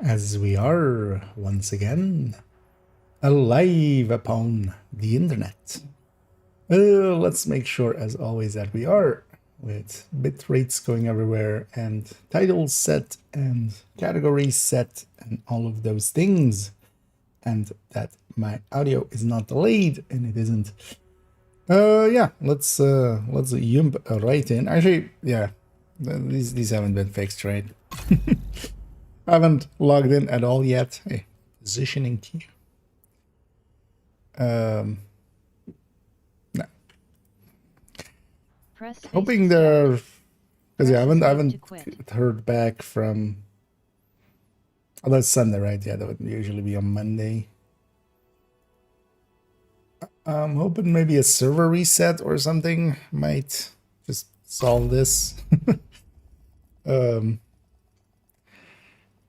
as we are once again alive upon the internet. Let's make sure, as always, that we are with bit rates going everywhere and titles set and categories set and all of those things, and that my audio is not delayed, and it isn't. Yeah, let's jump right in. Actually, yeah, these haven't been fixed, right? I haven't logged in at all yet. Hey, positioning key. No. Hoping they're, because yeah, I haven't heard back from. Oh, that's Sunday, right? Yeah, that would usually be on Monday. I'm hoping maybe a server reset or something might just solve this.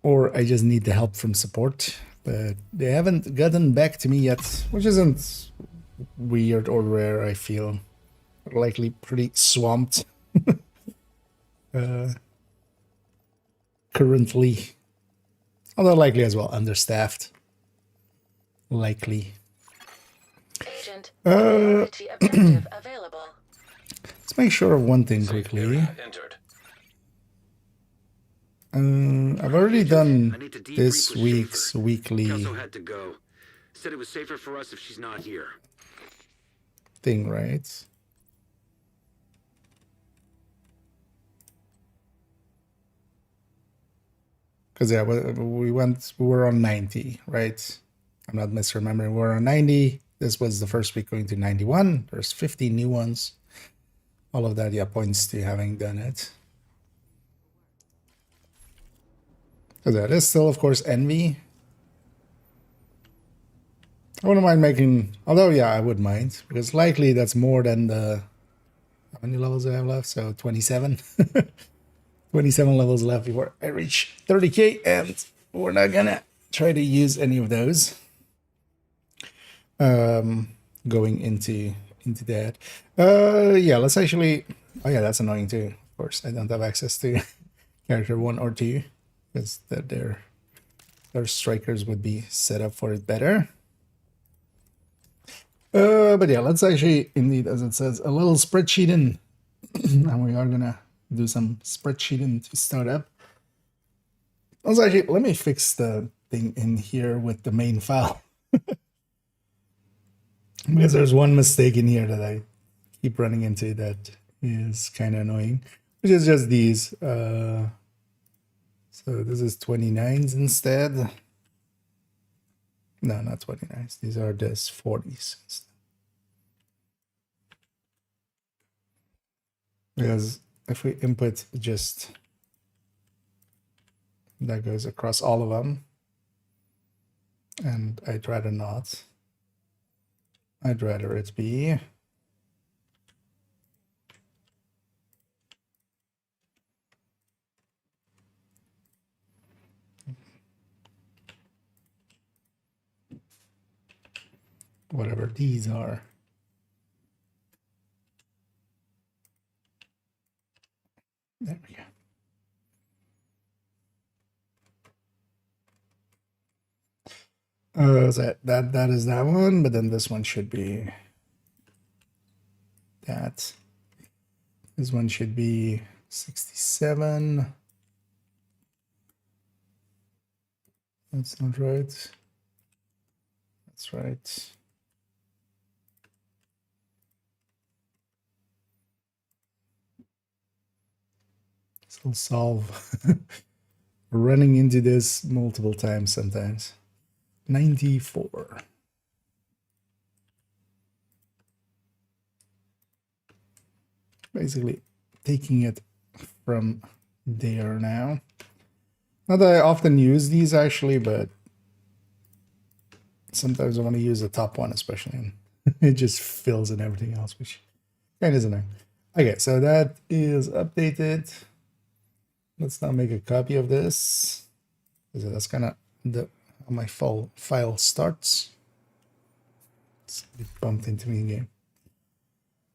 Or I just need the help from support, but they haven't gotten back to me yet, which isn't weird or rare. I feel likely pretty swamped currently, although likely as well understaffed. Likely. Agent, priority objective available. Let's make sure of one thing quickly. I've already done this week's weekly had to go. Said it was safer for us if she's not here. Thing, right? Because yeah, we were on 90, right? I'm not misremembering. We were on 90. This was the first week going to 91. There's 50 new ones. All of that, yeah, points to having done it. Because that is still, of course, envy. I wouldn't mind making, although yeah, I would mind, because likely that's more than the, how many levels do I have left? So 27. 27 levels left before I reach 30k, and we're not gonna try to use any of those. Going into that. Yeah, let's actually, oh yeah, that's annoying too. Of course, I don't have access to character 1 or 2, because their strikers would be set up for it better. But yeah, let's actually, indeed, as it says, a little spreadsheetin, and we are gonna do some spreadsheeting to start up. Also, actually, let me fix the thing in here with the main file. Because there's one mistake in here that I keep running into that is kind of annoying, which is just these. So this is 29s instead. No, not 29s. These are just 40s instead. Because if we input just, that goes across all of them. And I'd rather not. I'd rather it be whatever these are. There we go. So that is that one, but then this one should be that. This one should be 67. That's not right. That's right. This will solve. Running into this multiple times sometimes. 94. Basically taking it from there now. Not that I often use these actually, but sometimes I want to use the top one, especially. It just fills in everything else, which kind of is annoying. Okay, so that is updated. Let's now make a copy of this. So that's kind of the how my file starts. It's bumped into me in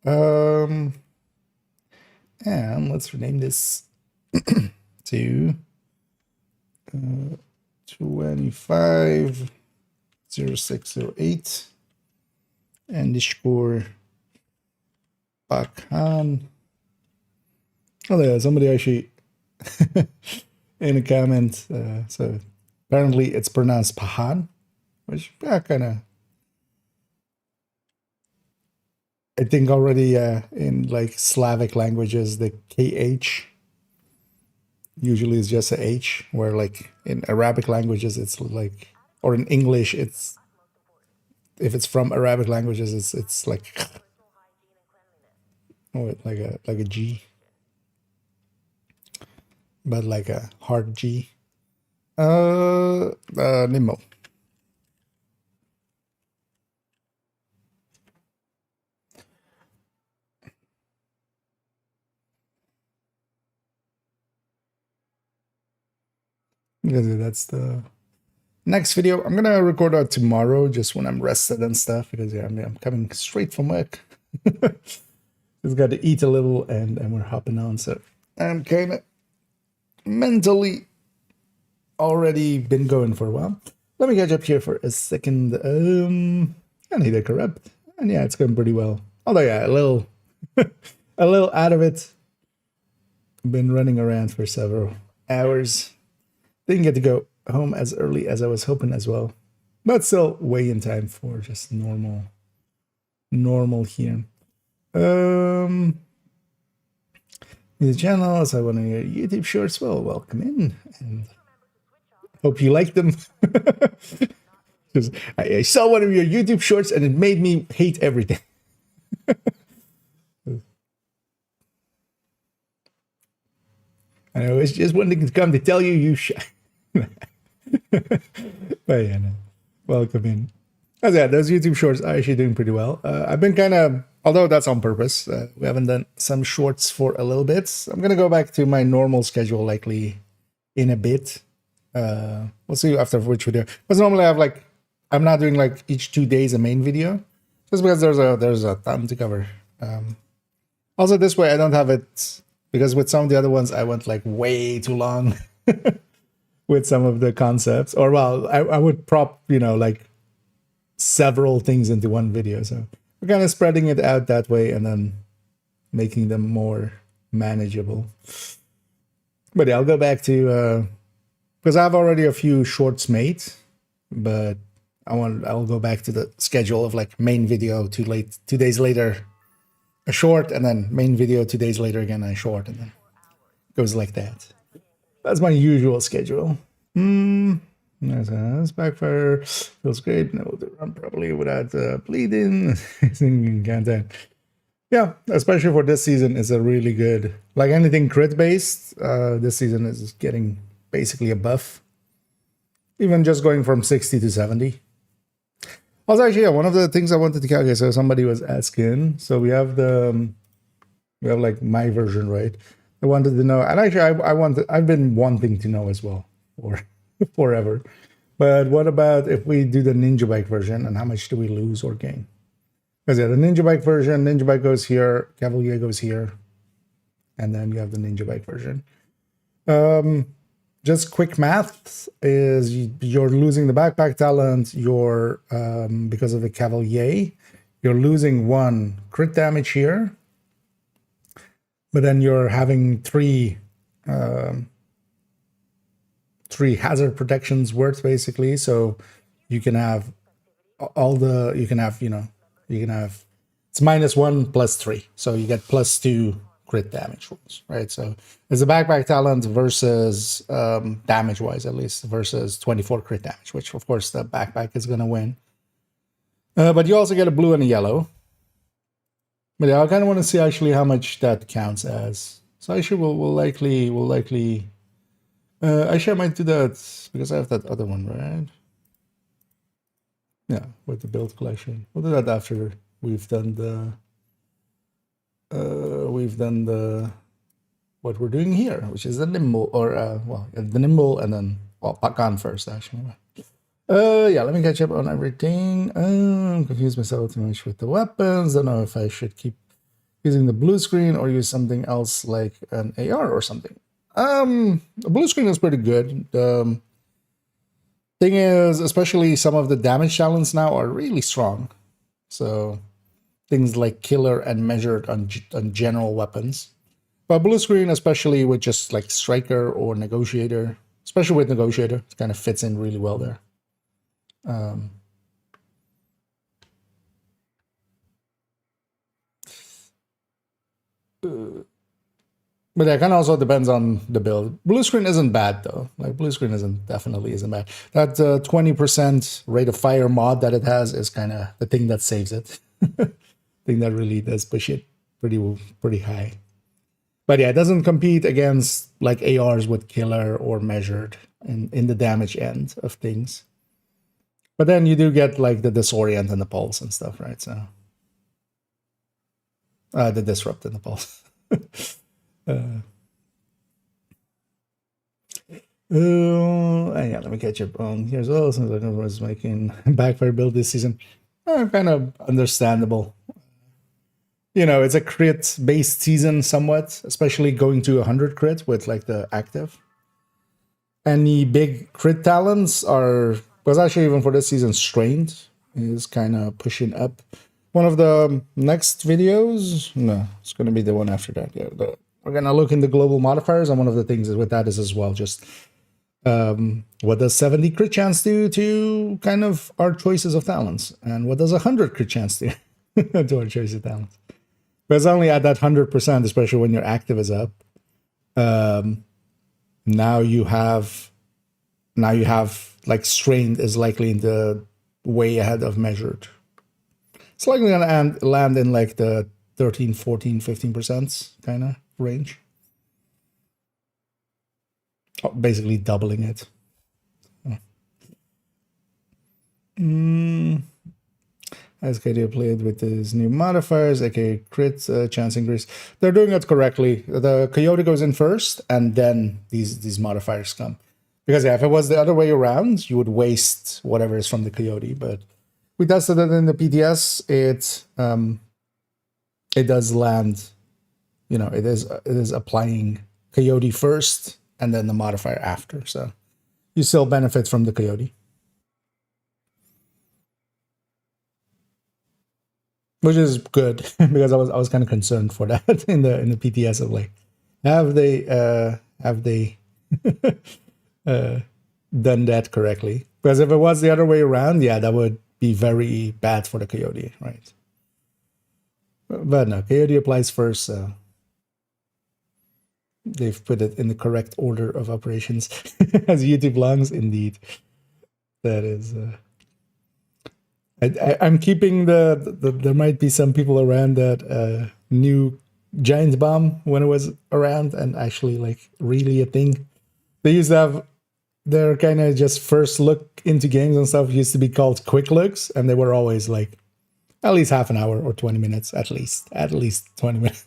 game. And let's rename this to 250608. Underscore Bakan. Oh, yeah, somebody actually in a comment. So apparently it's pronounced Pahan, which kind of, I think already in like Slavic languages, the KH usually is just a H, where like in Arabic languages, it's like, or in English, it's, if it's from Arabic languages, it's like, oh, like a G, but like a hard G. Nemo. Because that's the next video. I'm gonna record out tomorrow, just when I'm rested and stuff, because yeah, I'm coming straight from work. Just got to eat a little, and we're hopping on. So I'm kind of mentally already been going for a while. Let me catch up here for a second. I need a corrupt, and yeah, it's going pretty well. Although yeah, a little a little out of it. Been running around for several hours. Didn't get to go home as early as I was hoping as well, but still way in time for just normal here. The channel, so I want to hear YouTube shorts. Well, welcome in, and hope you like them. I saw one of your YouTube shorts and it made me hate everything. I was just wanting to come to tell you but yeah, no. Welcome in. As I said, those YouTube shorts are actually doing pretty well. I've been kind of, although that's on purpose, we haven't done some shorts for a little bit. I'm going to go back to my normal schedule likely in a bit. We'll see after which video. Because normally I have like, I'm not doing like each 2 days a main video, just because there's a ton to cover. Also this way I don't have it, because with some of the other ones I went like way too long with some of the concepts, or well, I would prop, like several things into one video. So we're kind of spreading it out that way and then making them more manageable. But yeah, I'll go back to, because I have already a few shorts made, but I'll go back to the schedule of like main video 2 days later, a short, and then main video 2 days later again, a short, and then it goes like that. That's my usual schedule. This backfire feels great. No, to run properly without bleeding. Singing content. Yeah, especially for this season, it's a really good. Like anything crit based, this season is getting basically a buff. Even just going from 60 to 70. Also, actually, yeah, one of the things I wanted to calculate. So somebody was asking. So we have like my version, right? I wanted to know, and actually, I've been wanting to know as well for forever. But what about if we do the Ninja Bike version, and how much do we lose or gain? Because yeah, the Ninja Bike version, Ninja Bike goes here, Cavalier goes here, and then you have the Ninja Bike version. Just quick math is you're losing the backpack talent. You're because of the Cavalier, you're losing 1 crit damage here. But then you're having 3 hazard protections worth basically. So you can have it's -1 +3. So you get +2 crit damage rolls, right? So it's a backpack talent versus damage wise, at least, versus 24 crit damage, which of course the backpack is going to win. But you also get a blue and a yellow. But yeah, I kind of want to see actually how much that counts as. So actually, we'll likely. Actually, I might do that because I have that other one, right? Yeah, with the build collection. We'll do that after we've done the. What we're doing here, which is the nimble, or the nimble, and then Pakan first actually. Yeah, let me catch up on everything. I'm confused myself too much with the weapons. Don't know if I should keep using the blue screen or use something else like an AR or something. The blue screen is pretty good. Thing is, especially some of the damage talents now are really strong. So things like killer and measured on general weapons. But blue screen, especially with just like striker or negotiator, especially with negotiator, it kind of fits in really well there. But that kind of also depends on the build. Blue screen isn't bad though. Like blue screen definitely isn't bad. That 20% rate of fire mod that it has is kind of the thing that saves it. Thing that really does push it pretty high. But yeah, it doesn't compete against like ARs with killer or measured in the damage end of things. But then you do get like the disorient and the pulse and stuff, right? So the disrupt and the pulse. Yeah, let me catch up on here as well. Since I was making backfire build this season, kind of understandable. You know, it's a crit based season somewhat, especially going to 100 crit with like the active. Any big crit talents are, because actually even for this season, strained is kind of pushing up. One of the next videos, no, it's going to be the one after that. Yeah, we're going to look into global modifiers, and one of the things with that is as well just what does 70 crit chance do to kind of our choices of talents, and what does 100 crit chance do to our choice of talents. But it's only at that 100%, especially when your active is up. Now you have like strained is likely in the way ahead of measured. It's likely going to land in like the 13, 14, 15% kind of range. Oh, basically doubling it. As KD played with his new modifiers, aka crit chance increase. They're doing it correctly. The Coyote goes in first, and then these modifiers come. Because yeah, if it was the other way around, you would waste whatever is from the Coyote. But we tested it in the PTS. It does land. You know, it is applying Coyote first, and then the modifier after. So you still benefit from the Coyote. Which is good because I was kind of concerned for that in the PTS of like, have they done that correctly? Because if it was the other way around, yeah, that would be very bad for the Coyote, right? But no, Coyote applies first, so they've put it in the correct order of operations as YouTube longs. Indeed, that is. I'm keeping there might be some people around that knew Giant Bomb when it was around and actually like really a thing. They used to have their kind of just first look into games and stuff used to be called quick looks, and they were always like at least half an hour or 20 minutes, at least 20 minutes.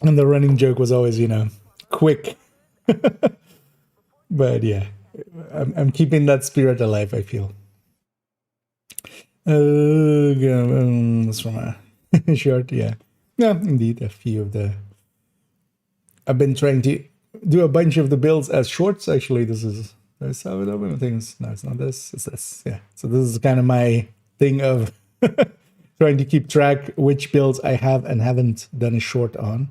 And the running joke was always, you know, quick. But yeah, I'm keeping that spirit alive, I feel. That's from a short, yeah. Yeah, indeed, a few of the... I've been trying to do a bunch of the builds as shorts, actually. This is how it open things. No, it's not this, it's this, yeah. So this is kind of my thing of trying to keep track which builds I have and haven't done a short on.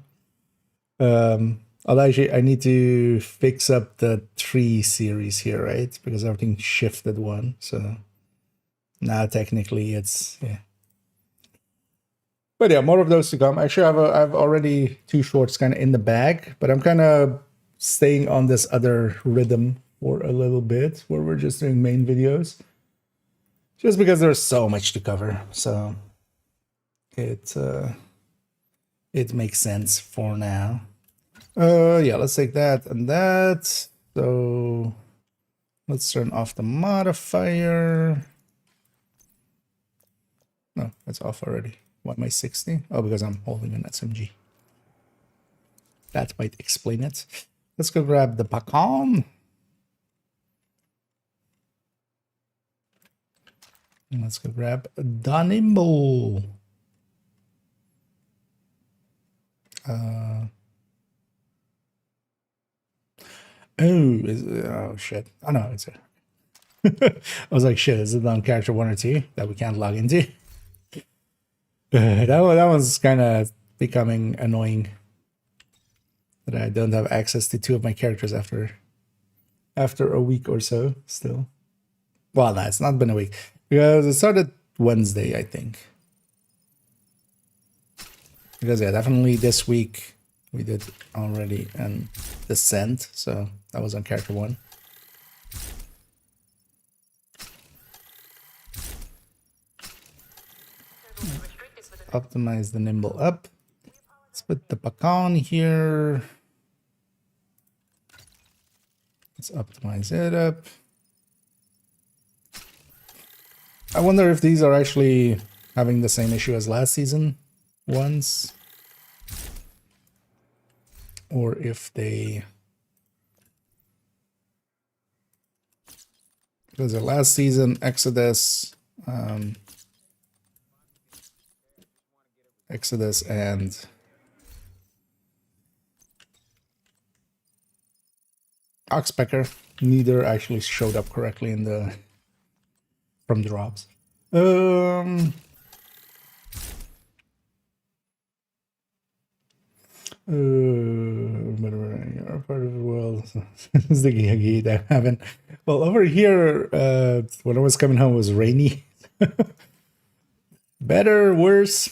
Although actually I need to fix up the 3 series here, right? Because everything shifted one, so now technically it's, yeah. But yeah, more of those to come. Actually, I've already 2 shorts kind of in the bag, but I'm kind of staying on this other rhythm for a little bit where we're just doing main videos. Just because there's so much to cover, so it makes sense for now. Yeah, let's take that and that. So let's turn off the modifier. No, it's off already. Why am I 60? Oh, because I'm holding an SMG. That might explain it. Let's go grab the Pacan. And let's go grab Danimbo. Oh shit. Oh no, it's a I was like, shit, is it on character 1 or 2 that we can't log into? That one's kind of becoming annoying. That I don't have access to 2 of my characters after a week or so still. Well, no, it's not been a week. Because it started Wednesday, I think. Because yeah, definitely this week we did already an Descent, so that was on character 1. Optimize the nimble up. Let's put the pecan here. Let's optimize it up. I wonder if these are actually having the same issue as last season ones. Or if they... Because the last season, Exodus and Oxpecker neither actually showed up correctly in the from drops. Whatever, you're part of the world. It's the gig I haven't. Well, over here, when I was coming home, it was rainy. Better, worse.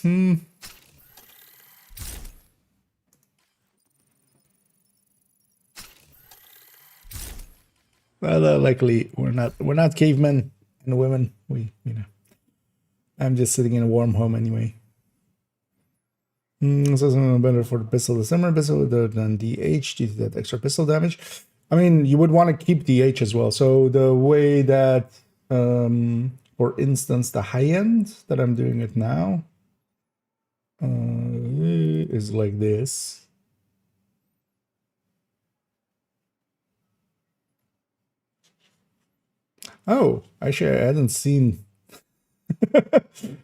Well, luckily we're not cavemen and women. I'm just sitting in a warm home anyway. So something better for the pistol. The similar pistol than DH due to that extra pistol damage. I mean, you would want to keep DH as well. So the way that, for instance, the high end that I'm doing it now is like this. Oh, actually, I hadn't seen.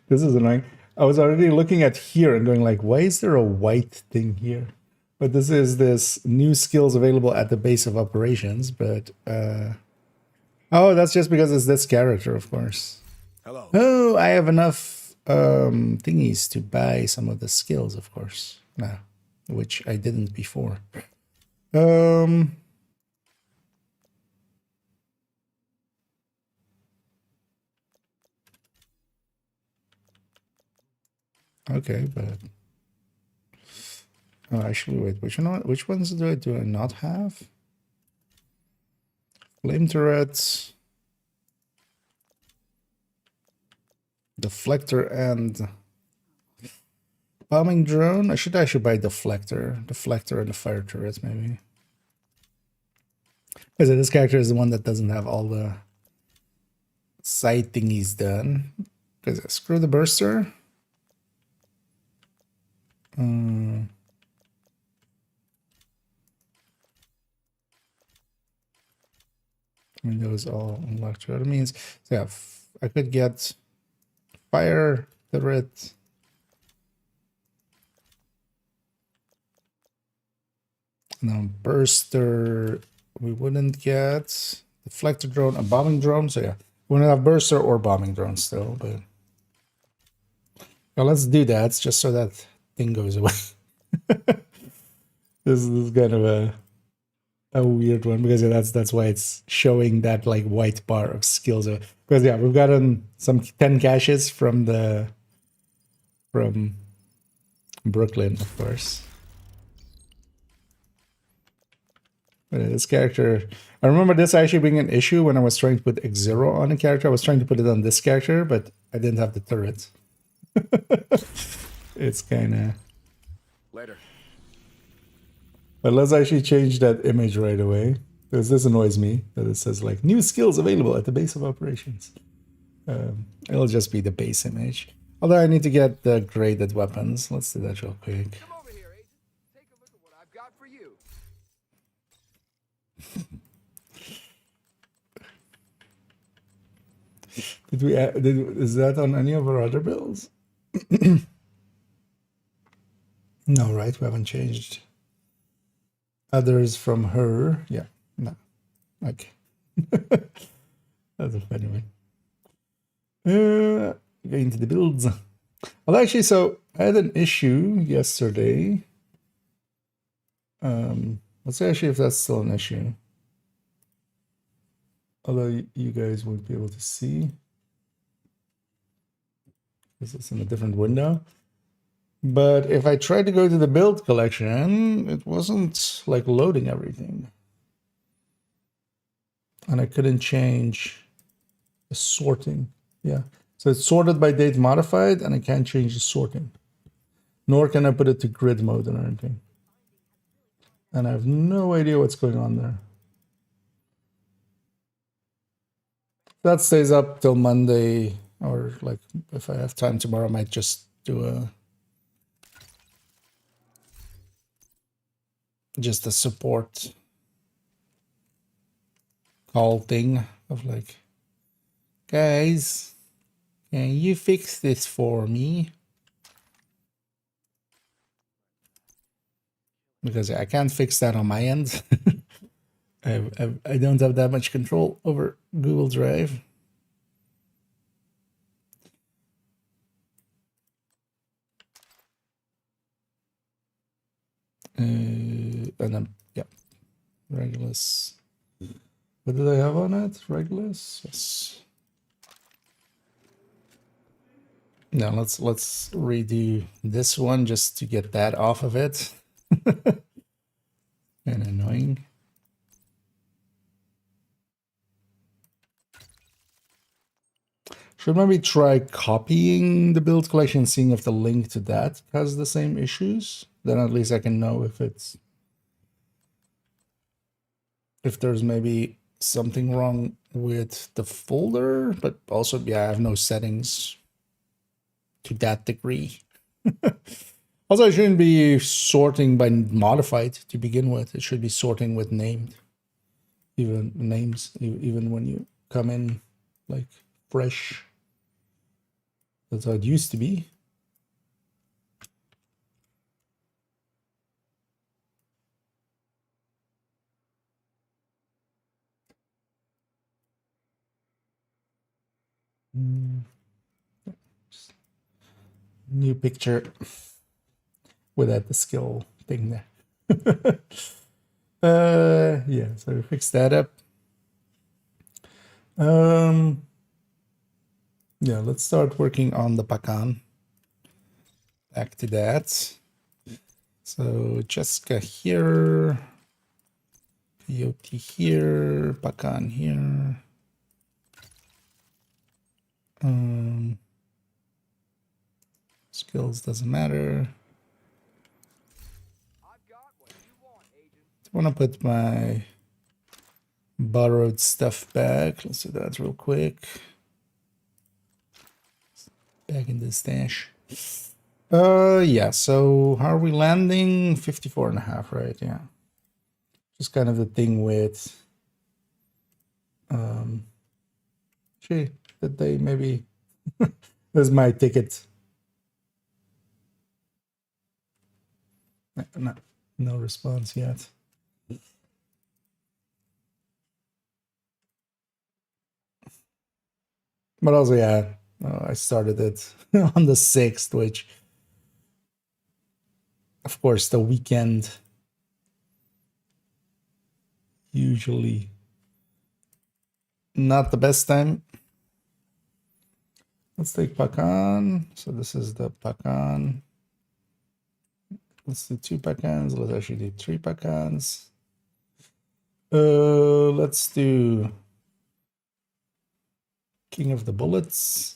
This is annoying. I was already looking at here and going like, why is there a white thing here? But this is this new skills available at the base of operations. But oh, that's just because it's this character, of course. Hello. Oh, I have enough thingies to buy some of the skills, of course. Now, which I didn't before. Okay, but oh, actually, wait. Which ones do I not have? Flame turrets, deflector, and bombing drone. I should buy deflector, and the fire turrets maybe. Because this character is the one that doesn't have all the side thingies done. Because screw the burster. Windows all unlocked. That means, so yeah, I could get fire turret. Now burster, we wouldn't get deflector drone, a bombing drone. So yeah, we wouldn't have burster or bombing drone still, but well, let's do that just so that thing goes away. This is kind of a weird one because that's why it's showing that like white bar of skills. Because yeah, we've gotten some 10 caches from Brooklyn, of course. But this character, I remember this actually being an issue when I was trying to put X0 on a character. I was trying to put it on this character, but I didn't have the turret. It's kind of Later. But let's actually change that image right away, because this annoys me that it says like new skills available at the base of operations. It'll just be the base image. Although I need to get the graded weapons. Let's do that real quick. Come over here, agent. Take a look at what I've got for you. Is that on any of our other builds? No, right? We haven't changed others from her. Yeah, no. Okay. That's a funny one. Going to the builds. Well, actually, so I had an issue yesterday. Let's see actually if that's still an issue. Although you guys won't be able to see. This is in a different window. But if I tried to go to the build collection, it wasn't like loading everything. And I couldn't change the sorting. Yeah. So it's sorted by date modified, and I can't change the sorting. Nor can I put it to grid mode or anything. And I have no idea what's going on there. That stays up till Monday, or like if I have time tomorrow, I might just do a support call thing of like, guys, can you fix this for me? Because I can't fix that on my end. I don't have that much control over Google Drive. And then, yeah, Regulus. What did I have on it? Regulus? Yes. Now let's redo this one just to get that off of it. And annoying. Should maybe try copying the build collection, seeing if the link to that has the same issues. Then at least I can know if there's maybe something wrong with the folder, but also, yeah, I have no settings to that degree. Also, it shouldn't be sorting by modified to begin with. It should be sorting with named. Even names, even when you come in like fresh. That's how it used to be. New picture without the skill thing there. Yeah, so we fixed that up. Yeah, let's start working on the Pacan. Back to that. So Jessica here, Coyote here, Pacan here. Skills doesn't matter. I want to put my borrowed stuff back. Let's do that real quick. Back in the stash. Yeah, so how are we landing? 54.5, right? Yeah. Just kind of the thing with gee, did they maybe there's my ticket. No response yet. But also, yeah, I started it on the 6th, which, of course, the weekend usually not the best time. Let's take Pacan. So this is the Pacan. Let's do 2 Pacans. Let's actually do 3 Pacans. Let's do King of the Bullets.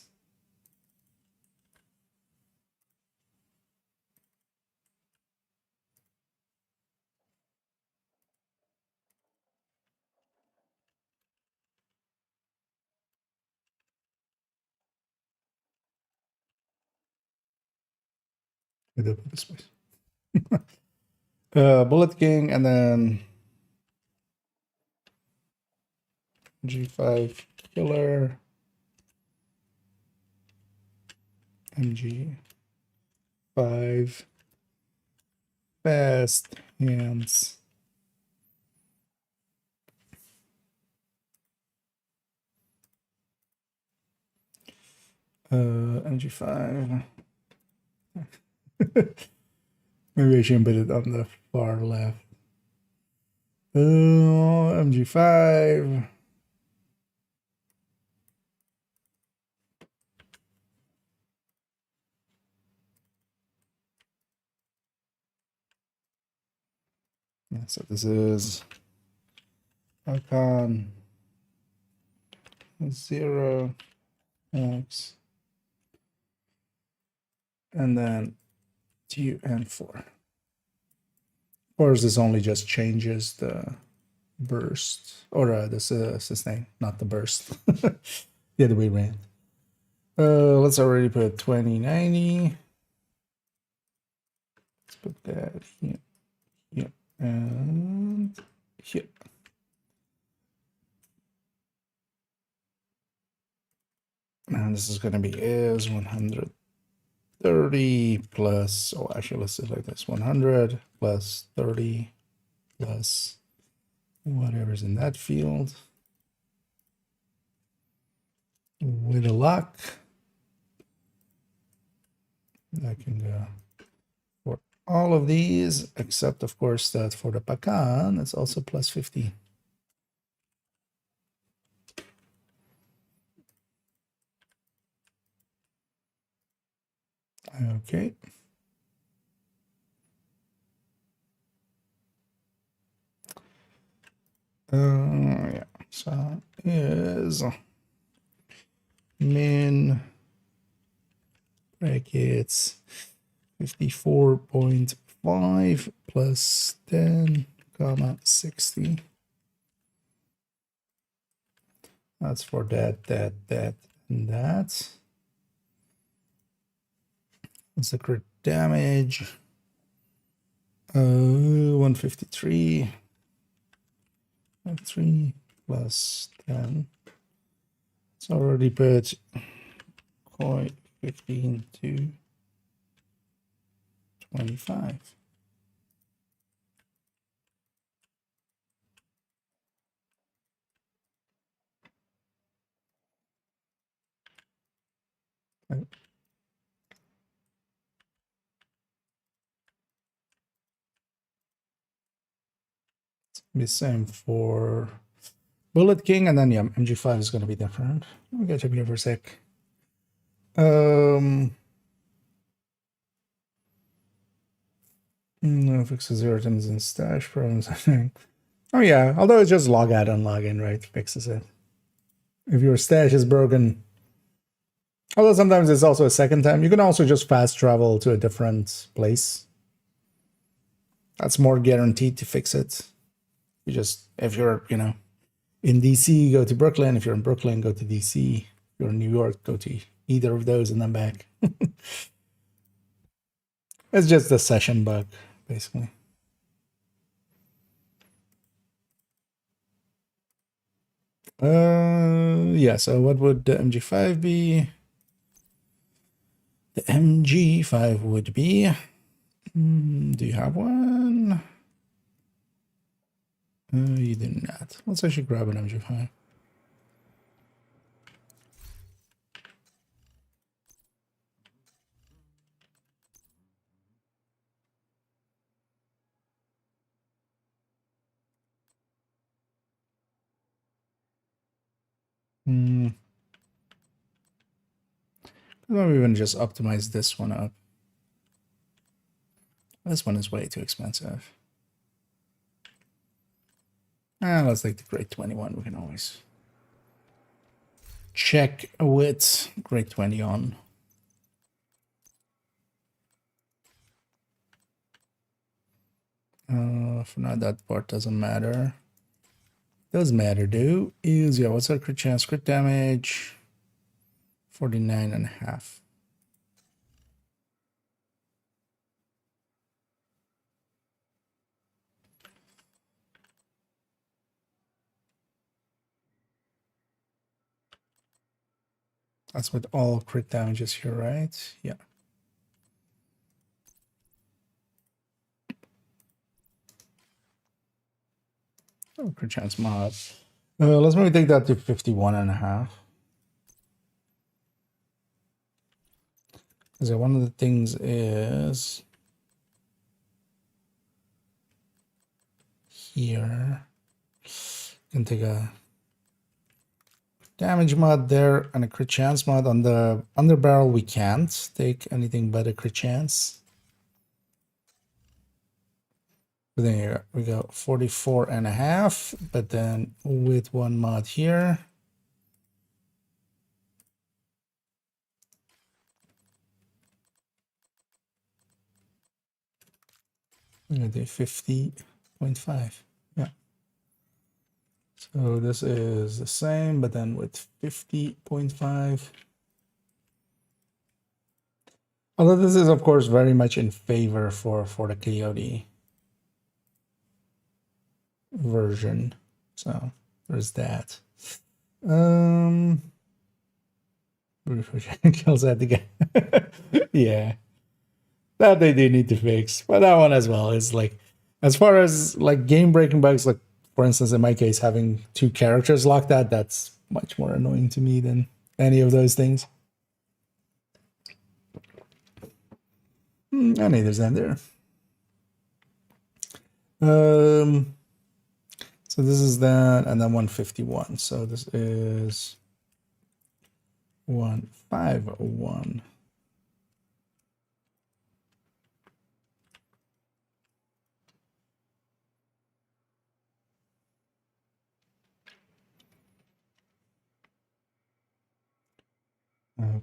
This place. Bullet King, and then G5 Killer, MG5 Fast Hands. MG5. Maybe I shouldn't put it on the far left. MG5. Yeah, so this is icon 0 X and then 2 and 4. Of course, this only just changes the burst or the sustain, not the burst. The other way around. Let's already put 2090. Let's put that here, here, and here. And this is going to be is 130 plus, oh, actually, let's do it like this, 100 plus 30 plus whatever's in that field. With a lock, I can go for all of these, except, of course, that for the Pacan, it's also plus 50. Okay. Yeah, so is min brackets 54.5 plus 10 comma 60. That's for that, and that. What's the crit damage? 153. 3 plus 10. It's already put coin 15 to 25. Right. Be same for Bullet King, and then yeah, MG5 is going to be different. Let me get up here for a sec. No, fixes zero items and stash problems. Oh yeah, although it's just log out and log in, right? Fixes it. If your stash is broken, although sometimes it's also a second time, you can also just fast travel to a different place. That's more guaranteed to fix it. You just, if you're, you know, in DC, go to Brooklyn. If you're in Brooklyn, go to DC. If you're in New York, go to either of those and then back. It's just a session bug, basically. Yeah, so what would the MG5 be? The MG5 would be, do you have one? You do not. Let's actually grab an MG5. Maybe even just optimize this one up. This one is way too expensive. Let's take the grade 21. We can always check with grade 20 on. For now, that part doesn't matter. Does matter, though. Is, yeah, what's our crit chance? Crit damage 49.5. That's with all crit damages here, right? Yeah. Oh, crit chance mod. Let's maybe take that to 51.5. So one of the things is here. Can take a damage mod there and a crit chance mod. On the underbarrel we can't take anything but a crit chance. But then here we go 44.5, but then with one mod here. I'm gonna do 50.5. Yeah. So this is the same, but then with 50.5. Although this is of course very much in favor for the Coyote version. So there's that. Kills at the guy. Yeah. That they do need to fix. But that one as well is like, as far as like game breaking bugs, like for instance in my case having two characters locked out, that's much more annoying to me than any of those things. And there's that there. So this is that, and then 151. So this is 151.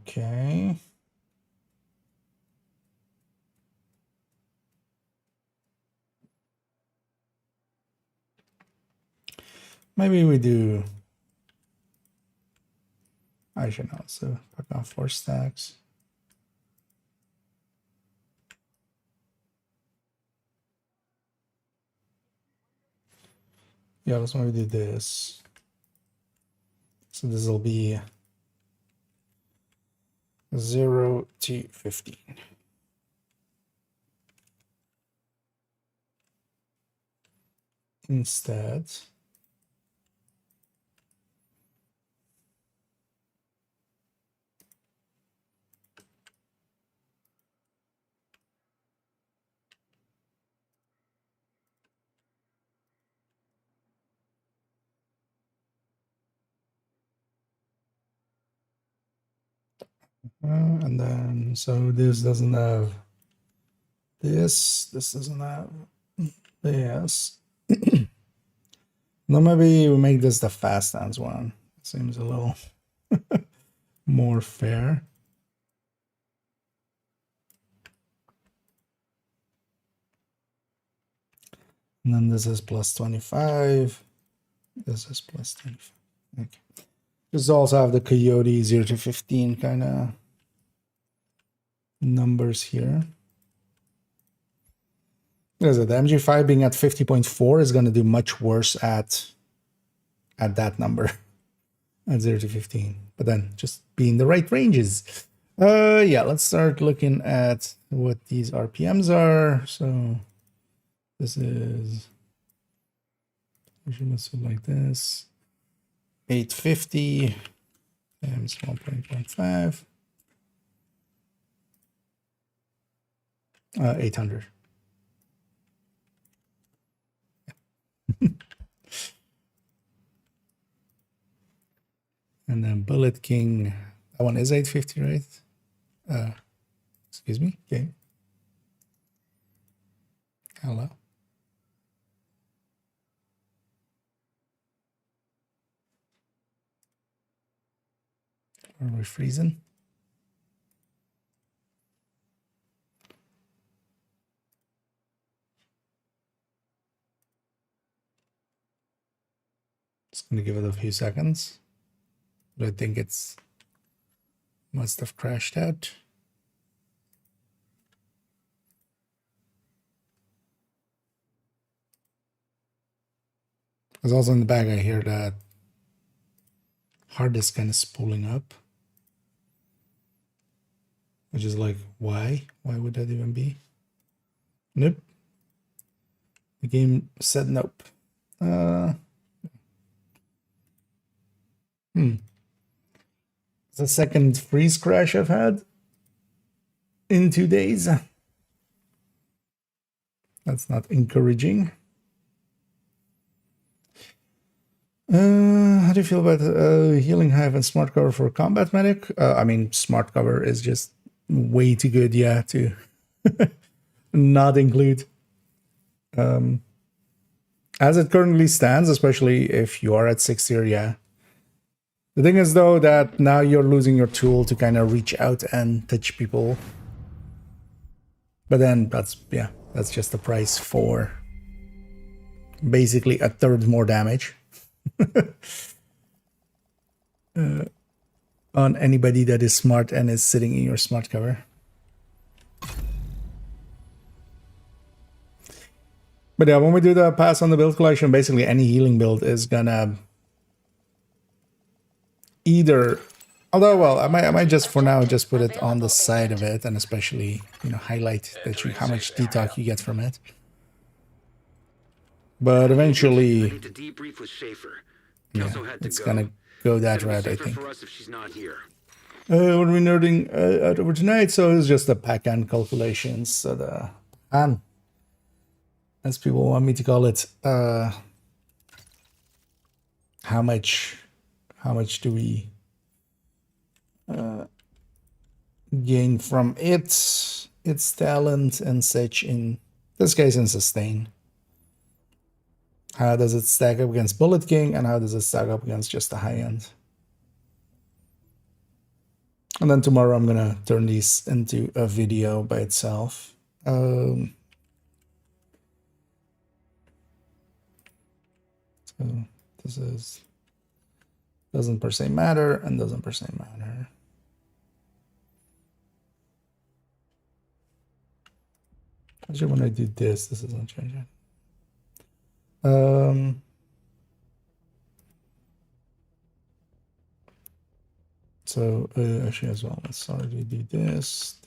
Okay. Maybe we do. I should also put on 4 stacks. Yeah, let's maybe do this. So this will be 0 to 15. Instead, and then so this doesn't have this doesn't have this. No, maybe we make this the fast dance one. Seems a little more fair. And then this is plus 25. This is plus 25. Okay. This also have the Coyote 0 to 15 kind of numbers here. What is it? The MG5 being at 50.4 is going to do much worse at that number. At 0 to 15. But then just be in the right ranges. Yeah, let's start looking at what these RPMs are. So this is, let's do like this. 850 times 1.15. 800. And then Bullet King, that one is 850, right? Excuse me, game. Hello. Are we freezing? Just gonna give it a few seconds. But I think it's must have crashed out. Because also in the back I hear that hard disk kind of spooling up. Which is like, why? Why would that even be? Nope. The game said nope. It's the second freeze crash I've had. in 2 days. That's not encouraging. How do you feel about healing hive and smart cover for combat medic? I mean, smart cover is just way too good, yeah, to not include. As it currently stands, especially if you are at 6 tier, yeah. The thing is, though, that now you're losing your tool to kind of reach out and touch people. But then that's just the price for basically a third more damage on anybody that is smart and is sitting in your smart cover. But yeah, when we do the pass on the build collection, basically any healing build is gonna either, although, well, I might just for now just put it on the side of it, and especially, you know, highlight that how much detox you get from it. But eventually, I need to debrief with Schaefer. Kelso had to it's go. gonna go that Said it was route, I safer think. for us if she's not here. What are we nerding out over tonight? So it's just the pack-an calculations. So the an, as people want me to call it, how much do we gain from its talent and such, in this case in sustain. How does it stack up against Bullet King, and how does it stack up against just the high end? And then tomorrow I'm gonna turn these into a video by itself. So this is doesn't per se matter and doesn't per se matter. Actually, when I do this isn't changing. So actually as well, let's already do this.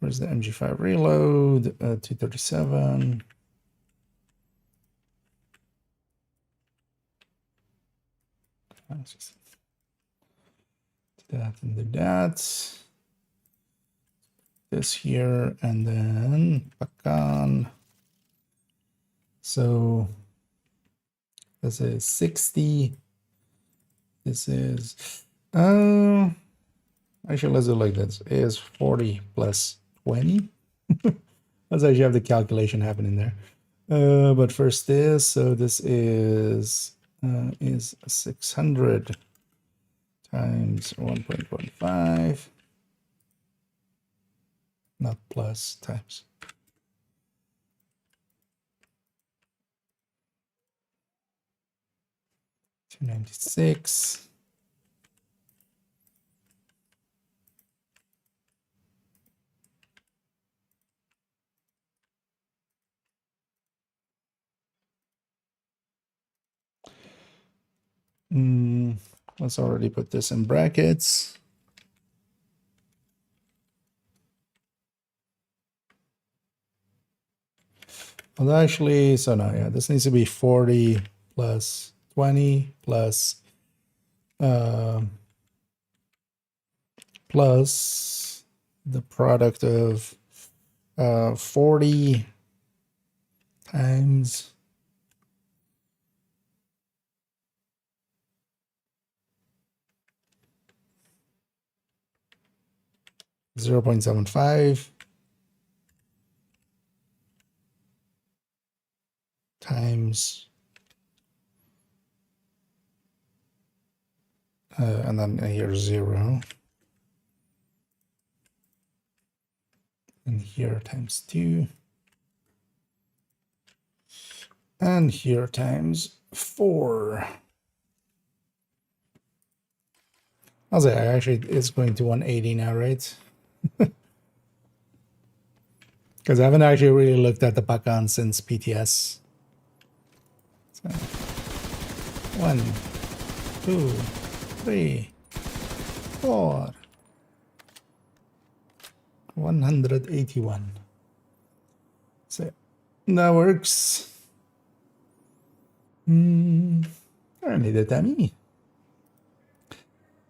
Where's the MG5 reload? 237. Let's just do that and do that. This here, and then pack-an. So this is 60. This is actually, let's do it like this. It is 40 plus 20. Let's actually have the calculation happening there. But first this, so this is 600 times 1.15, not plus, times. $296. Let's already put this in brackets. Well, actually, so no, yeah, this needs to be 40 plus 20 plus plus the product of 40 times 0.75 times and then here 0, and here times 2, and here times 4. I'll say actually it's going to 180 now, right? Because I haven't actually really looked at the pack-an since PTS. So, 1, 2, 3, 4, 181. So that works. I need a dummy.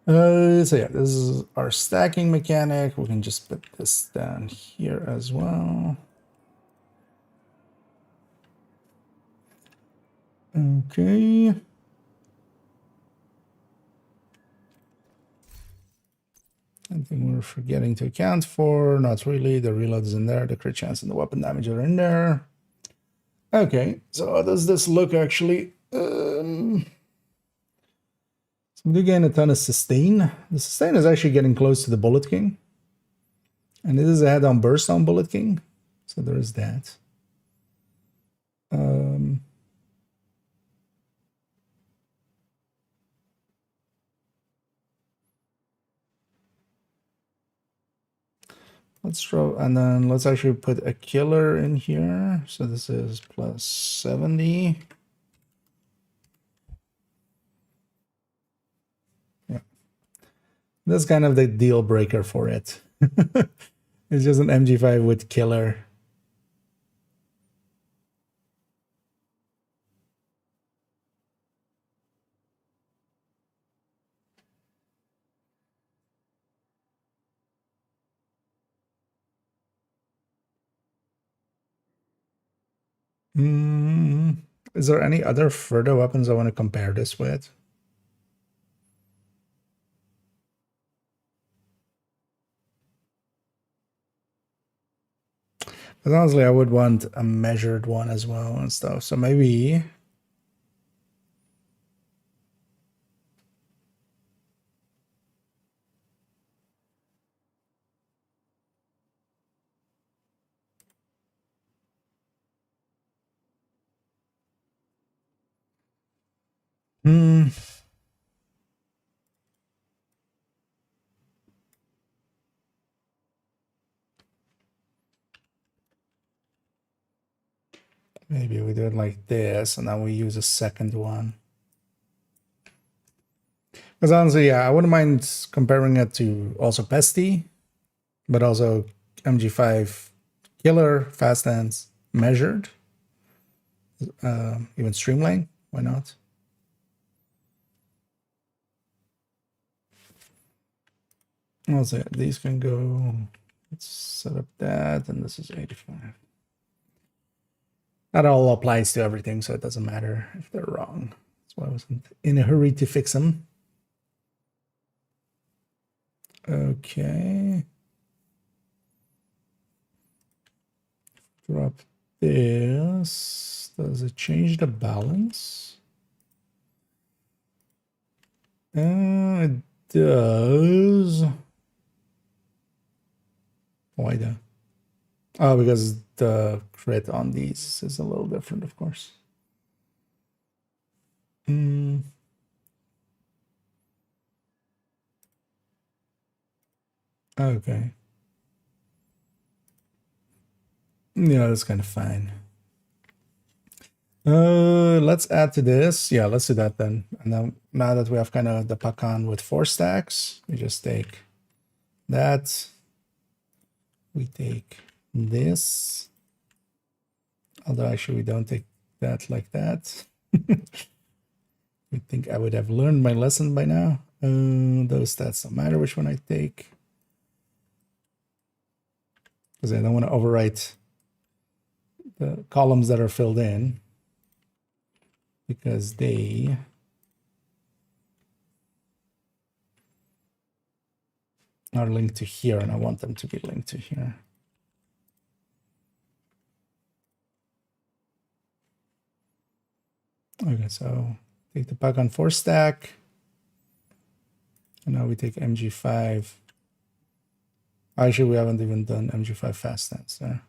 So yeah, this is our stacking mechanic. We can just put this down here as well. Okay. Anything we're forgetting to account for? Not really. The reload is in there. The crit chance and the weapon damage are in there. Okay, so how does this look actually? So we do gain a ton of sustain. The sustain is actually getting close to the Bullet King. And it is a head-on burst on Bullet King. So there is that. Let's throw, and then let's actually put a killer in here. So this is plus 70. Yeah. That's kind of the deal breaker for it. It's just an MG5 with killer. Is there any other further weapons I want to compare this with? But honestly, I would want a measured one as well and stuff. So maybe... Maybe we do it like this, and then we use a second one. Because honestly, yeah, I wouldn't mind comparing it to also Pesty, but also MG5 Killer, Fast Hands, Measured, even Streamline. Why not? Also, these can go. Let's set up that, and this is 85. That all applies to everything, so it doesn't matter if they're wrong. That's why I wasn't in a hurry to fix them. Okay. Drop this. Does it change the balance? It does. Why though? Oh, because the crit on these is a little different, of course. Okay. Yeah, that's kind of fine. Let's add to this. Yeah, let's do that then. And then now that we have kind of the Pakan with 4 stacks, we just take that. We take this. Although actually we don't take that like that. I think I would have learned my lesson by now. Those stats don't matter which one I take. Because I don't want to overwrite the columns that are filled in. Because they are linked to here, and I want them to be linked to here. Okay, so take the Pakan 4 stack. And now we take MG5. Actually, we haven't even done MG5 fast stance there.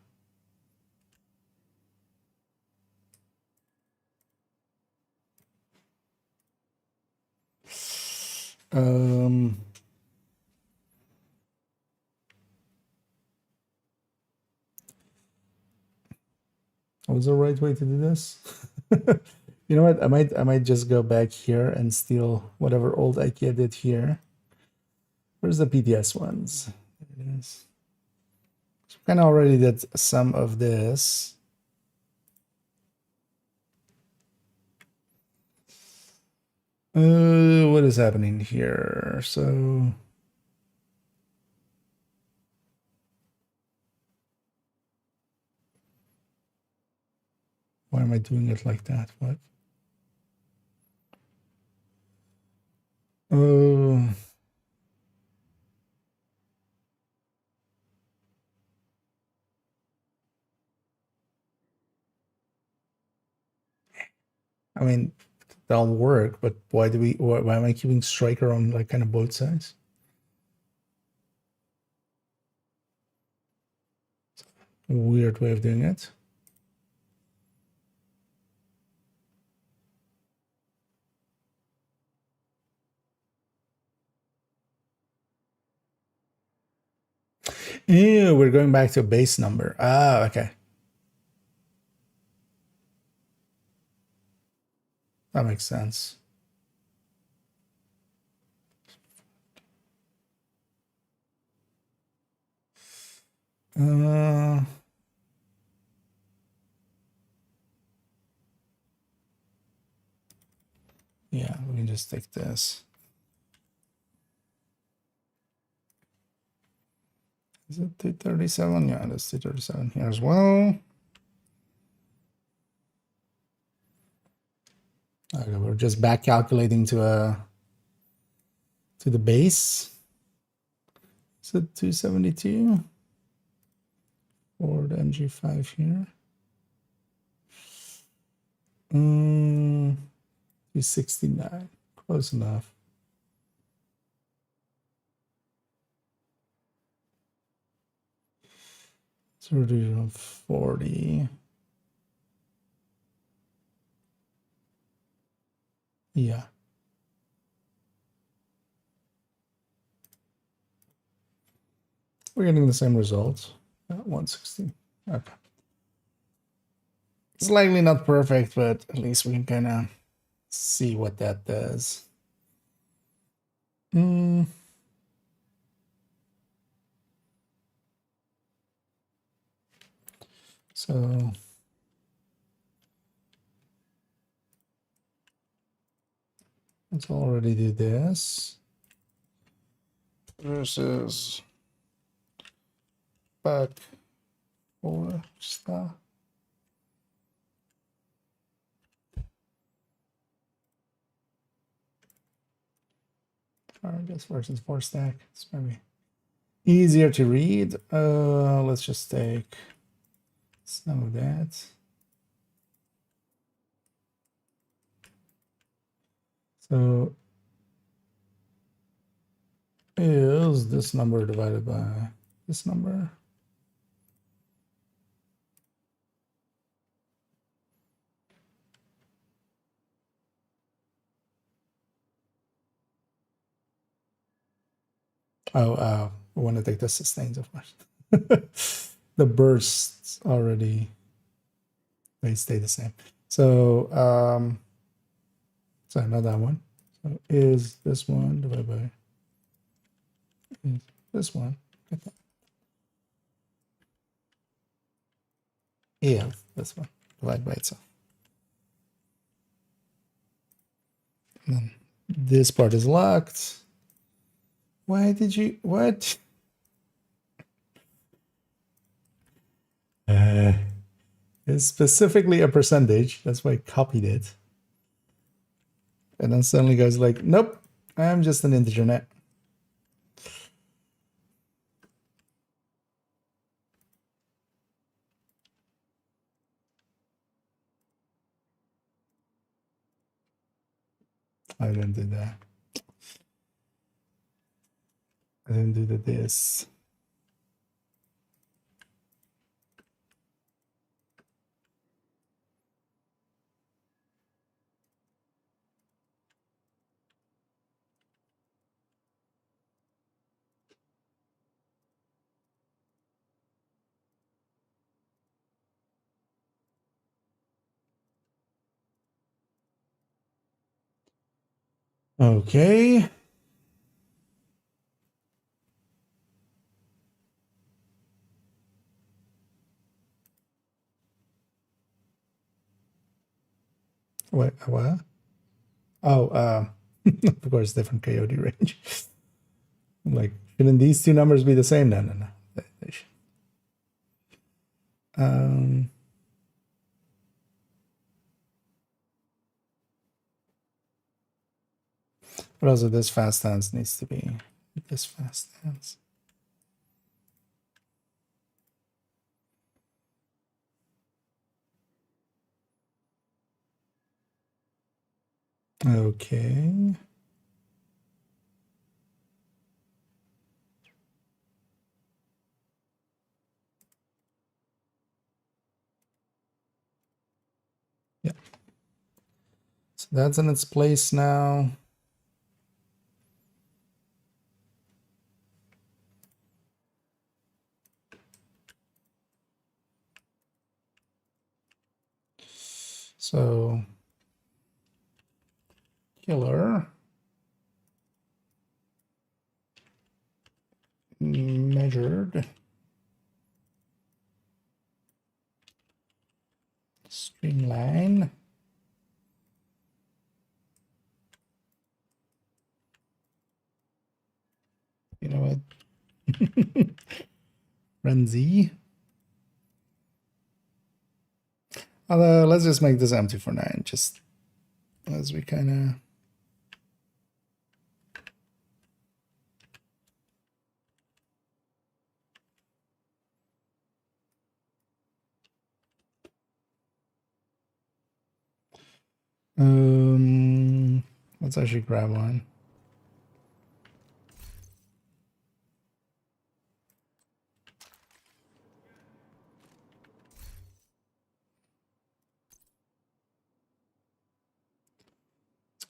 What was the right way to do this? You know what? I might just go back here and steal whatever old IKEA did here. Where's the PTS ones? There it is. So kind of already did some of this. what is happening here? So why am I doing it like that? What? Oh. I mean, that'll work, but why am I keeping striker on like kind of both sides? Weird way of doing it. Ew, we're going back to a base number. Ah, okay. That makes sense. Uh, yeah, we can just take this. Is it 237? Yeah, that's 237 here as well. Okay, we're just back calculating to the base. Is it 272 for the MG5 here? 269, close enough. So we're doing 40. Yeah. We're getting the same results at 160. Okay. Slightly not perfect, but at least we can kind of see what that does. So let's already do this versus back for star. Targets versus 4 stack. It's maybe easier to read. Let's just take some of that. So is this number divided by this number? Oh, I want to take the sustains, of course. The bursts already, they stay the same. So, sorry, not that one. So is this one divided by is this one? Okay. Yeah, this one divided by itself. And then this part is locked. Why did you, what? It's specifically a percentage. That's why I copied it. And then suddenly goes like, nope, I'm just an integer net. I didn't do that. I didn't do the this. Okay. What? Oh, Of course, different coyote range. Like, shouldn't these two numbers be the same? No, no, no. They should. But also this fast dance needs to be this fast dance. Okay. Yeah. So that's in its place now. So killer measured streamline you know what frenzy. Let's just make this empty for now, just as we kind of let's actually grab one.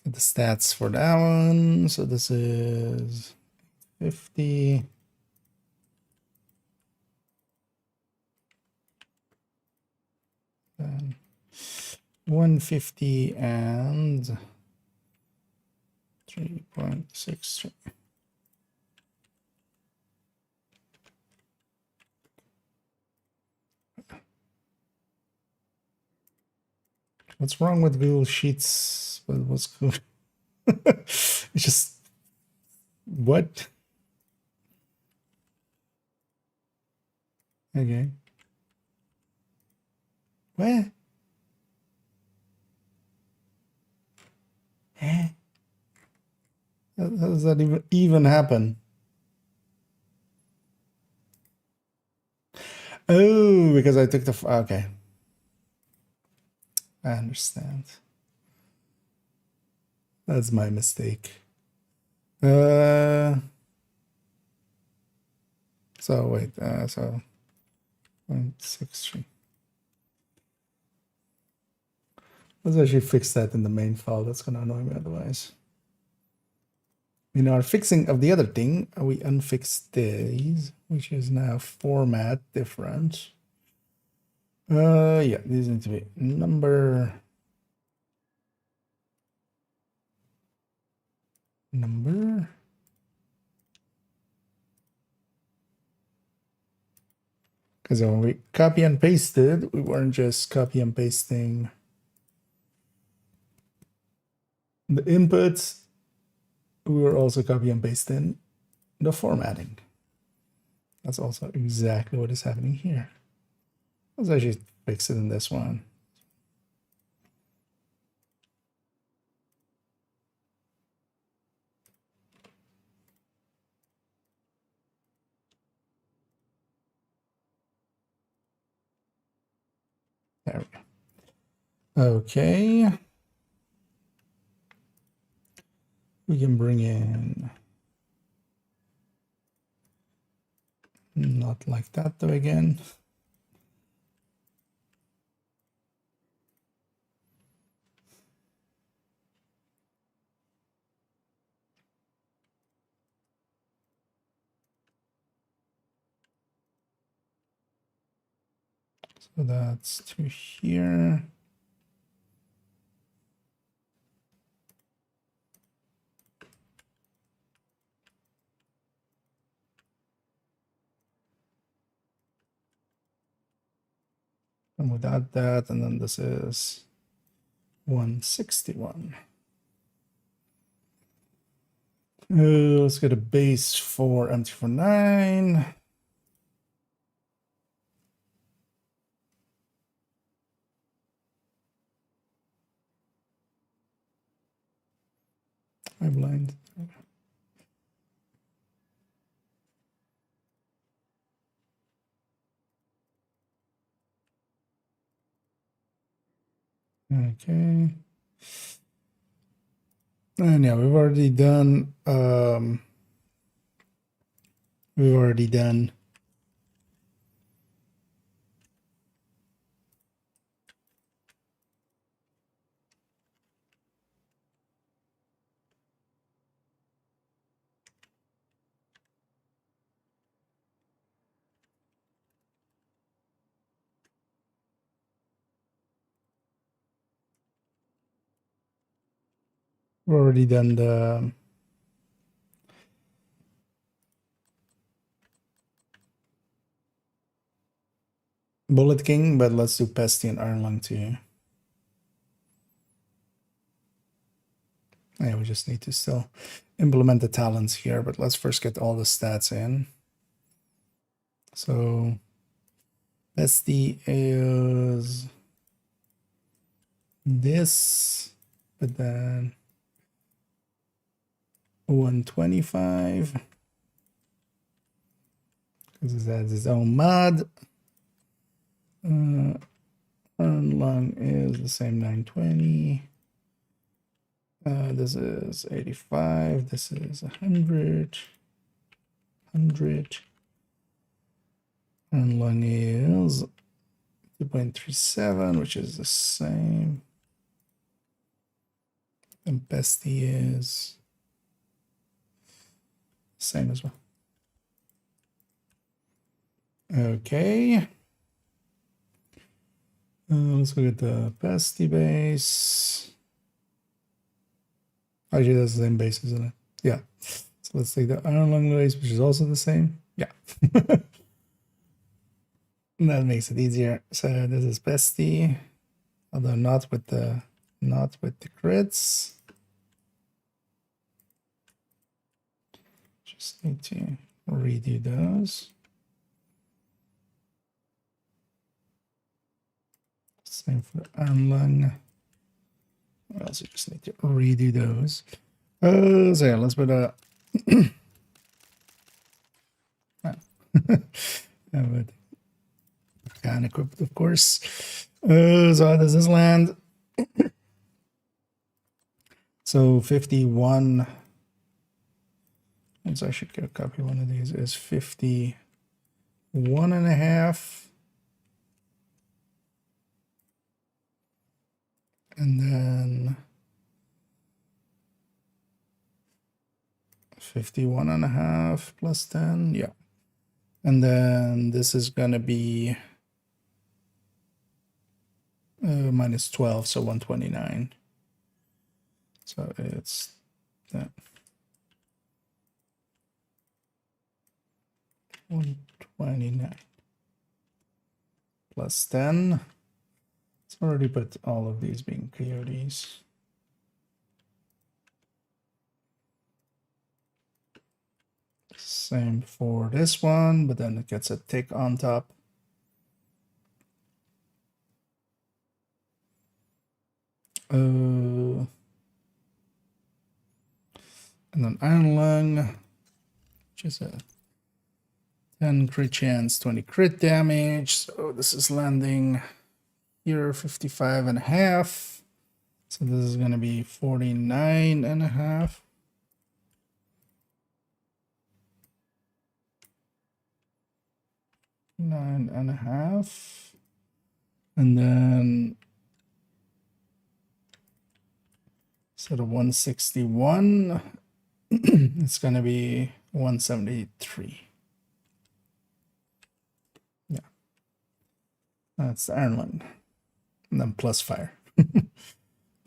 Get the stats for that one. So this is 50. Then 150 and 3.63. What's wrong with Google Sheets? What's good? It's just what? Okay. Where? Eh? How does that even happen? Oh, because I took the okay. I understand. That's my mistake. So wait, so 0.63. Let's actually fix that in the main file. That's gonna annoy me otherwise. In our fixing of the other thing, we unfixed these, which is now format different. Yeah, these need to be number. Because when we copy and pasted, we weren't just copy and pasting the inputs, we were also copy and pasting the formatting. That's also exactly what is happening here. Let's actually fix it in this one. There we go. Okay. We can bring in, not like that though again. So that's to here. And without that, and then this is 161. Let's get a base for empty for 9. I'm blind. Okay. And yeah, we've already done we've already done the Bullet King, but let's do Pesty and Iron Lung too. Yeah, we just need to still implement the talents here, but let's first get all the stats in. So Pesty is this, but then 125 because it has its own mod. Iron Lung is the same 920. This is 85. This is 100. 100. And Lung is 2.37, which is the same. And Pesty is same as well. Okay. Let's look at the Pesty base. Actually, that's the same base, isn't it? Yeah. So let's take the Iron Lung base, which is also the same. Yeah. That makes it easier. So this is Pesty, although not with the crits. Just need to redo those. Same for Iron Lung. I also just need to redo those. So yeah, let's put a can equipped, of course. So how does this land? So 51. I should get a copy of one of these. Is 51.5. And then 51.5 plus 10. Yeah. And then this is going to be minus 12, so 129. So it's that 129 plus 10. It's already put all of these being coyotes. Same for this one, but then it gets a tick on top. And then Iron Lung, which is a 10 crit chance, 20 crit damage. So this is landing here 55.5. So this is going to be 49.5. Nine and a half, and then instead of 161, it's going to be 173. Yeah, that's the Iron Lung, and then plus fire,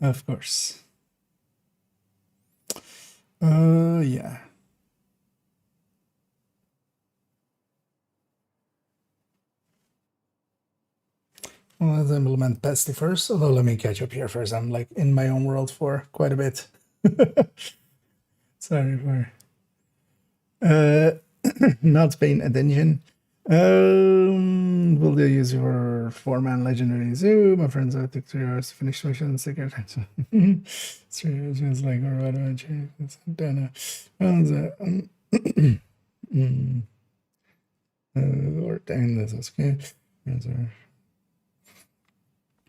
of course. Yeah. Well, let's implement Pesty first, although let me catch up here first. I'm like in my own world for quite a bit. It's Sorry for not paying attention. Will they use your 4-man legendary zoo? My friends, I took 3 hours to finish the mission. Secret. 3 hours was like, all right, I don't know. Or dang, this is okay.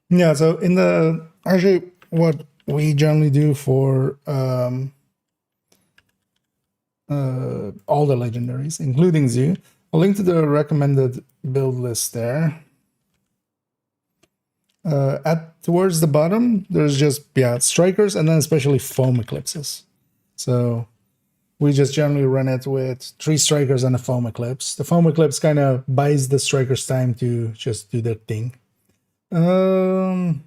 Yeah, so in the actually what we generally do for all the legendaries, including Zoo, I'll link to the recommended build list there. Towards the bottom, there's just strikers and then especially foam eclipses. So we just generally run it with 3 strikers and a foam eclipse. The foam eclipse kind of buys the strikers time to just do their thing. Don't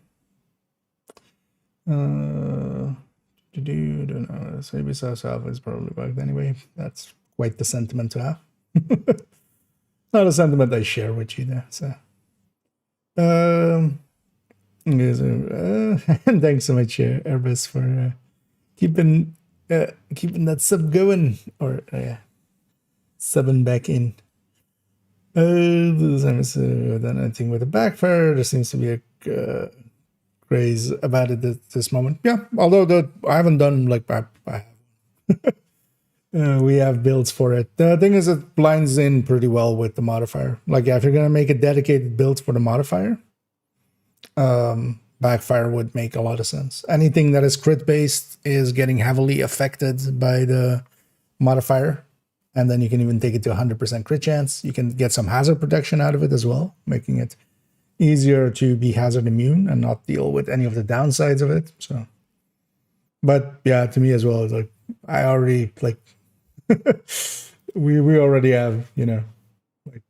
know. Maybe South Alpha is probably bugged anyway. That's quite the sentiment to have. Not a sentiment I share with you there. So, thanks so much, Airbus, for keeping that sub going, or subbing back in. Done anything with the backfire? There seems to be a craze about it at this moment. Yeah, although I haven't done like I have. We have builds for it. The thing is, it blinds in pretty well with the modifier. Like, if you're gonna make a dedicated build for the modifier, backfire would make a lot of sense. Anything that is crit based is getting heavily affected by the modifier, and then you can even take it to 100% crit chance. You can get some hazard protection out of it as well, making it easier to be hazard immune and not deal with any of the downsides of it. So, but yeah, to me as well, it's like I already like we already have, you know, like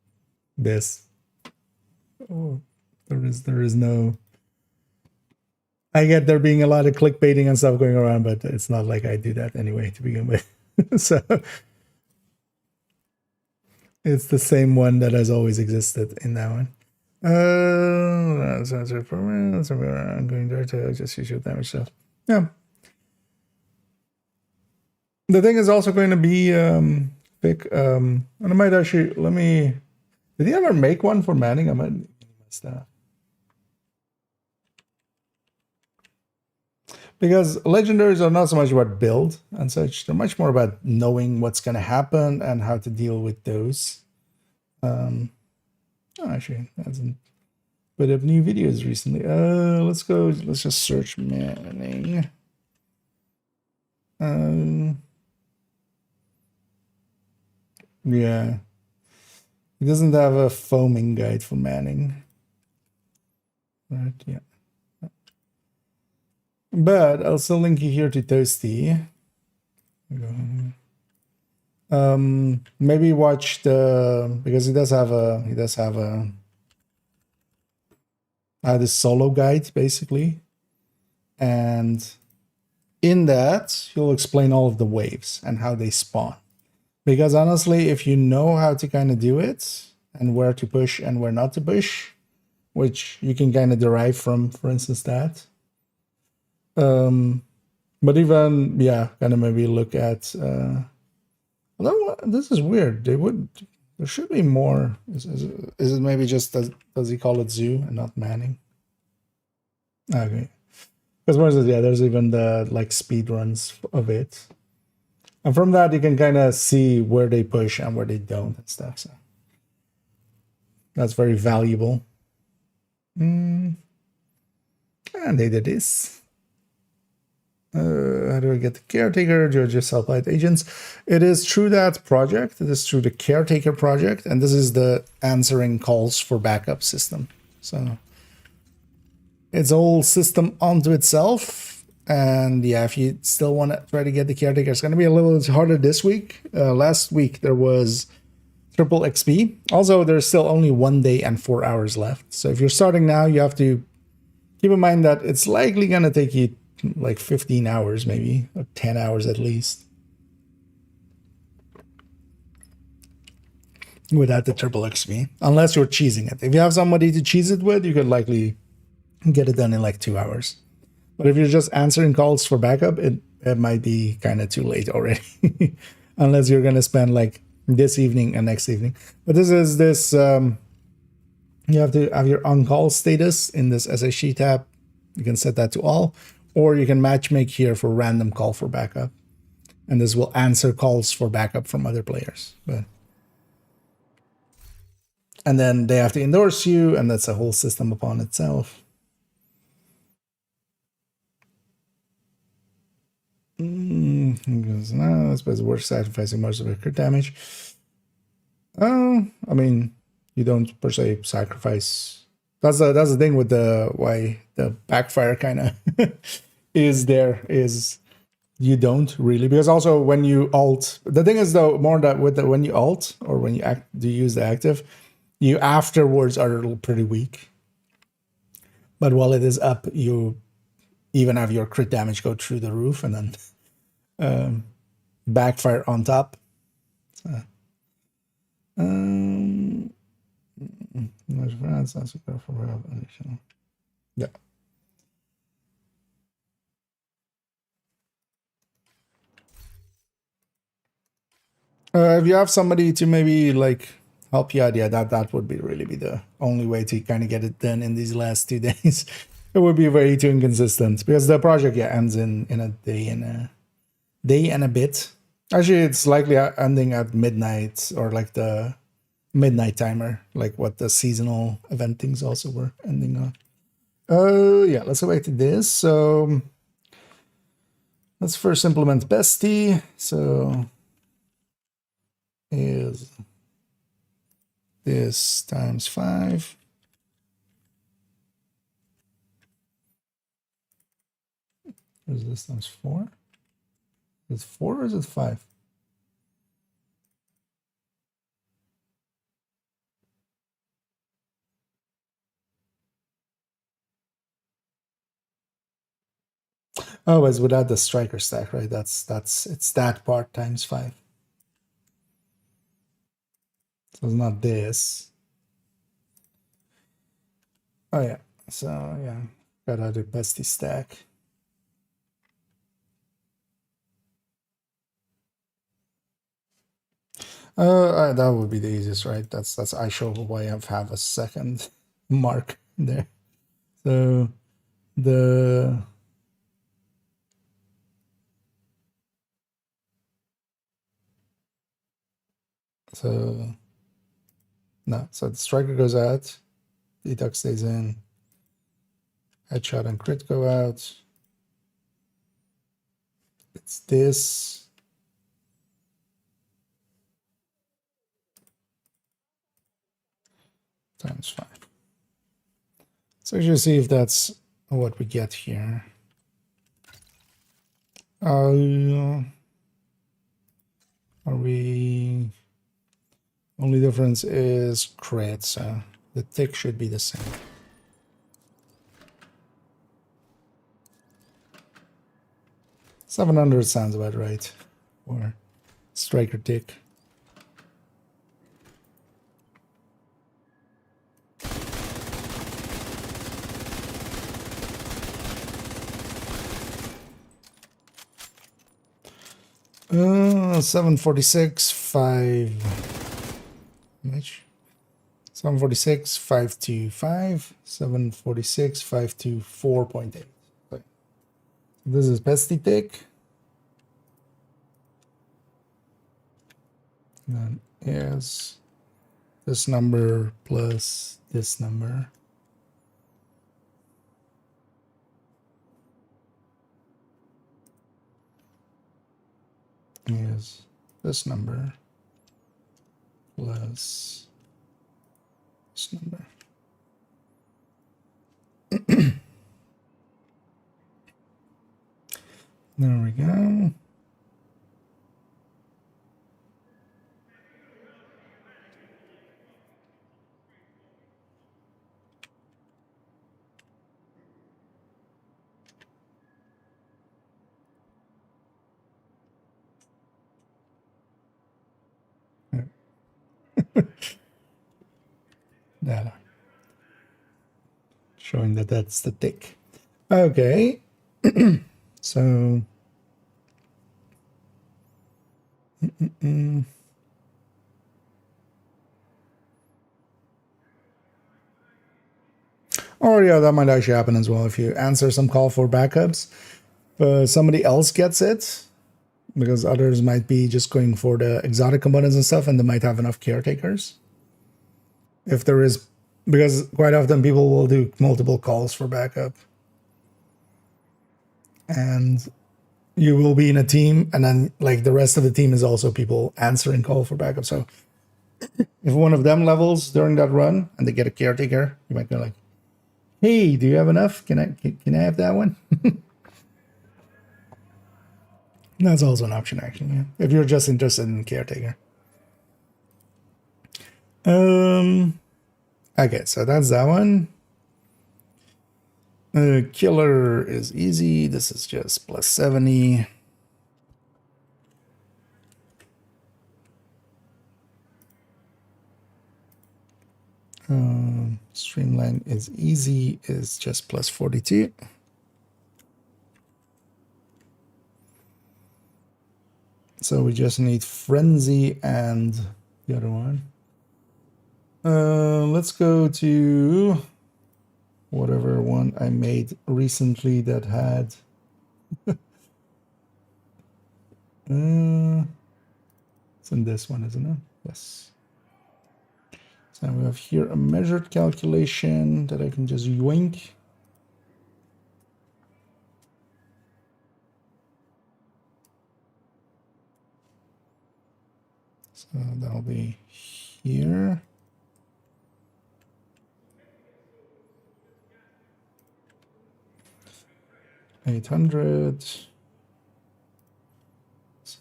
this. Oh, there is no. I get there being a lot of clickbaiting and stuff going around, but it's not like I do that anyway to begin with. So it's the same one that has always existed in that one. I'm going there to just use your damage stuff. Yeah. The thing is also going to be pick and I might actually did he ever make one for Manning? I might miss that. Because legendaries are not so much about build and such, they're much more about knowing what's gonna happen and how to deal with those. Actually, that's a bit of new videos recently. Let's just search Manning. Yeah. He doesn't have a foaming guide for Manning. Right, yeah. But I'll still link you here to Toasty. Maybe watch because he does have this solo guide basically, and in that he'll explain all of the waves and how they spawn. Because honestly, if you know how to kind of do it and where to push and where not to push, which you can kind of derive from, for instance, that. But even kind of maybe look at. Although this is weird, there should be more. Is it maybe just does he call it Zoo and not Manning? Okay, because there's even the like speed runs of it, and from that you can kind of see where they push and where they don't and stuff. So that's very valuable. And they did this. How do I get the caretaker? Do I just self-light agents? It is through that project. It is through the caretaker project, and this is the answering calls for backup system. So it's a whole system onto itself. And yeah, if you still want to try to get the caretaker, it's going to be a little harder this week. Last week there was triple XP. Also, there's still only 1 day and 4 hours left. So if you're starting now, you have to keep in mind that it's likely going to take you like 15 hours maybe, or 10 hours at least, without the triple XP, unless you're cheesing it. If you have somebody to cheese it with, you could likely get it done in like 2 hours. But if you're just answering calls for backup, it it might be kind of too late already, unless you're gonna spend like this evening and next evening. But this is this. You have to have your on-call status in this SHE tab. You can set that to all, or you can matchmake here for random call for backup, and this will answer calls for backup from other players. And then they have to endorse you, and that's a whole system upon itself. Because no, I suppose worth sacrificing most of your crit damage. Oh, I mean, you don't per se sacrifice. That's the thing with the why the backfire kind of is there is you don't really, because also when you alt, the thing is though more that with the when you alt or when you use the active, you afterwards are pretty weak. But while it is up, you even have your crit damage go through the roof, and then backfire on top. So, yeah. If you have somebody to maybe like help you out, yeah, that would be really be the only way to kind of get it done in these last 2 days. It would be way too inconsistent because the project ends in a day and a bit. Actually, it's likely ending at midnight or like the midnight timer, like what the seasonal event things also were ending on. Yeah, let's go back to this. So let's first implement bestie. So is this times 5. Is this times 4? Is it 4 or is it 5? Oh, it's without the striker stack, right? It's that part times 5. So it's not this. Oh yeah. So yeah, gotta do bestie stack. That would be the easiest, right? That's I show why I have a second mark there. So the no, so the striker goes out, deduct stays in, headshot and crit go out. It's this. Times 5. So you see if that's what we get here. Are we... Only difference is crit, so the tick should be the same. $700 sounds about right for striker tick. $746, 5. Which? 746, 525, 746, 524.8. Okay. This is bestie tick. Then is this number plus this number. Is this number plus this number. There we go. Yeah. Showing that that's the tick. Okay. So Or yeah, that might actually happen as well if you answer some call for backups. Somebody else gets it because others might be just going for the exotic components and stuff, and they might have enough caretakers. If there is, because quite often people will do multiple calls for backup, and you will be in a team, and then like the rest of the team is also people answering call for backup. So if one of them levels during that run and they get a caretaker, you might go like, "Hey, do you have enough? Can I have that one?" That's also an option, actually. Yeah. If you're just interested in caretaker. Okay, so that's that one. Killer is easy. This is just plus 70. Streamline is easy, is just plus 42. So we just need Frenzy and the other one. Let's go to whatever one I made recently that had... it's in this one, isn't it? Yes. So we have here a measured calculation that I can just yoink. So that'll be here. $800. So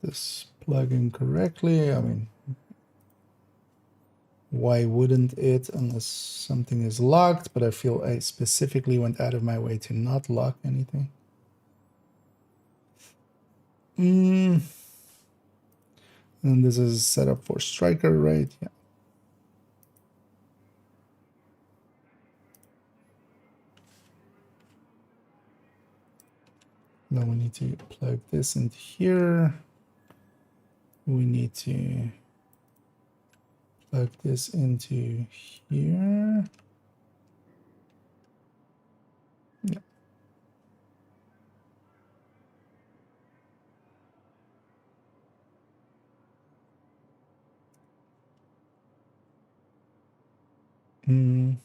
this plug in correctly. I mean, why wouldn't it unless something is locked? But I feel I specifically went out of my way to not lock anything. And this is set up for striker, right? Yeah. Now we need to plug this into here. We need to plug this into here. Yeah. And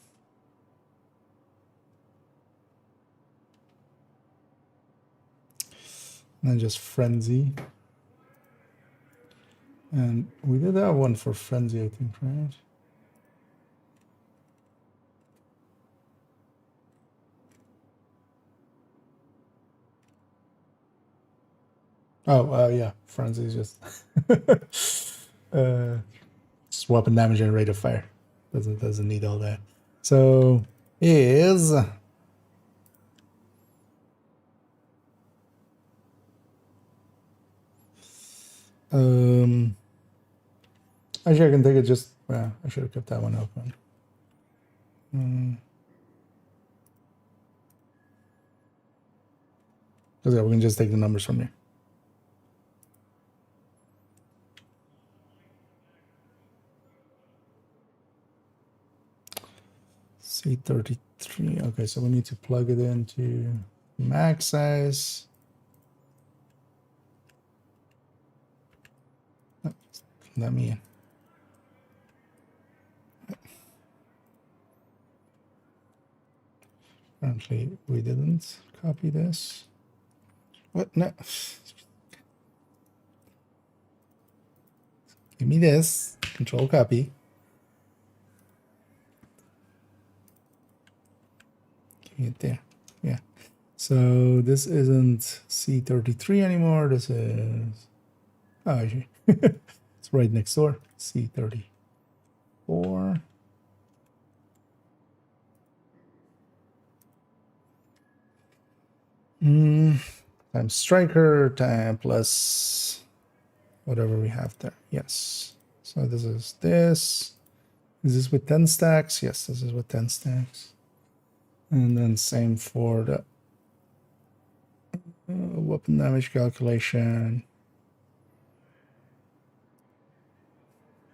then just Frenzy. And we did have one for Frenzy, I think, right? Oh, yeah, Frenzy is just weapon damage and rate of fire. Doesn't need all that. So is actually I can take it just I should have kept that one open. Because we can just take the numbers from here. C33. Okay, so we need to plug it into max size. Oh, let me in. Apparently we didn't copy this. What? No. Give me this. Control copy. Give me it there. Yeah. So this isn't C33 anymore. This is... Oh, actually. It's right next door. C34. Times striker time plus whatever we have there. Yes. So this is this. Is this with 10 stacks? Yes, this is with 10 stacks. And then same for the Weapon damage calculation.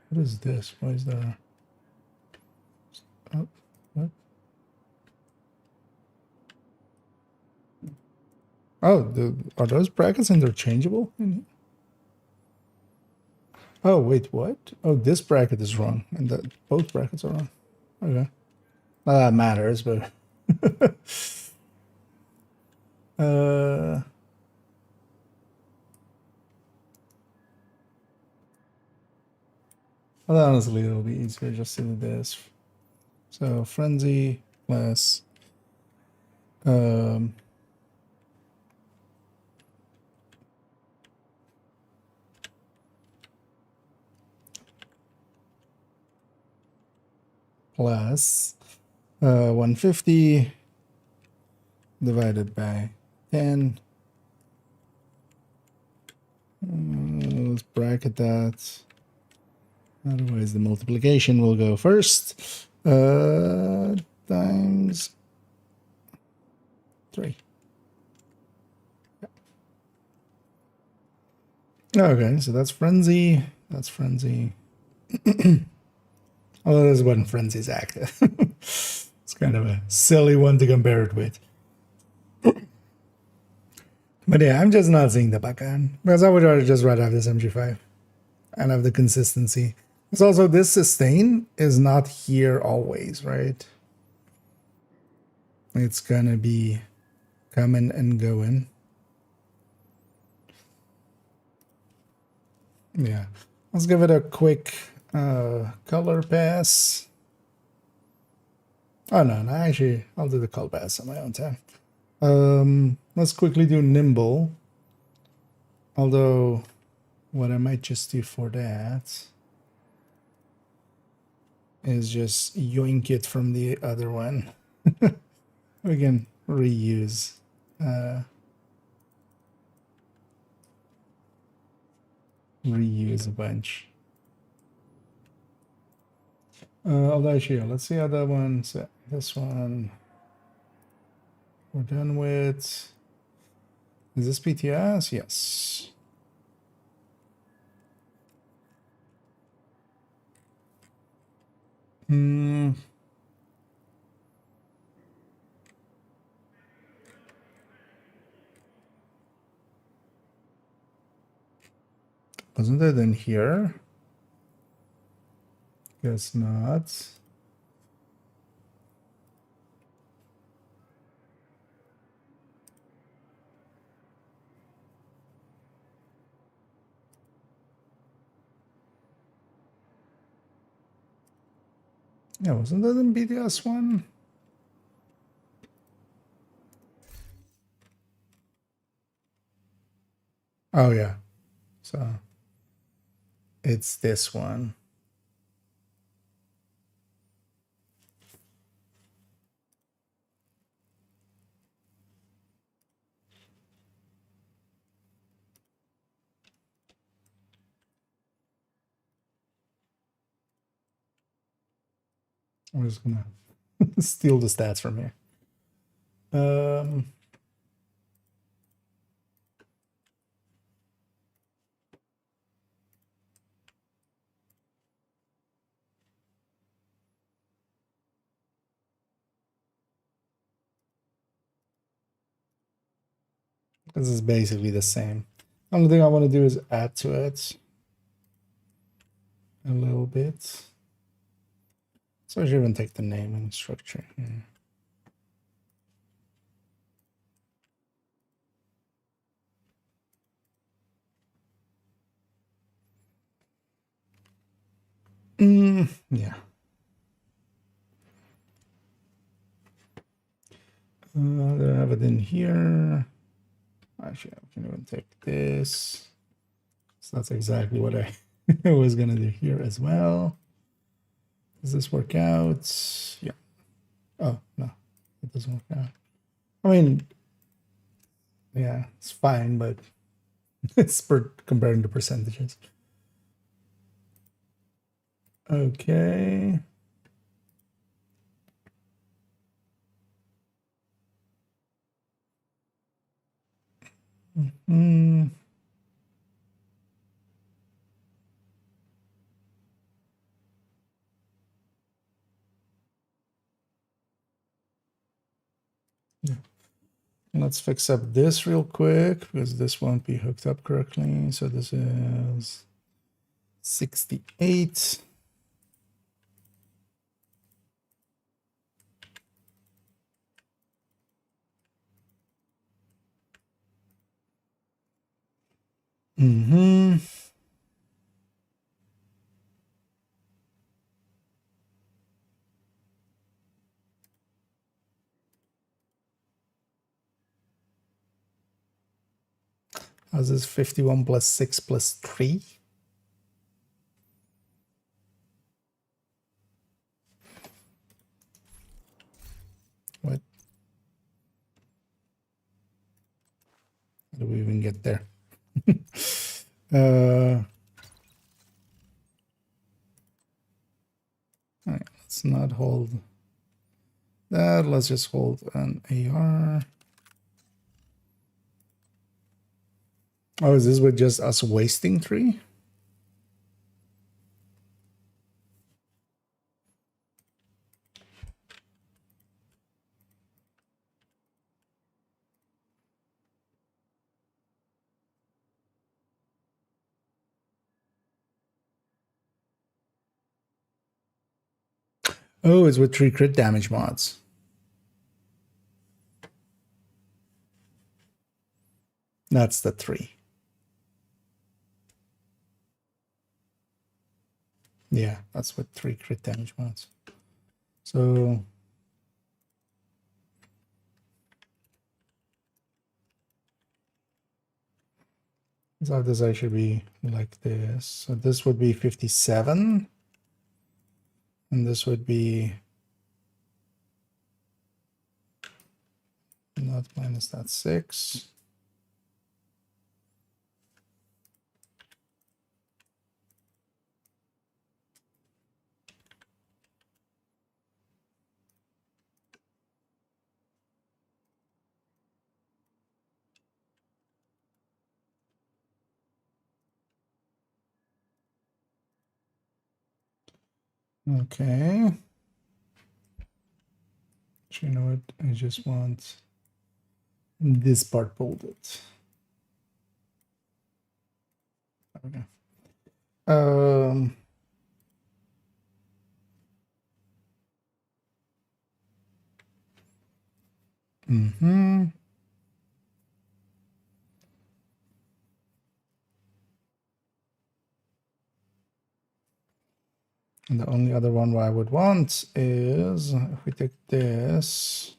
What is this? Why is there? Oh, what? Oh, are those brackets interchangeable? Oh, wait, what? Oh, this bracket is wrong, and that both brackets are wrong. Okay. Not that matters, but uh, well, honestly, it'll be easier just to do this. So frenzy plus um, plus 150 divided by 10. Let's bracket that. Otherwise, the multiplication will go first. Times 3. Okay, so that's frenzy. That's frenzy. Although this is when frenzy's active. It's kind of a silly one to compare it with. But yeah, I'm just not seeing the backend because I would rather just rather have this MG5 and have the consistency. It's also this sustain is not here always, right? It's gonna be coming and going. Yeah, let's give it a quick color pass. Oh no, actually, I'll do the color pass on my own time. Let's quickly do nimble. Although, what I might just do for that is just yoink it from the other one. We can reuse. Reuse a bunch. Although actually, let's see how that one. So this one we're done with. Is this PTS? Yes. Wasn't it in here? Guess not. Yeah, wasn't that in BTS one? Oh yeah. So it's this one. I'm just gonna steal the stats from here. This is basically the same. Only thing I want to do is add to it a little bit. So I should even take the name and structure here. Yeah. I have it in here. Actually, I can even take this. So that's exactly what I was gonna do here as well. Does this work out? Yeah. Oh no, it doesn't work out. I mean, yeah, it's fine, but it's comparing the percentages. Okay. Hmm. Yeah. Let's fix up this real quick because this won't be hooked up correctly. So this is 68. Mm-hmm. How's this 51 plus 6 plus 3? What? How do we even get there? All right, let's not hold that. Let's just hold an AR. Oh, is this with just us wasting 3? Oh, it's with 3 crit damage mods. That's the 3. Yeah, that's with 3 crit damage mods. So this actually be like this. So this would be 57. And this would be not minus that 6. Okay. So you know what? I just want this part bolded. There we go. Mm-hmm. And the only other one I would want is if we take this.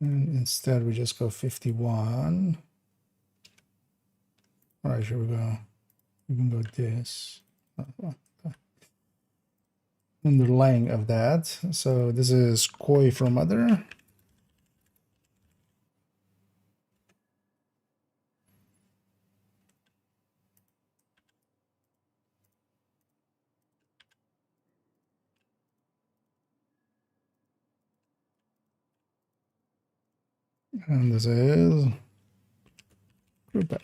And instead we just go 51. All right, here we go. We can go this. Underlying of that. So this is koi for mother. And this is Rupa.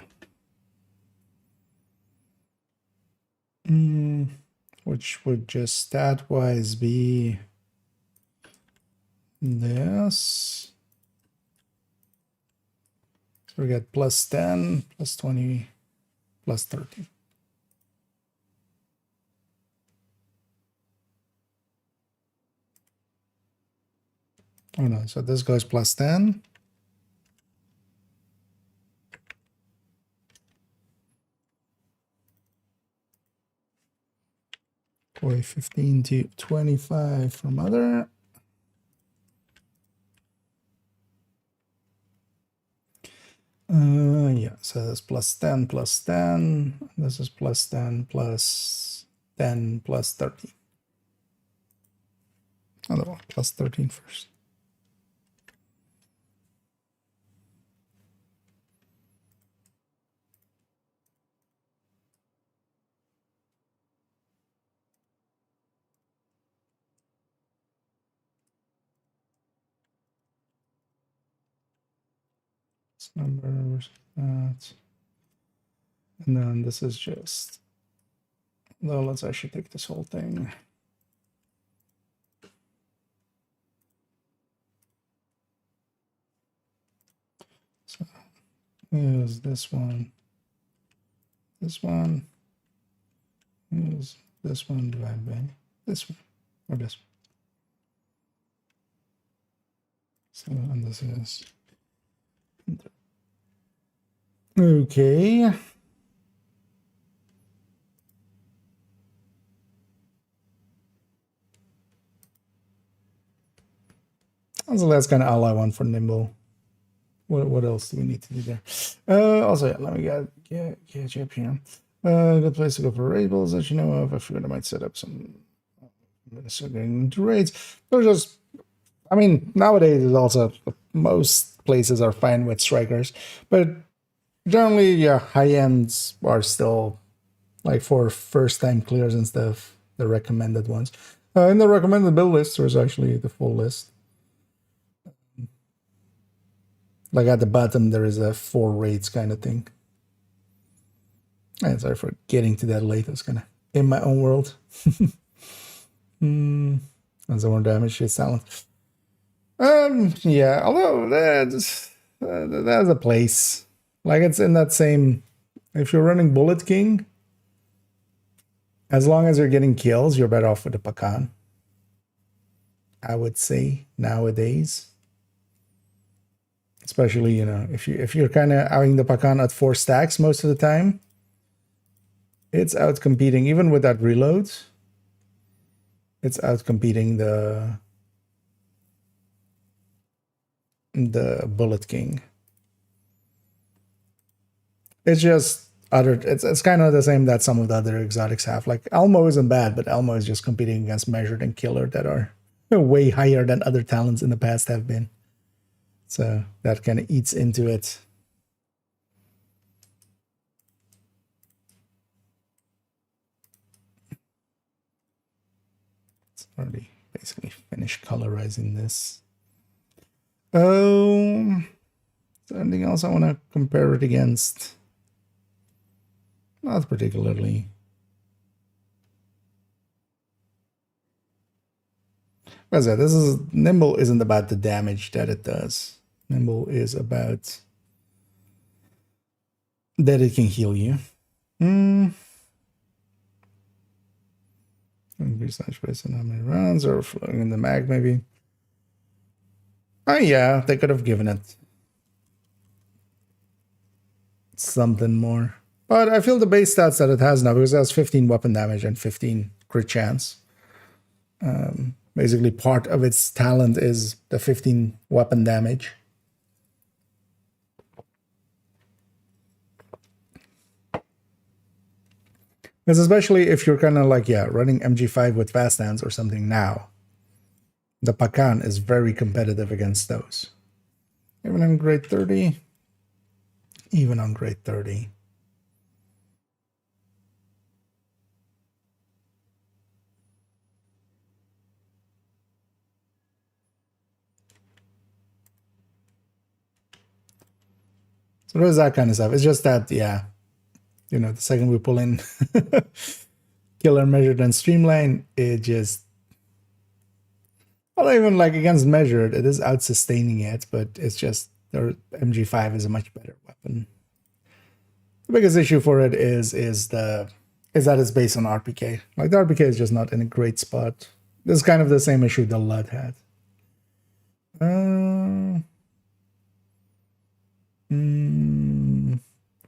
Which would just stat-wise be this. So we got plus 10, plus 20, plus 30. Oh no, so this goes plus 10. Boy, 15 to 25 for mother. Yeah, so that's plus 10 plus 10. This is plus 10 plus 10 plus 30. Other one, plus 13 first. numbers, that. And then this is just, no, let's actually take this whole thing. So here's this one, is this one divided by this one, or this one. So, and this is, okay. So that's kind of all I want for Nimble. What else do we need to do there? Also, yeah, let me get you up here. Good place to go for labels that you know of. I figured I might set up some getting into raids. They're just, I mean, nowadays it's also most places are fine with strikers, but generally, yeah, high ends are still like for first time clears and stuff, the recommended ones. In the recommended build list, there's actually the full list. Like at the bottom, there is a 4 raids kind of thing. And sorry for getting to that late. I was kind of in my own world. And some more damage is silent. Yeah, although that's a place. Like it's in that same. If you're running Bullet King, as long as you're getting kills, you're better off with the Pakan. I would say nowadays. Especially, you know, if you're kind of having the Pakan at 4 stacks most of the time, it's out competing, even with that reload, it's out competing the Bullet King. It's just other, it's kind of the same that some of the other exotics have. Like Elmo isn't bad, but Elmo is just competing against Measured and Killer that are way higher than other talents in the past have been. So that kind of eats into it. It's already basically finished colorizing this. Oh, is there anything else I want to compare it against? Not particularly. What's that? This is Nimble isn't about the damage that it does. Nimble is about that it can heal you. Increase launch based on how many rounds or flowing in the mag, maybe. Oh yeah, they could have given it something more. But I feel the base stats that it has now, because it has 15 weapon damage and 15 crit chance. Basically, part of its talent is the 15 weapon damage. Because especially if you're kind of like, yeah, running MG5 with fast hands or something now, the Pakan is very competitive against those. Even on grade 30. Even on grade 30. So there's that kind of stuff. It's just that, yeah, you know, the second we pull in Killer, Measured, and Streamline, it just, well, even like against Measured, it is out-sustaining it, but it's just, their MG5 is a much better weapon. The biggest issue for it is that it's based on RPK. Like, the RPK is just not in a great spot. This is kind of the same issue the LUT had.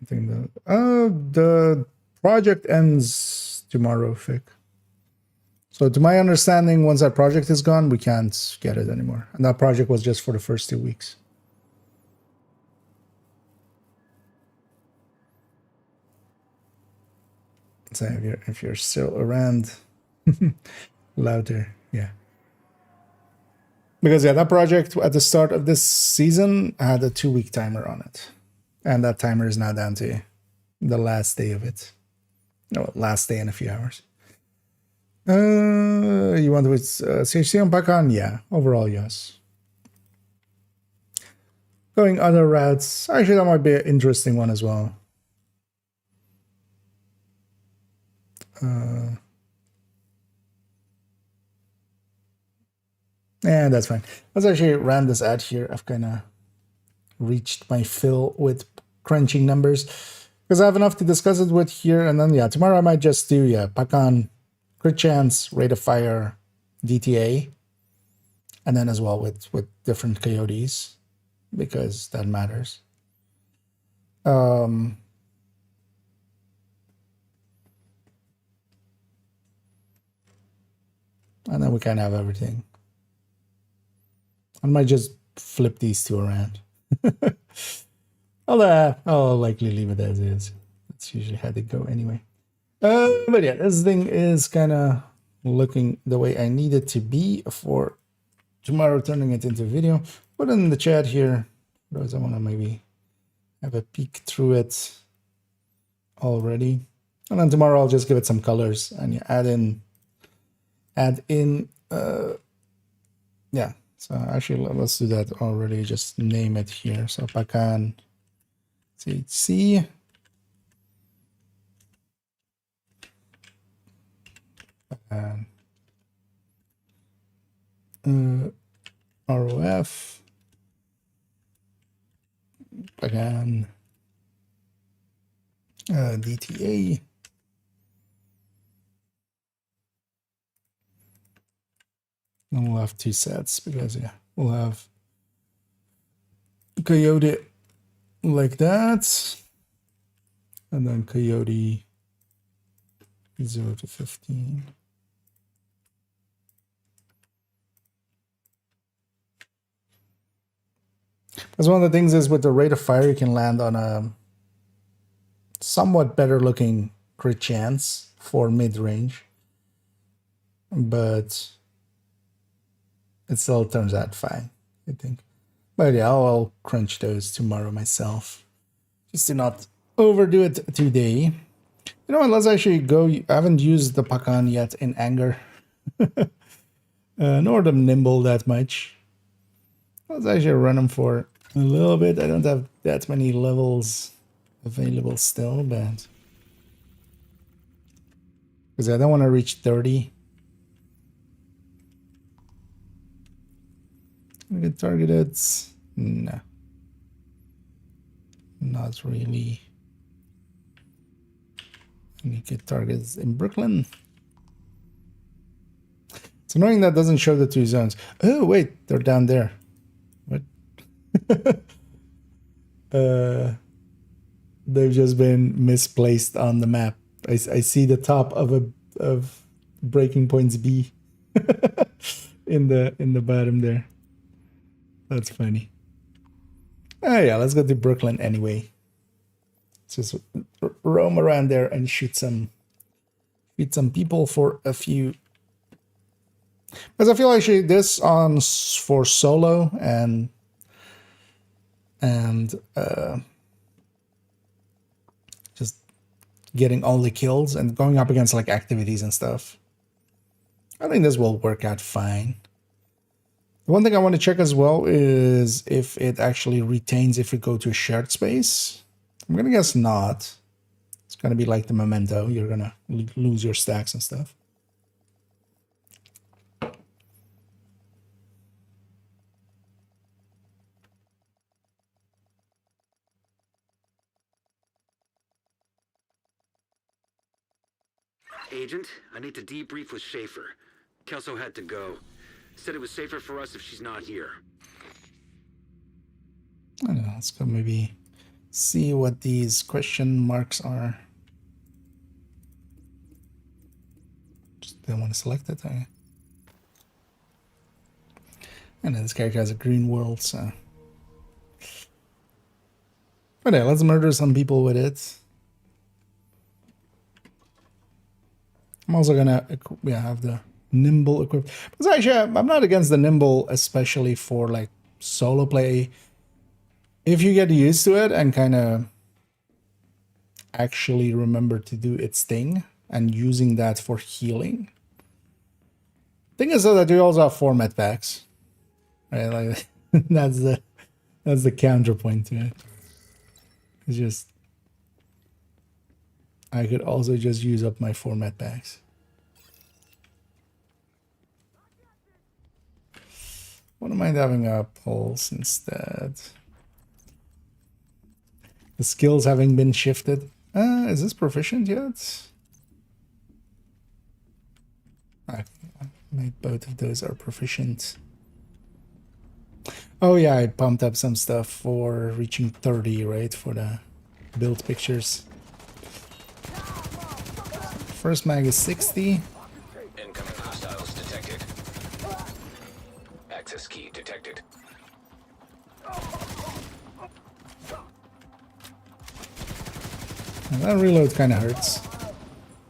I think the project ends tomorrow, Fick. So to my understanding, once that project is gone, we can't get it anymore. And that project was just for the first 2 weeks. So if you're still around, louder, yeah. Because yeah, that project at the start of this season had a 2-week timer on it. And that timer is now down to the last day of it. No, last day in a few hours. You want with CHC on Pakan? Yeah, overall, yes. going other routes. Actually, that might be an interesting one as well. Yeah, that's fine. Let's actually run this ad here. I've kind of reached my fill with crunching numbers because I have enough to discuss it with here. And then, yeah, tomorrow I might just do, yeah, Pakan, crit chance, rate of fire, DTA, and then as well with different coyotes because that matters. And then we kind of have everything. I might just flip these two around. I'll likely leave it as is. That's usually how they go anyway. But yeah, this thing is kind of looking the way I need it to be for tomorrow, turning it into video. Put it in the chat here. For those I want to maybe have a peek through it already. And then tomorrow I'll just give it some colors and yeah, add in, yeah. So actually, let's do that already. Just name it here. So Pakan CHC. ROF. Pakan DTA. And we'll have two sets because yeah, we'll have Coyote like that, and then Coyote 0 to 15. Because one of the things is with the rate of fire, you can land on a somewhat better looking crit chance for mid range, but it still turns out fine, I think. But yeah, I'll crunch those tomorrow myself. Just to not overdo it today. You know what, let's actually go. I haven't used the Pakan yet in anger. Nor the nimble that much. Let's actually run them for a little bit. I don't have that many levels available still, but... because I don't want to reach 30. We get targeted. No. Not really. We get targets in Brooklyn. It's annoying that doesn't show the two zones. Oh, wait, they're down there. What? They've just been misplaced on the map. I see the top of breaking points B in the bottom there. That's funny. Oh yeah, let's go to Brooklyn anyway. Let's just roam around there and shoot some people for a few. Because I feel actually this on for solo and just getting all the kills and going up against like activities and stuff. I think this will work out fine. The one thing I want to check as well is if it actually retains if you go to a shared space. I'm going to guess not. It's going to be like the memento. You're going to lose your stacks and stuff. Agent, I need to debrief with Schaefer. Kelso had to go. Said it was safer for us if she's not here. I don't know, let's go maybe see what these question marks are. Just didn't want to select it. I know this character has a green world, so. But yeah, let's murder some people with it. I'm also gonna have the nimble equipped. Because actually, I'm not against the nimble, especially for like solo play. If you get used to it and kind of actually remember to do its thing and using that for healing. Thing is though that you also have 4 med packs. Right? Like that's the That's the counterpoint to it. It's just I could also just use up my format packs. Wouldn't mind having a pulse instead. The skills having been shifted. Is this proficient yet? Maybe both of those are proficient. Oh yeah, I pumped up some stuff for reaching 30, right? For the build pictures. First mag is 60. Incoming hostiles detected. Access key detected. And that reload kind of hurts.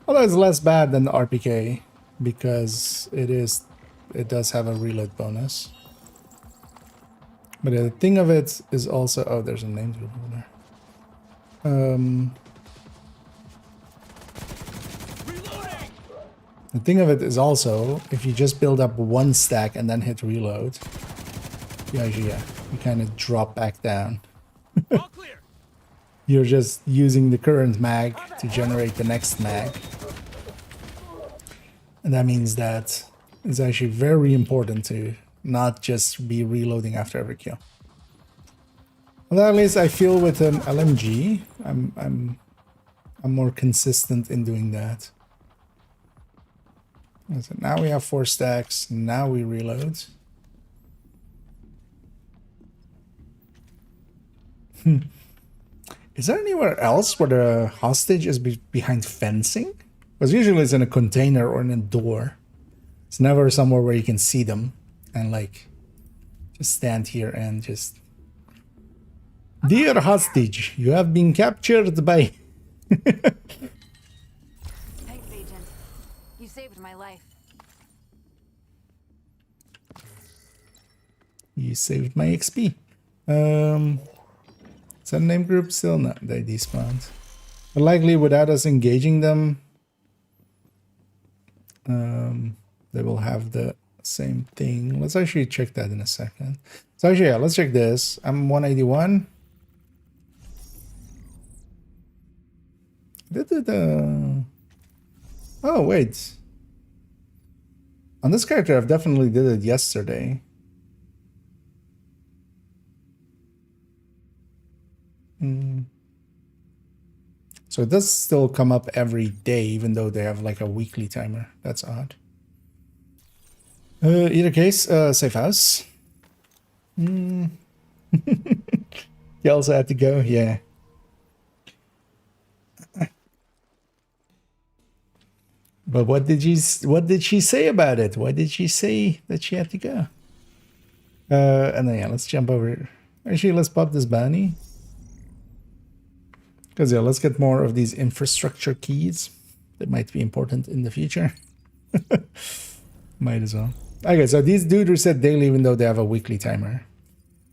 Although it's less bad than the RPK because it does have a reload bonus. But the thing of it is also, oh, there's a name group over there. The thing of it is also, if you just build up one stack and then hit reload, you kind of drop back down. All clear. You're just using the current mag to generate the next mag. And that means that it's actually very important to not just be reloading after every kill. Well, at least I feel with an LMG, I'm more consistent in doing that. So now we have 4 stacks. Now we reload. Is there anywhere else where the hostage is behind fencing? Because usually it's in a container or in a door. It's never somewhere where you can see them and like just stand here and just... Dear hostage, you have been captured by... Thanks, Agent. You saved my life. You saved my XP. Is that name group still? No, they despawned. But likely without us engaging them, they will have the same thing. Let's actually check that in a second. So actually, yeah, let's check this. I'm 181. Oh, wait. On this character, I've definitely did it yesterday. So it does still come up every day, even though they have like a weekly timer. That's odd. Either case, safe house. You also had to go, yeah. But what did she say about it? Why did she say that she had to go? And then yeah, let's jump over. Actually, let's pop this bounty. Because yeah, let's get more of these infrastructure keys that might be important in the future. Might as well. Okay, so these dudes reset daily even though they have a weekly timer.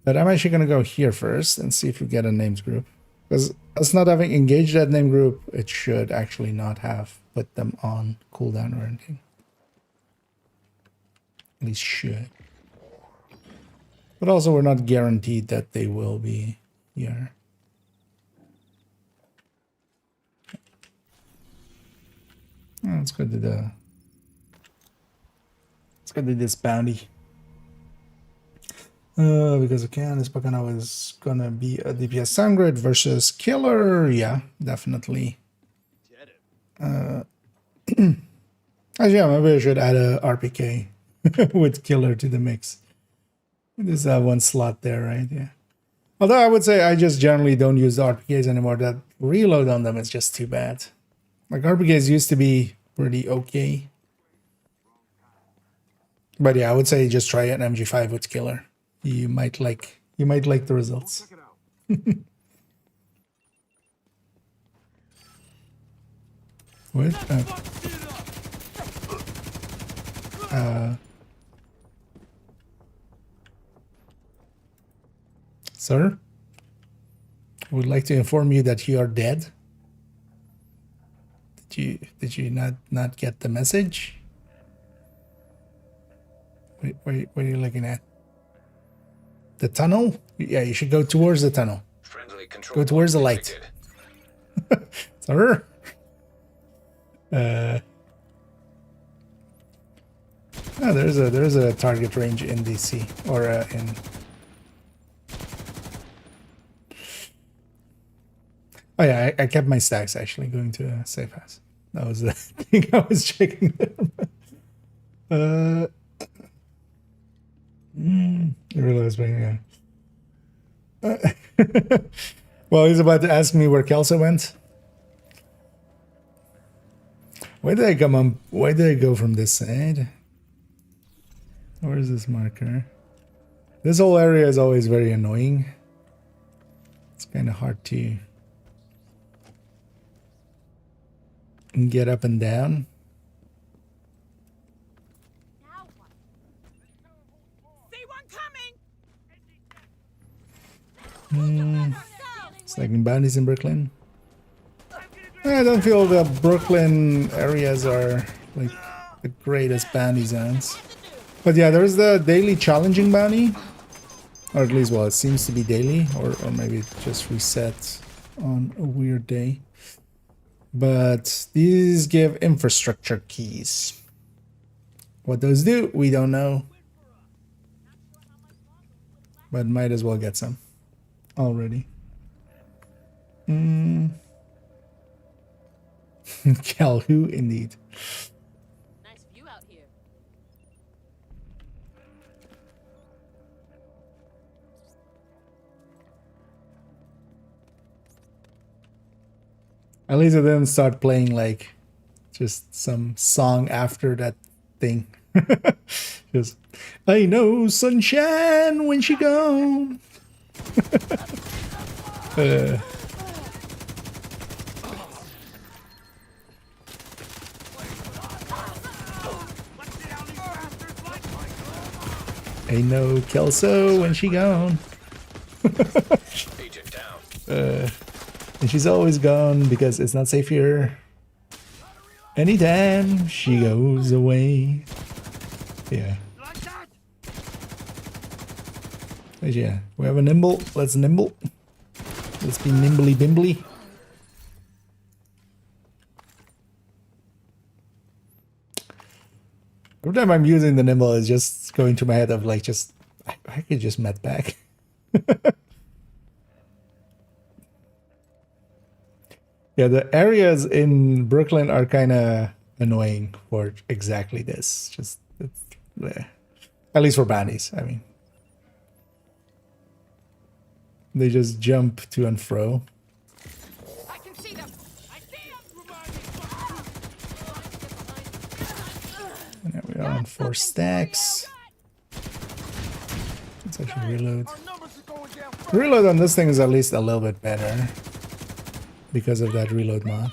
But I'm actually going to go here first and see if we get a names group. Because us not having engaged that name group, it should actually not have put them on cooldown or anything. At least should. But also we're not guaranteed that they will be here. Let's go to this bounty. Because again, this Bacano is gonna be a DPS Soundgrid versus Killer. Yeah, definitely. Actually, yeah, maybe I should add a RPK with Killer to the mix. There's one slot there, right? Yeah. Although I would say I just generally don't use the RPKs anymore. That reload on them is just too bad. Like RPKs used to be pretty okay. But yeah, I would say just try an MG5 with Killer. You might like the results. What? Sir? I would like to inform you that you are dead. Did you not get the message? What are you looking at? The tunnel? Yeah, you should go towards the tunnel. Friendly control Go towards the point light. detected. Sir. Oh, there's a target range in DC or in. Oh yeah, I kept my stacks actually going to a safe house. That was the thing I was checking there. I realized bringing well, he's about to ask me where Kelso went. Why did I come on? Why did I go from this side? Where is this marker? This whole area is always very annoying. It's kind of hard to get up and down. Snagging bounties in Brooklyn. I don't feel the Brooklyn areas are like the greatest bounty zones. But yeah, there's the daily challenging bounty. Or at least, well, it seems to be daily. Or maybe it just resets on a weird day. But these give infrastructure keys. What those do, we don't know. But might as well get some already. Cal, who indeed. Nice view out here. At least it didn't start playing like just some song after that thing. Just, I know sunshine when she gone. Ain't no Kelso when she gone. Agent down. And she's always gone because it's not safe here. Anytime she goes away. Yeah. But yeah, we have a nimble. Let's nimble. Let's be nimbly bimbly. Every time I'm using the nimble, it's just going to my head of like just I could just met back. Yeah, the areas in Brooklyn are kind of annoying for exactly this. Just it's, at least for bounties. I mean, they just jump to and fro. I can see them. I see them. And now we are on 4 stacks. Let's actually reload. The reload on this thing is at least a little bit better because of that reload mod.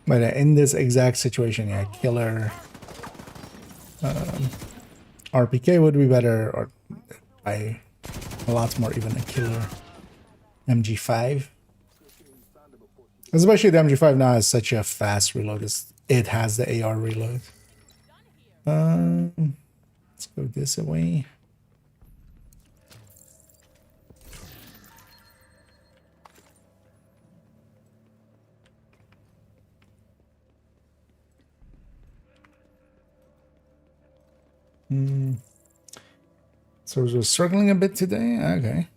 But in this exact situation, yeah, killer RPK would be better, or by a lot more even a killer MG5. Especially the MG5 now has such a fast reload. It has the AR reload. Let's go this way. So we're struggling a bit today. Okay.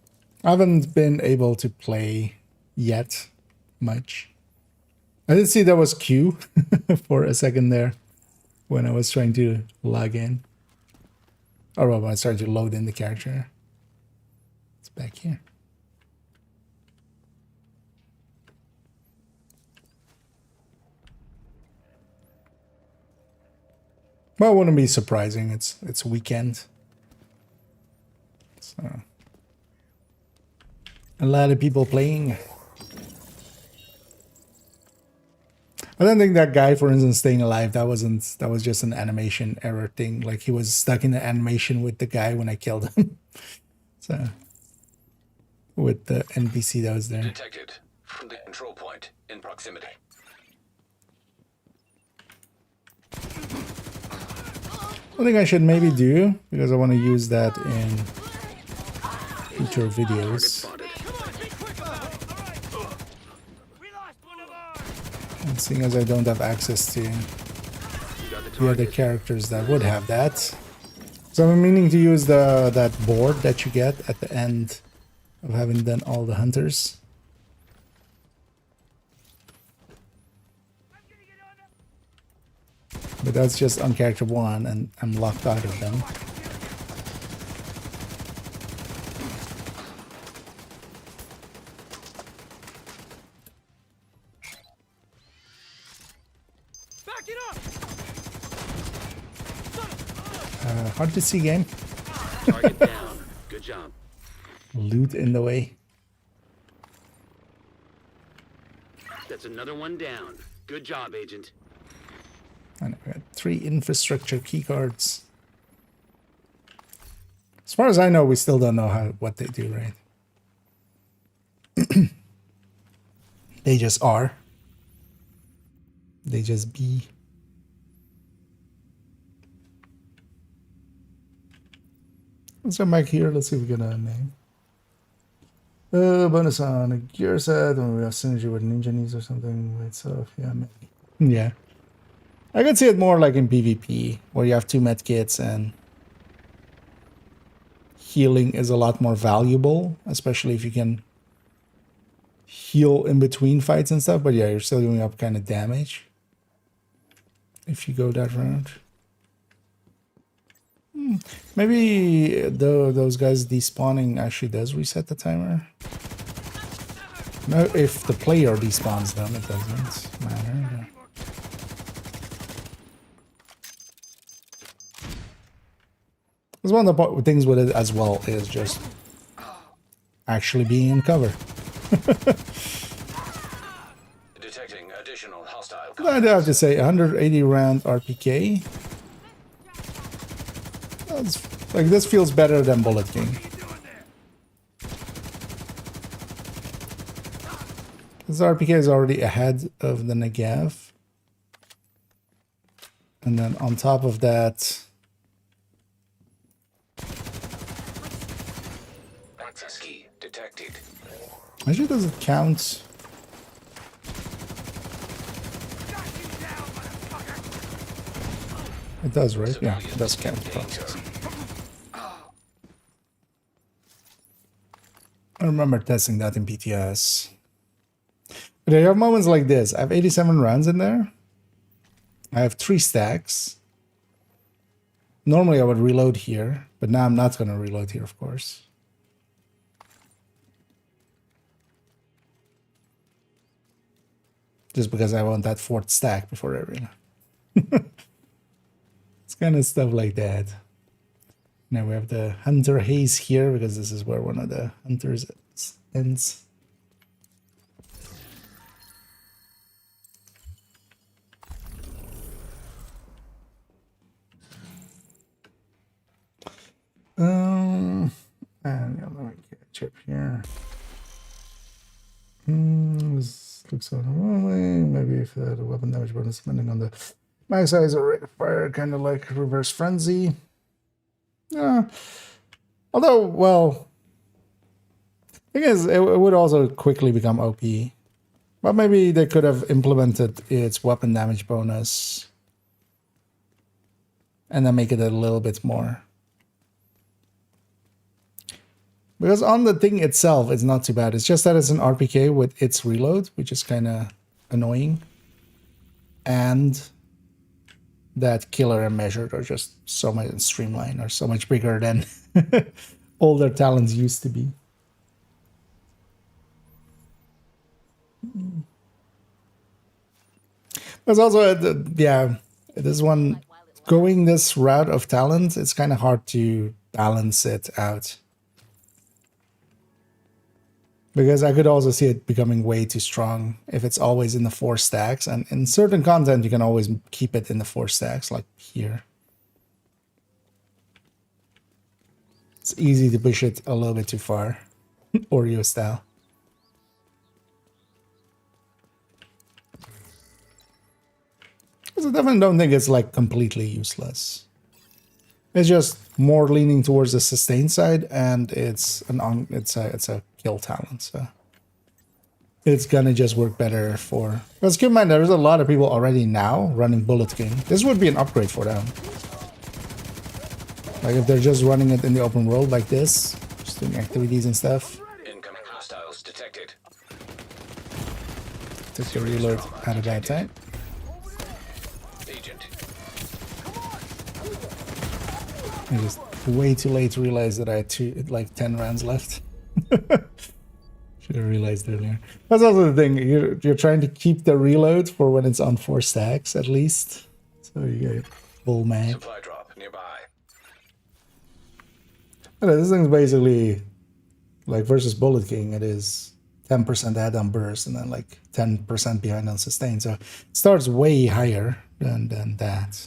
I haven't been able to play yet much. I did see there was Q for a second there when I was trying to log in. Or when I started to load in the character. It's back here. Well, it wouldn't be surprising. It's weekend. So a lot of people playing. I don't think that guy, for instance, staying alive, that was just an animation error thing. Like he was stuck in the animation with the guy when I killed him. So with the NPC that was there. Detected. From the control point in proximity. One thing I should maybe do, because I want to use that in future videos. Spotted. And seeing as I don't have access to You got the the other target. characters that would have that. So I'm meaning to use that board that you get at the end of having done all the hunters. But that's just on character 1 and I'm locked out of them. Back it up! Hard to see game. Target down. Good job. Loot in the way. That's another one down. Good job, Agent. And I got 3 infrastructure keycards. As far as I know, we still don't know what they do, right? They just are. They just be. Let's come back here. Let's see if we get a name. Bonus on a gear set. When we have synergy with ninja needs or something. Wait, so yeah, maybe. Yeah. I could see it more like in PvP, where you have 2 medkits and healing is a lot more valuable, especially if you can heal in between fights and stuff. But yeah, you're still giving up kind of damage if you go that route. Maybe those guys despawning actually does reset the timer. No, if the player despawns them, it doesn't matter. Because one of the things with it as well is just actually being in cover. Detecting additional hostile I'd have to say 180 round RPK. That's, like, this feels better than Bullet King. This RPK is already ahead of the Negav. And then on top of that, access key detected. actually does it count? It does, right? Yeah, it does count. I remember testing that in PTS. But I have moments like this. I have 87 rounds in there. I have 3 stacks. Normally I would reload here, but now I'm not going to reload here, of course. Just because I want that 4th stack before I reload. It's kind of stuff like that. Now we have the Hunter Haze here, because this is where one of the hunters ends. And yeah, let me get a chip here. This looks so normally. Maybe if the weapon damage bonus depending on the max size or rate of fire, kind of like reverse frenzy. Although, well, thing is, it would also quickly become OP. But maybe they could have implemented its weapon damage bonus and then make it a little bit more. Because on the thing itself, it's not too bad. It's just that it's an RPK with its reload, which is kind of annoying. And that killer and measured are just so much streamlined, or so much bigger than all their talents used to be. There's also, yeah, this one, going this route of talent, it's kind of hard to balance it out. Because I could also see it becoming way too strong if it's always in the 4 stacks. And in certain content, you can always keep it in the 4 stacks, like here. It's easy to push it a little bit too far, Oreo style. So I definitely don't think it's like completely useless. It's just more leaning towards the sustain side, and it's a kill talent, so it's gonna just work better for. Let's keep in mind there's a lot of people already now running Bullet King. This would be an upgrade for them. Like if they're just running it in the open world like this, just doing activities and stuff. Incoming hostiles detected. Took the reload at a bad time. Agent. I just way too late to realize that I had like 10 rounds left. Should have realized earlier. That's also the thing. You're trying to keep the reload for when it's on 4 stacks at least. So you get full mag. Supply drop nearby. This thing's basically like versus Bullet King. It is 10% add-on burst and then like 10% behind on sustain. So it starts way higher than that.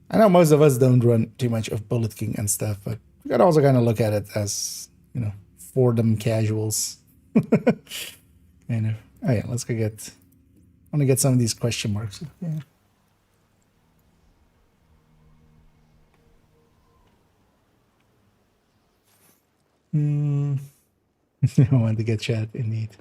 I know most of us don't run too much of Bullet King and stuff, but you gotta also kind of look at it as, you know, for them casuals. Kind of. Oh yeah, let's go get. I want to get some of these question marks. Yeah. I want to get chat indeed.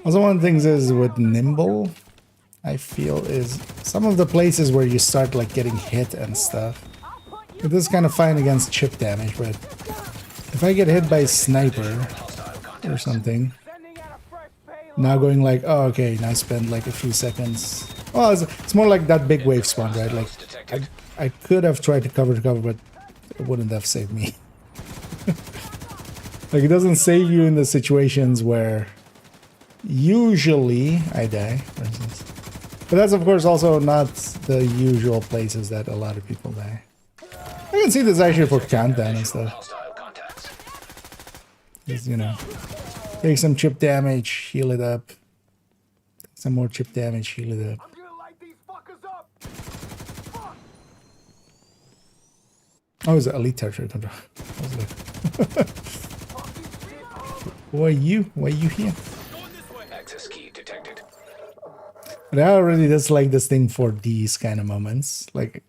Also, one of the things is with Nimble, I feel is some of the places where you start like getting hit and stuff. It is kind of fine against chip damage, but if I get hit by a sniper or something, now going like, oh, okay, now spend like a few seconds. Well, it's more like that big wave spawn, right? Like I could have tried to cover, but it wouldn't have saved me. Like it doesn't save you in the situations where usually I die, for instance. But that's of course also not the usual places that a lot of people die. I can see this actually for countdown and stuff. Just, you know, take some chip damage, heal it up. Some more chip damage, heal it up. I'm gonna light these fuckers up. Fuck. Oh, it's an elite territory control. I was like, why you? Why you here? Access key detected. But I already dislike this thing for these kind of moments. Like,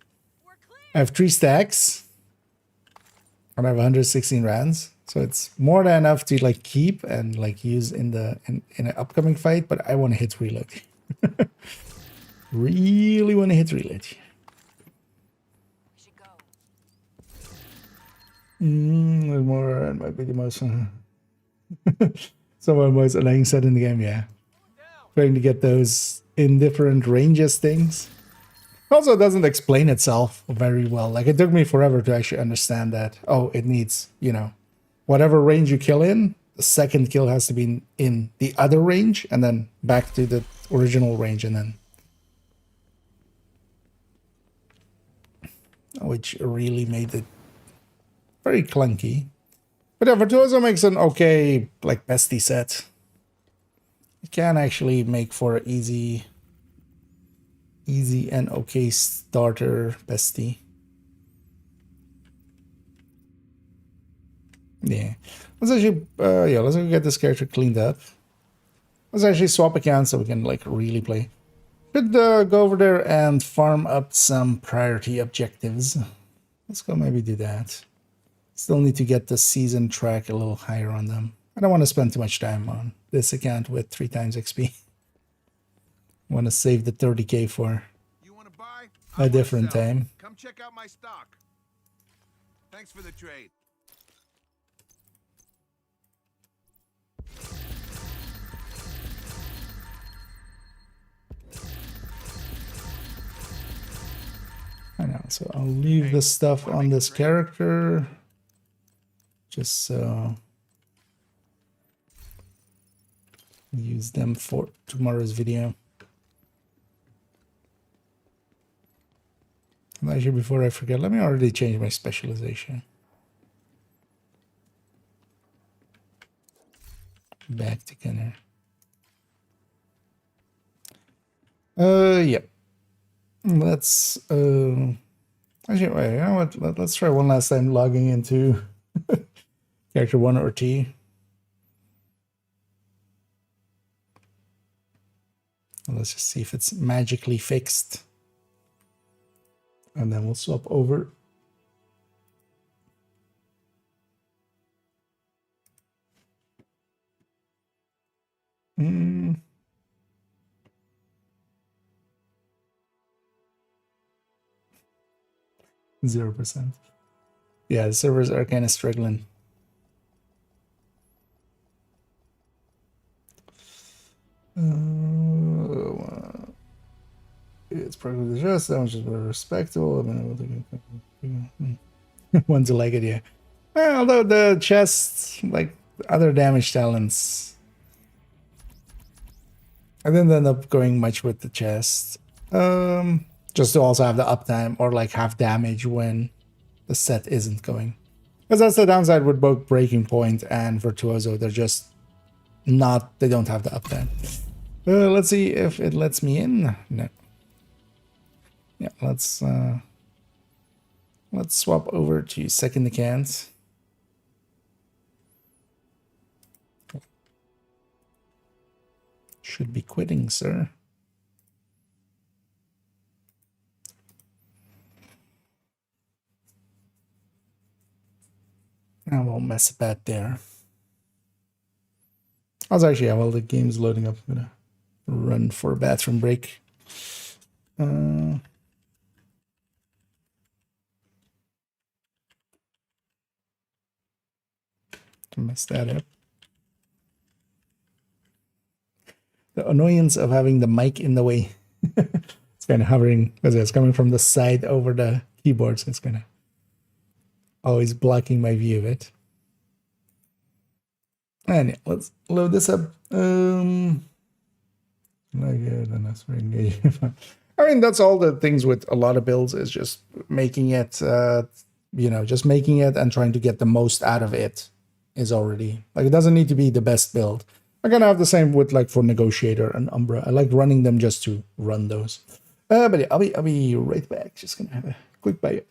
I have 3 stacks, and I have 116 rounds, so it's more than enough to like keep and like use in an upcoming fight. But I want to hit reload. Really want to hit reload. There's more. It might be the most. Some of the most annoying set in the game. Yeah, trying to get those in different ranges things. Also, it doesn't explain itself very well. Like, it took me forever to actually understand that, oh, it needs, you know, whatever range you kill in, the second kill has to be in the other range, and then back to the original range, and then... Which really made it very clunky. But yeah, Virtuoso makes an okay, like, bestie set. It can actually make for an easy and okay starter bestie. Yeah, let's actually let's go get this character cleaned up. Let's actually swap accounts so we can like really play. Should go over there and farm up some priority objectives. Let's go maybe do that. Still need to get the season track a little higher on them. I don't want to spend too much time on this account with 3 times XP. I want to save the 30k for a different time. Come check out my stock. Thanks for the trade. I know, so I'll leave the stuff on this character. Just so... use them for tomorrow's video. And actually, before I forget, let me already change my specialization. Back to Gunner. Yeah. Let's actually wait, you know what? Let's try one last time logging into character 1 or 2. Let's just see if it's magically fixed. And then we'll swap over. Mm. 0%. Yeah, the servers are kind of struggling. It's probably just that much is very respectable. I mean, one's a legged, yeah. Well, although the chest, like other damage talents, I didn't end up going much with the chest. Just to also have the uptime or like half damage when the set isn't going. Because that's the downside with both Breaking Point and Virtuoso. They're just not, they don't have the uptime. Let's see if it lets me in. No. Yeah, let's swap over to second account. Should be quitting, sir. I won't mess about there. I was actually, yeah, while the game's loading up, I'm gonna run for a bathroom break. To mess that up. The annoyance of having the mic in the way. It's kind of hovering because it's coming from the side over the keyboard, so it's kind of always blocking my view of it. And yeah, let's load this up. Like that's very engaging. I mean, that's all the things with a lot of builds is just making it, you know, just making it and trying to get the most out of it is already like it doesn't need to be the best build. I'm gonna have the same with like for Negotiator and Umbra. I like running them just to run those. But yeah, I'll be right back. Just gonna have a quick bite.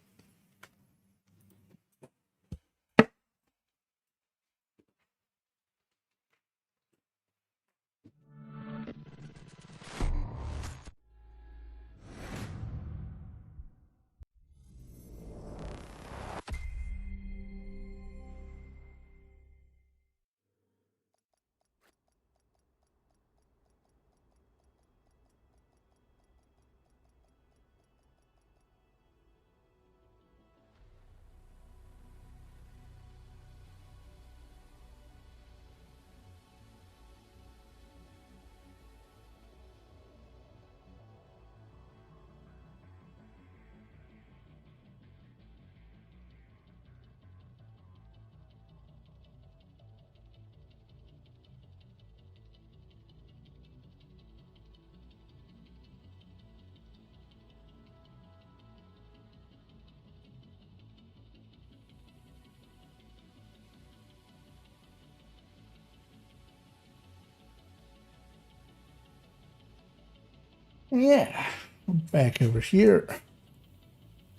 Yeah, back over here.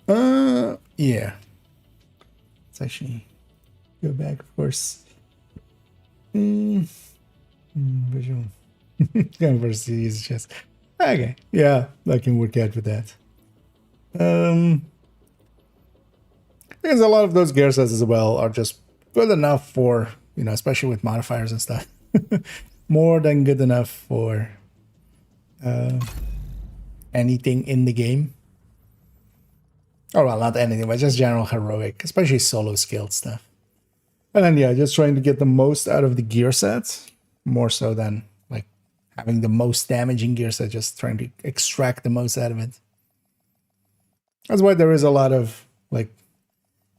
Yeah. Let's actually go back, of course. Visual. Conversely, is just okay. Yeah, I can work out with that. Because a lot of those gear sets as well are just good enough for, you know, especially with modifiers and stuff. More than good enough for anything in the game. Oh, well, not anything, but just general heroic, especially solo skilled stuff. And then, yeah, just trying to get the most out of the gear set, more so than like having the most damaging gear set, just trying to extract the most out of it. That's why there is a lot of like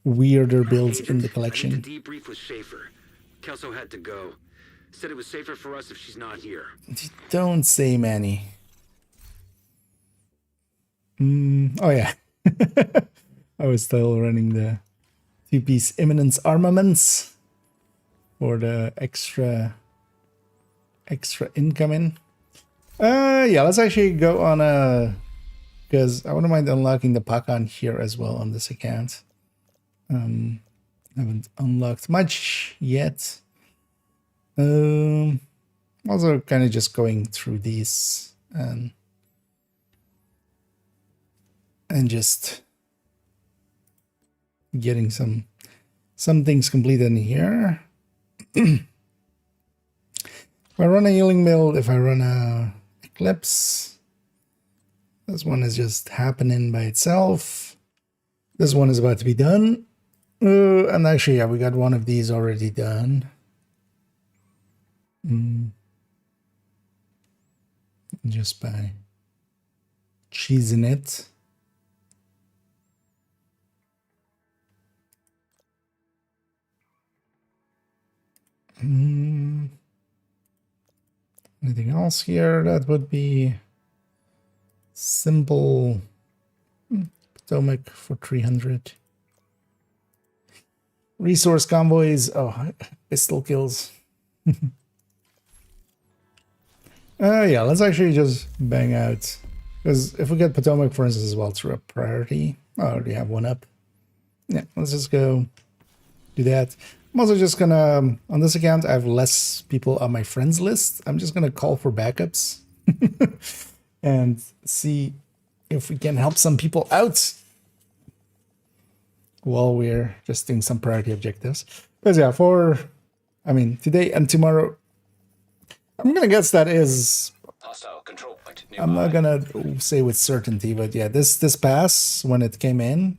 weirder builds in the collection. I need to debrief with Schaefer. Kelso had to go. Said it was safer for us if she's not here. Don't say Manny. Oh yeah. I was still running the two-piece Imminence armaments for the extra incoming. Yeah, let's actually go on a... Because I wouldn't mind unlocking the pack on here as well on this account. Haven't unlocked much yet. Also kind of just going through these and just getting some things completed in here. If I run a healing build, if I run a eclipse, this one is just happening by itself. This one is about to be done. And actually, yeah, we got one of these already done. Just by cheesing it. Anything else here that would be simple? Potomac for 300. Resource convoys. Oh, pistol kills. Yeah, let's actually just bang out. Because if we get Potomac, for instance, as well through a priority, I already have one up. Yeah, let's just go do that. I'm also just gonna, on this account, I have less people on my friends list. I'm just gonna call for backups and see if we can help some people out while we're just doing some priority objectives. Because yeah, today and tomorrow, I'm gonna guess that is, Hostile control point nearby. I'm not gonna say with certainty, but yeah, this pass, when it came in,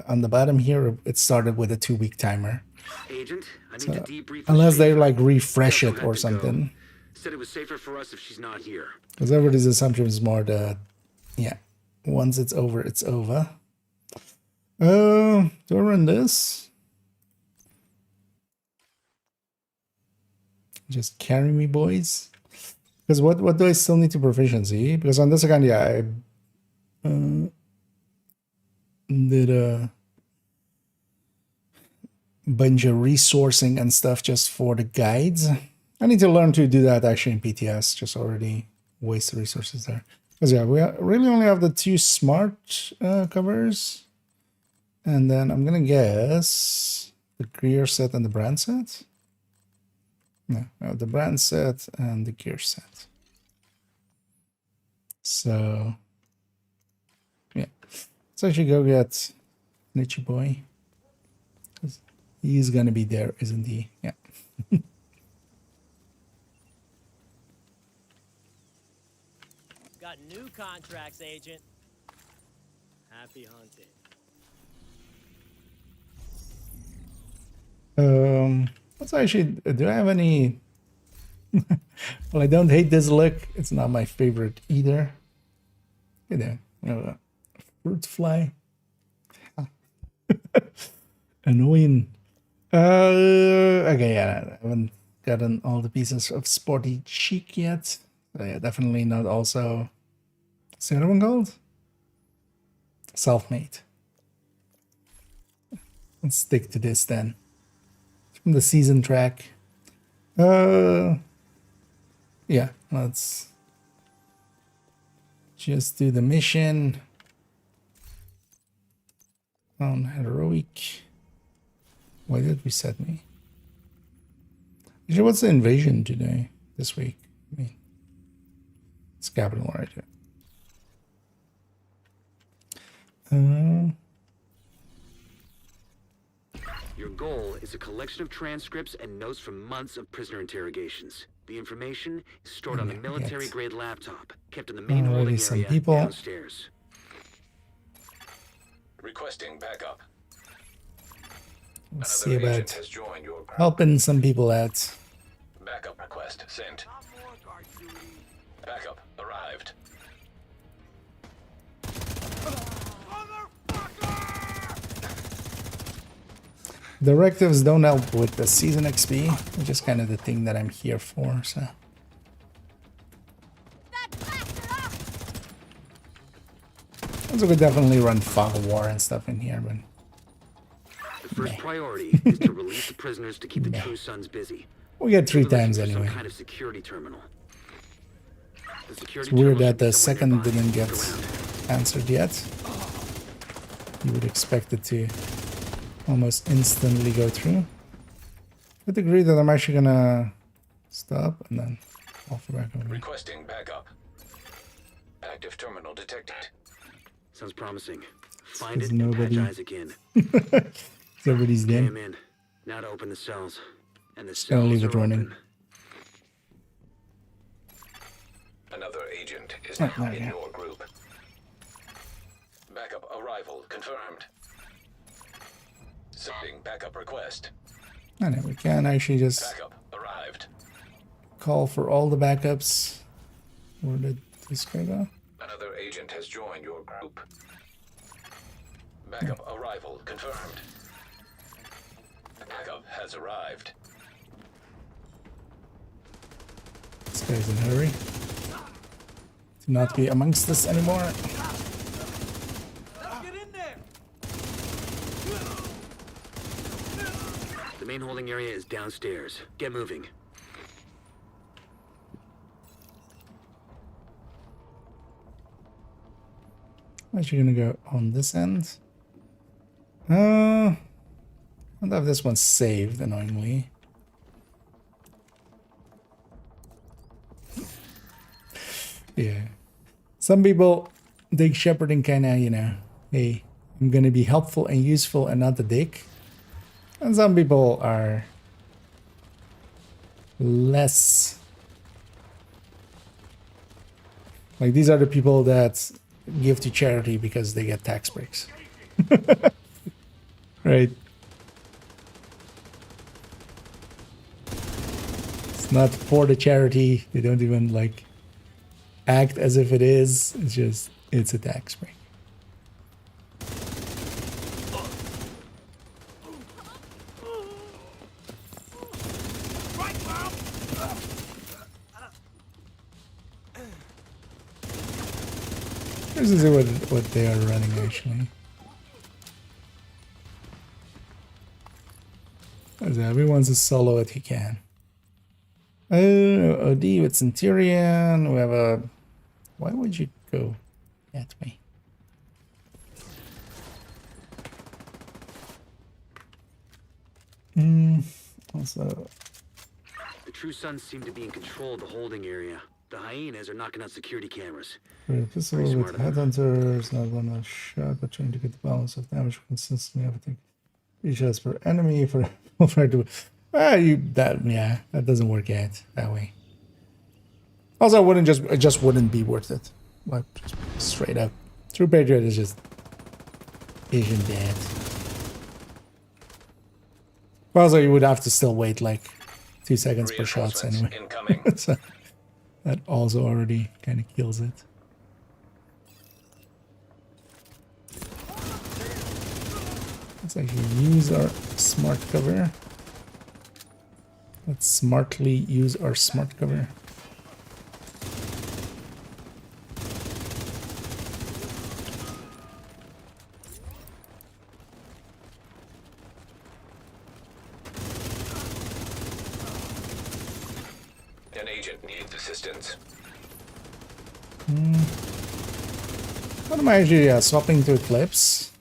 on the bottom here, it started with a 2-week timer. Agent, I need to debrief with Unless they Schaefer. like refresh Kelso it had or to something. go. Said it was safer for us if she's not here. Because everybody's assumption is more that, yeah, once it's over, it's over. Do I run this? Just carry me, boys. Because what do I still need to proficiency? Because on this account, yeah, I did a bunch of resourcing and stuff just for the guides. I need to learn to do that actually in PTS, just already waste the resources there. Because yeah, we really only have the 2 smart covers. And then I'm gonna guess the gear set and the brand set. No, the brand set and the gear set. So yeah, let's actually go get Nichi Boy. He's gonna be there, isn't he? Yeah. Got new contracts, Agent. Happy hunting. Let's actually, do I have any? Well, I don't hate this look. It's not my favorite either. You know, a fruit fly. Annoying. Okay, yeah, I haven't gotten all the pieces of sporty chic yet. So yeah, definitely not also. What's the other one called? Self-made. Let's stick to this then. From the season track. Yeah, let's just do the mission on heroic. Why did we set me? Actually, what's the invasion today, this week? I mean, it's capital right here. Your goal is a collection of transcripts and notes from months of prisoner interrogations. The information is stored on a military-grade laptop, kept in the main Already holding some area people. downstairs. Requesting backup. Let's see Another agent about has joined your group. helping some people out. Backup request sent. Backup arrived. Directives don't help with the season XP, which is kind of the thing that I'm here for, so. Also could definitely run Fog of War and stuff in here, but The first priority is to release the prisoners to keep the True Sons busy. we get 3 They're looking times for anyway. Some kind of security terminal. The security It's weird terminal that should be the somewhere second nearby. didn't get Look around. answered yet. You would expect it to almost instantly go through. I'd agree that I'm actually gonna stop and then offer back over. Requesting backup. Active terminal detected. Sounds promising. Find There's it and nobody. patch eyes again. Everybody's Okay, dead. I'm in. Now to open the cells. And the gonna cells leave are it running. open. Another agent is Oh, now there we in go. your group. Backup arrival confirmed. Sending backup request. And then we can actually just Backup arrived. call for all the backups. Where did this guy go? Another agent has joined your group. Backup arrival confirmed. Backup has arrived. This guy's in a hurry. To not be amongst us anymore. Let's get in there. The main holding area is downstairs. Get moving. I'm actually gonna go on this end. I don't have this one saved, annoyingly. Yeah. Some people dig shepherding kinda, you know, hey, I'm gonna be helpful and useful and not a dick. And some people are less. Like, these are the people that give to charity because they get tax breaks. Right. It's not for the charity. They don't even like act as if it is. It's just, it's a tax break. Let's see what they are running actually. Everyone's a solo if he can. OD with Centurion. We have a. Why would you go that way? Also, The True Sons seem to be in control of the holding area. The hyenas are knocking out security cameras. pistol Pretty with smart of them. headhunters, not one a shot, but trying to get the balance of damage consistently. Everything. 3 shots per enemy for to. That doesn't work yet that way. Also, it just wouldn't be worth it. Like, just straight up. True Patriot is just isn't dead. Also, you would have to still wait like 2 seconds per shots Reinforcements anyway. incoming. So that also already kind of kills it. Let's actually use our smart cover. Let's smartly use our smart cover. An agent needs assistance. What am I actually swapping to Eclipse?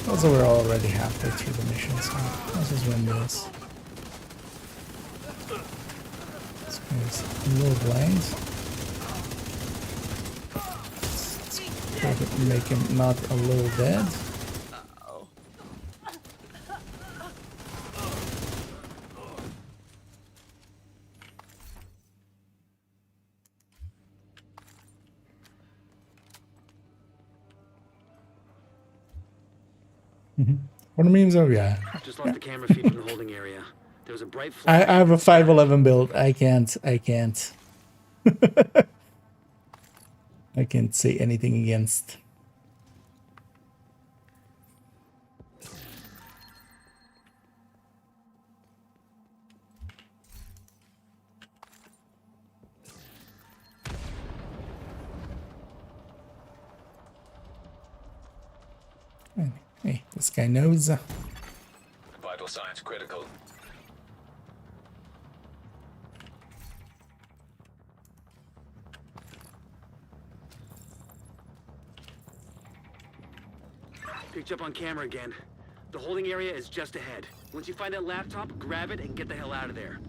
Also, we're already halfway through the mission, so let's just run this. This guy's a little blind. Let's try to make him not a little dead. What memes are yeah. Just lost the camera feed from the holding area. There was a bright flash. I have a 511 build. I can't I can't say anything against. Hey, this guy knows. Vital signs critical. Picked you up on camera again. The holding area is just ahead. Once you find that laptop, grab it and get the hell out of there.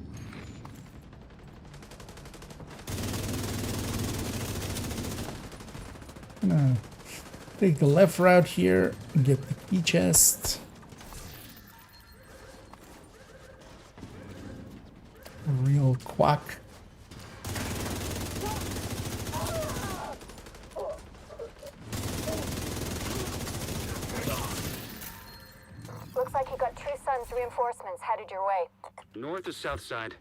Gonna take the left route here and get the key chest. Real quack. Looks like you got True Sun's reinforcements headed your way. North or south side?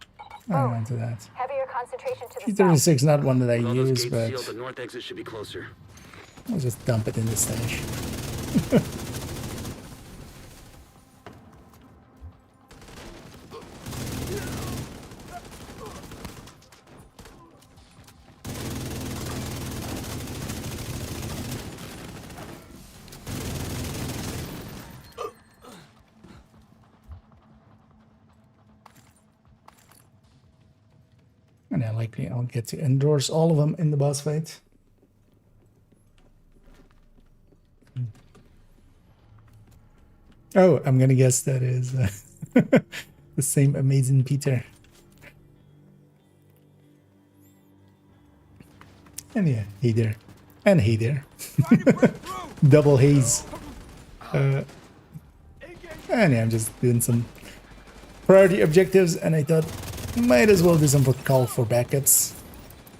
I went to that. Heavier concentration to the south. T36, not one that I With all those use, gates but sealed, the north exit should be closer. I'll just dump it in the stash. And yeah, likely I'll get to endorse all of them in the boss fight. Oh, I'm gonna guess that is the same amazing Peter. And yeah, hey there. And hey there. Double haze. And yeah, I'm just doing some priority objectives, and I thought might as well do some call for backups.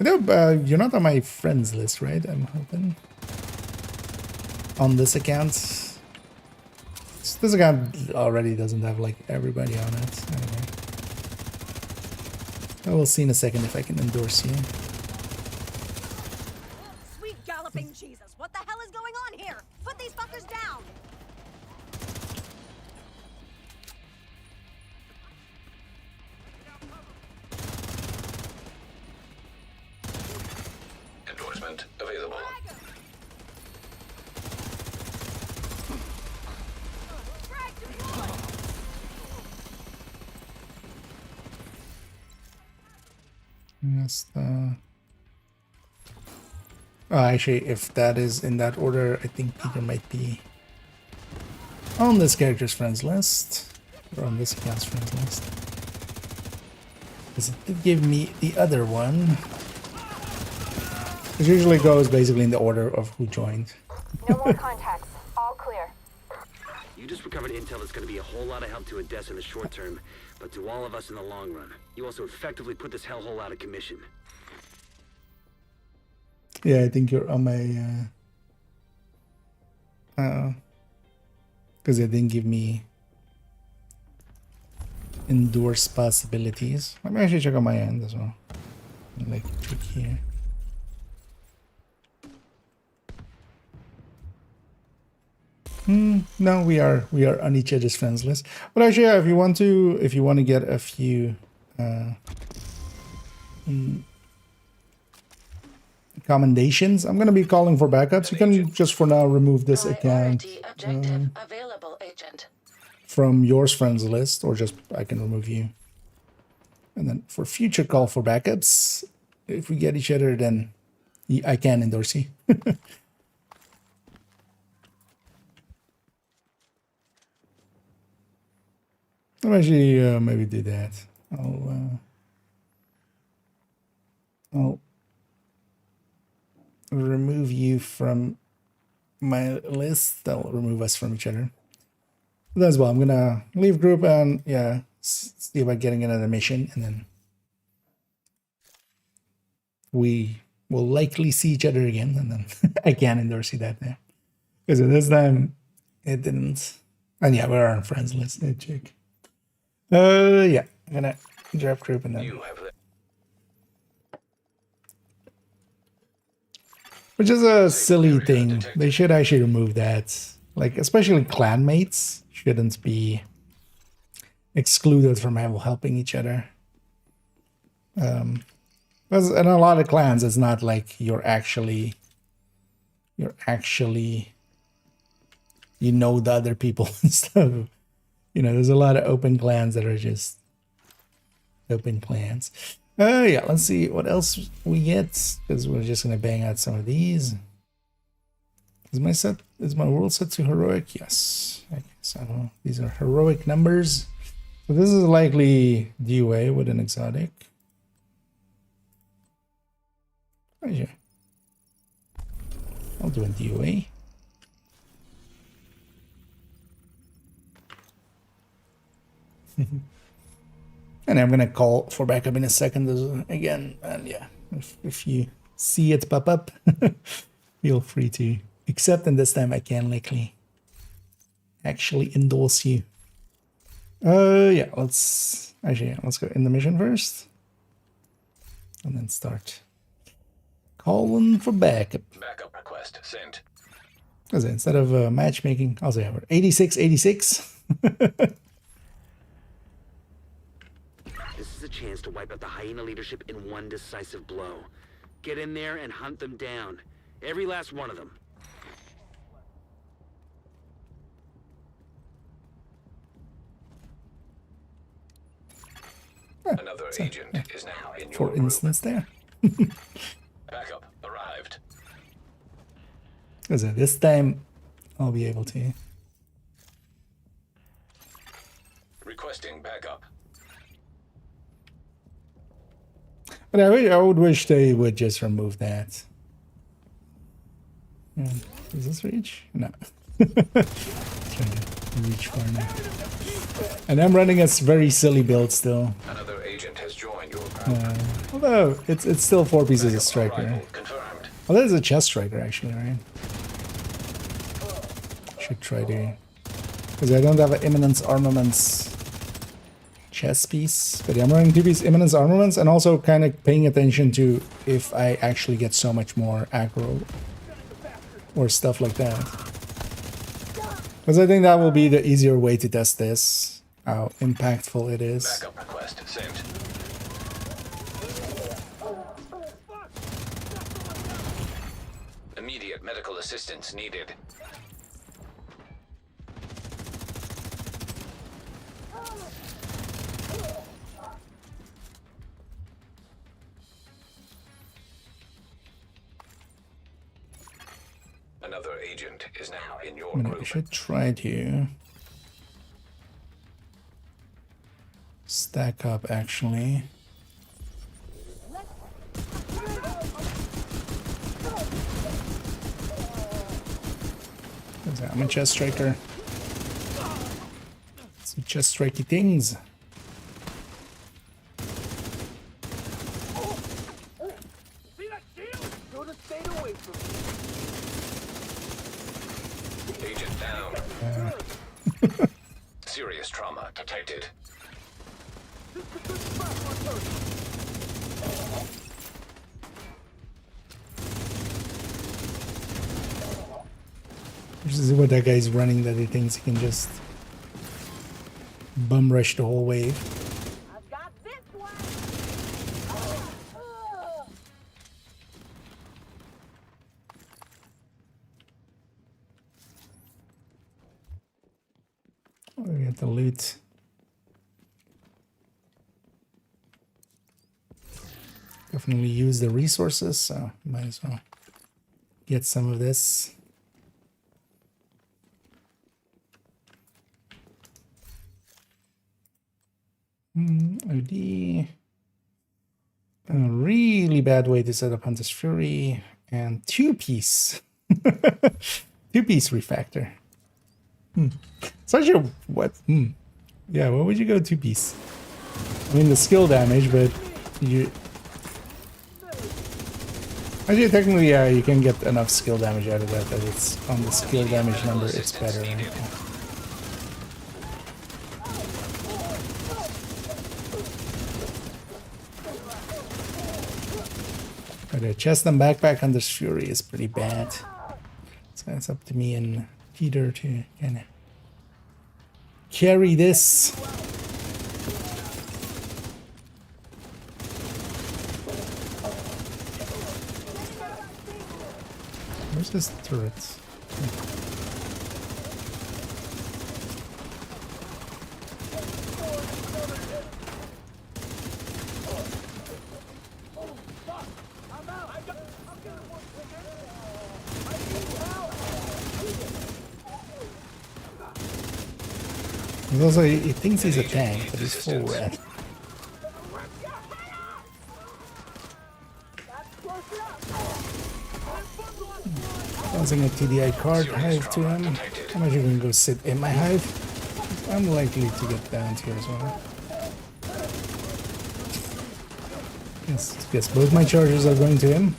Although, you're not on my friends list, right? I'm hoping. On this account. This account already doesn't have like everybody on it. Anyway. I will see in a second if I can endorse you. Sweet galloping Jesus, what the hell is going on here? Put these fuckers down! Endorsement available. Yes. Oh, actually, if that is in that order, I think Peter might be on this character's friends list, or on this account's friends list. Because it did give me the other one. It usually goes basically in the order of who joined. No more contacts. All clear. You just recovered intel that's going to be a whole lot of help to Odessa in the short term, but to all of us in the long run. You also effectively put this hellhole out of commission. Yeah, I think you're on my... because it didn't give me endorse possibilities. Let me actually check on my end as well. Like, click here. No, we are on each other's friends list. But actually, yeah, if you want to get a few commendations, I'm gonna be calling for backups. You can just for now remove this account Priority objective available, Agent. from yours friends list, or just I can remove you. And then for future call for backups, if we get each other, then I can endorse you. I'll actually maybe do that. I'll remove you from my list. That'll remove us from each other. But as well, I'm gonna leave group and yeah, see about getting another mission, and then we will likely see each other again, and then I can endorse you that there. Because this time it didn't. And yeah, we're on friends list. Let's check. Yeah, I'm gonna drop group and then. You have Which is a silly thing. They should actually remove that. Like, especially clanmates shouldn't be excluded from helping each other. Because in a lot of clans, it's not like you're actually, you know, the other people and stuff. You know, there's a lot of open clans that are just open clans. Yeah, let's see what else we get, because we're just gonna bang out some of these. Is my world set to heroic? Yes. Okay, so these are heroic numbers. So this is likely DOA with an exotic. Oh, yeah. I'll do a DOA. And I'm gonna call for backup in a second again. And yeah, if you see it pop up, feel free to accept. And this time I can likely actually endorse you. Yeah, let's go in the mission first. And then start calling for backup. Backup request sent. Because instead of matchmaking, I'll say 86. This is a chance to wipe out the hyena leadership in one decisive blow. Get in there and hunt them down. Every last one of them. Another agent is now in your For group. instance, there. Backup arrived. Because this time I'll be able to. Requesting backup. But I would wish they would just remove that. Yeah. Does this reach? No. Trying to reach far now. And I'm running a very silly build still. Another agent has joined your group. Although it's still 4 pieces of striker. Arrival confirmed. Well, that is a chest striker actually, right? Should try to, because I don't have an Imminence Armaments chess piece, but yeah, I'm running 2 piece Imminence Armaments and also kind of paying attention to if I actually get so much more aggro or stuff like that. Because I think that will be the easier way to test this, how impactful it is. Backup request sent. Immediate medical assistance needed. Another agent is now in your I group. should try to stack up actually. I'm a chest striker. Some chest strikey things. Agent down. Serious trauma detected. This is what that guy's running, that he thinks he can just bum rush the whole wave. I've got this one. Oh, we got the loot. Definitely use the resources, so might as well get some of this. OD. A really bad way to set up Hunter's Fury. And 2-piece. 2-piece refactor. Such a what? Yeah, what would you go 2-piece? I mean the skill damage, but you actually technically yeah, you can get enough skill damage out of that it's on the skill damage number it's better. Right? The chest and backpack Hunter's Fury is pretty bad. So it's up to me and Peter to kind of carry this. Where's this turret? And also, he thinks he's a tank, but he's full red. Tossing a TDI card hive to him. How much you can go sit in my hive? I'm likely to get banned here as well. Guess both my charges are going to him.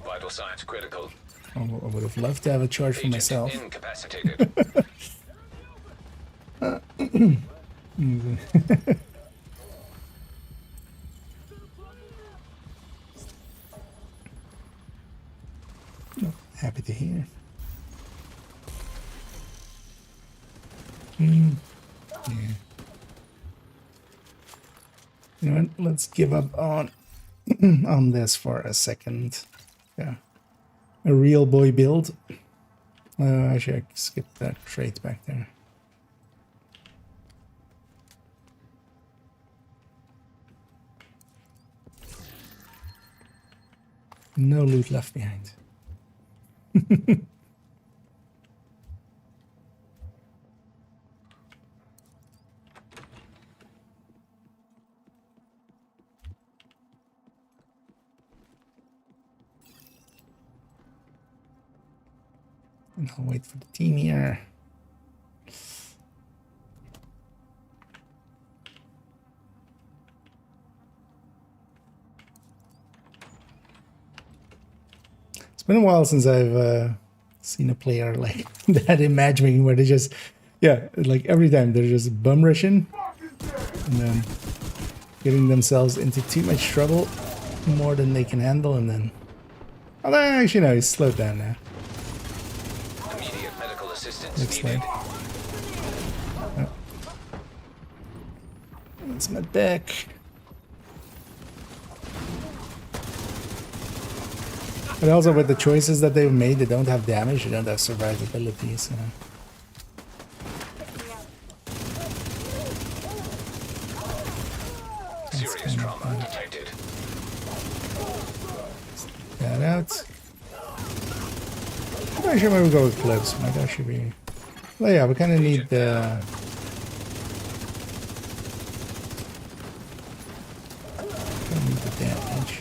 Vital signs critical. I would have loved to have a charge for Agent myself. incapacitated. Happy to hear. Yeah. You know what? Let's give up on on this for a second. Yeah, a real boy build. Actually, I skipped that trait back there. No loot left behind. And I'll wait for the team here. It's been a while since I've seen a player like that in matchmaking where they just, yeah, like every time they're just bum rushing and then getting themselves into too much trouble, more than they can handle, and then, although actually no, he's slowed down now. Immediate medical assistance Next needed. slide. Oh. That's my deck. But also with the choices that they've made, they don't have damage, they don't have survivability, so... Serious trauma detected. That out. I'm not sure maybe we'll go with clips. Might actually be... Well, yeah, we kind of need the... Need the damage.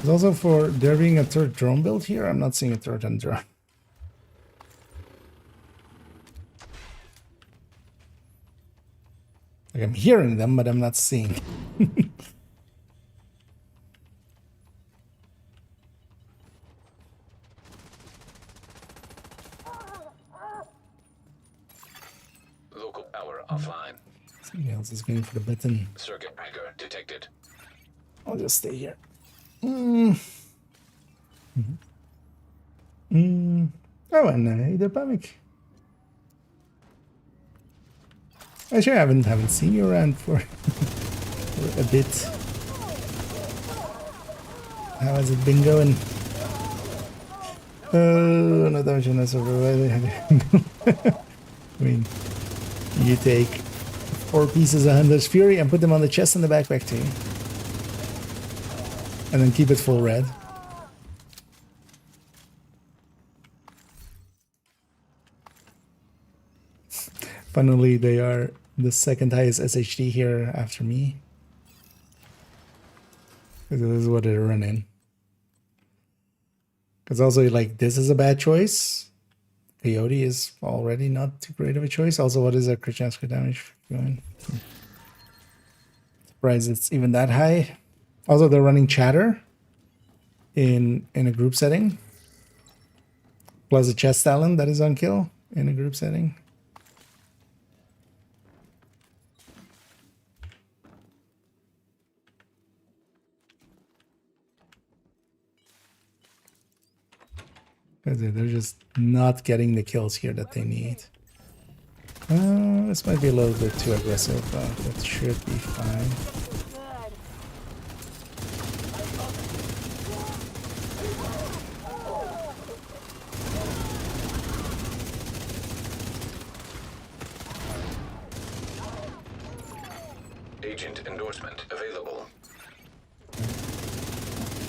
There's also for there being a third drone build here, I'm not seeing a third and drone. Like I'm hearing them, but I'm not seeing. Local power offline. Something else is going for the button. Circuit breaker detected. I'll just stay here. Oh, and hydroponic. Actually, I haven't seen you around for, for a bit. How has it been going? Oh, no damage on us over. I mean, you take 4 pieces of Hunter's Fury and put them on the chest and the backpack too. And then keep it full red. Funnily, they are the second highest SHD here after me. This is what they're running. Because also, like, this is a bad choice. Coyote is already not too great of a choice. Also, what is our crit chance for damage going? Surprised it's even that high. Also, they're running chatter in a group setting. Plus a chest talent that is on kill in a group setting. They're just not getting the kills here that they need. This might be a little bit too aggressive, but that should be fine.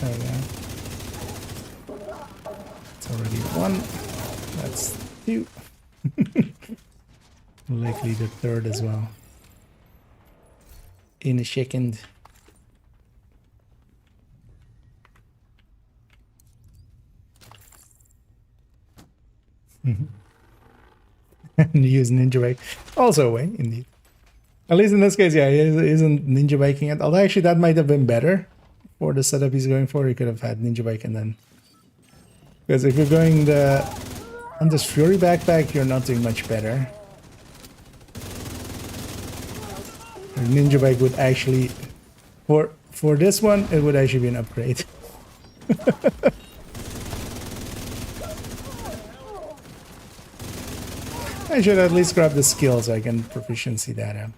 There we go. It's already 1. That's 2. Likely the 3rd as well. In a second. Use ninja bake. Also a way, indeed. At least in this case, yeah, he isn't ninja baking it. Although actually that might have been better for the setup he's going for. He could have had ninja bake and then... Because if you're going on this Fury backpack, you're not doing much better. Ninja bike would actually... For this one, it would actually be an upgrade. I should at least grab the skill so I can proficiency that up.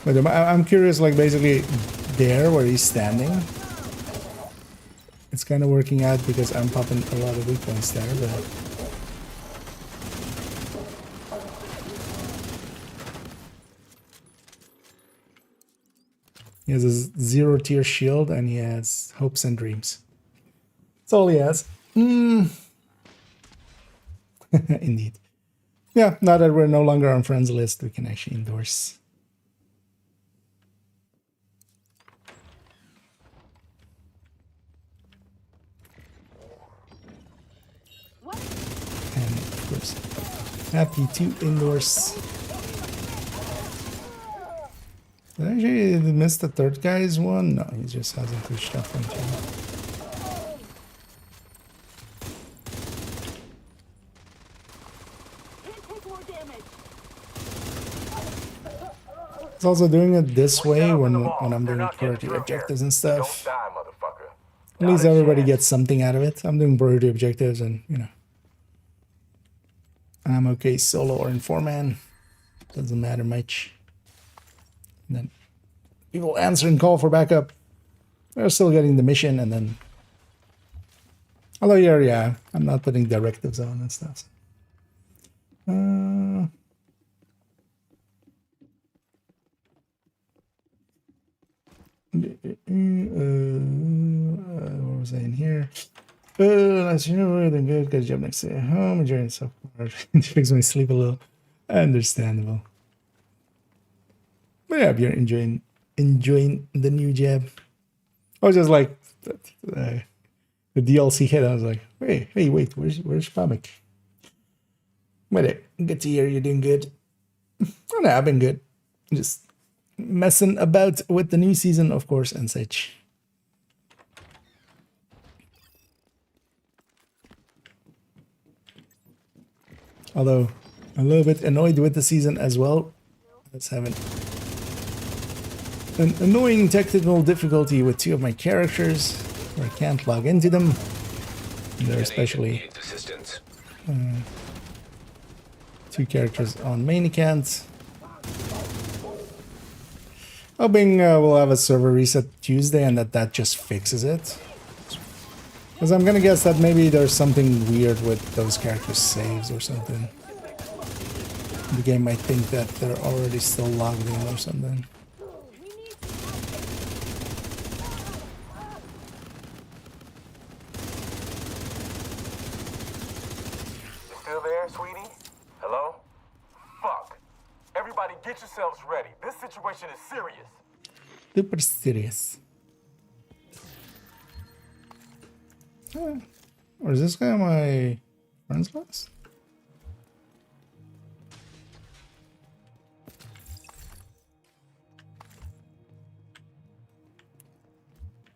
But I'm curious, like basically there where he's standing. It's kind of working out because I'm popping a lot of weak points there, but... He has a 0 tier shield and he has hopes and dreams. That's all he has. Indeed. Yeah, now that we're no longer on friends list, we can actually endorse. And of course, happy to endorse. Did I actually miss the 3rd guy's one? No, he just hasn't pushed up until. It's also doing it this way when I'm doing priority objectives and stuff. At least everybody gets something out of it. I'm doing priority objectives and, you know, I'm okay solo or in 4-man. Doesn't matter much. And then people answer and call for backup. They're still getting the mission and then... Although yeah, I'm not putting directives on and stuff. What was I in here? Last year, more than good. Got a job next day at home. Enjoying so far. To fix my sleep a little. Understandable. But yeah, if you're enjoying the new job. I was just like the DLC hit. I was like, wait, where's Pamik? But good to hear you're doing good. Oh no, I've been good. Just messing about with the new season, of course, and such. Although a little bit annoyed with the season as well. Let's have an annoying technical difficulty with 2 of my characters where I can't log into them. They're especially 2 characters on main account. Hoping we'll have a server reset Tuesday and that just fixes it. Because I'm gonna guess that maybe there's something weird with those characters' saves or something. The game might think that they're already still logged in or something. Still there, sweetie? Hello? Fuck. Everybody get yourselves ready. This situation is serious. Super serious. Or is this guy on my friends list?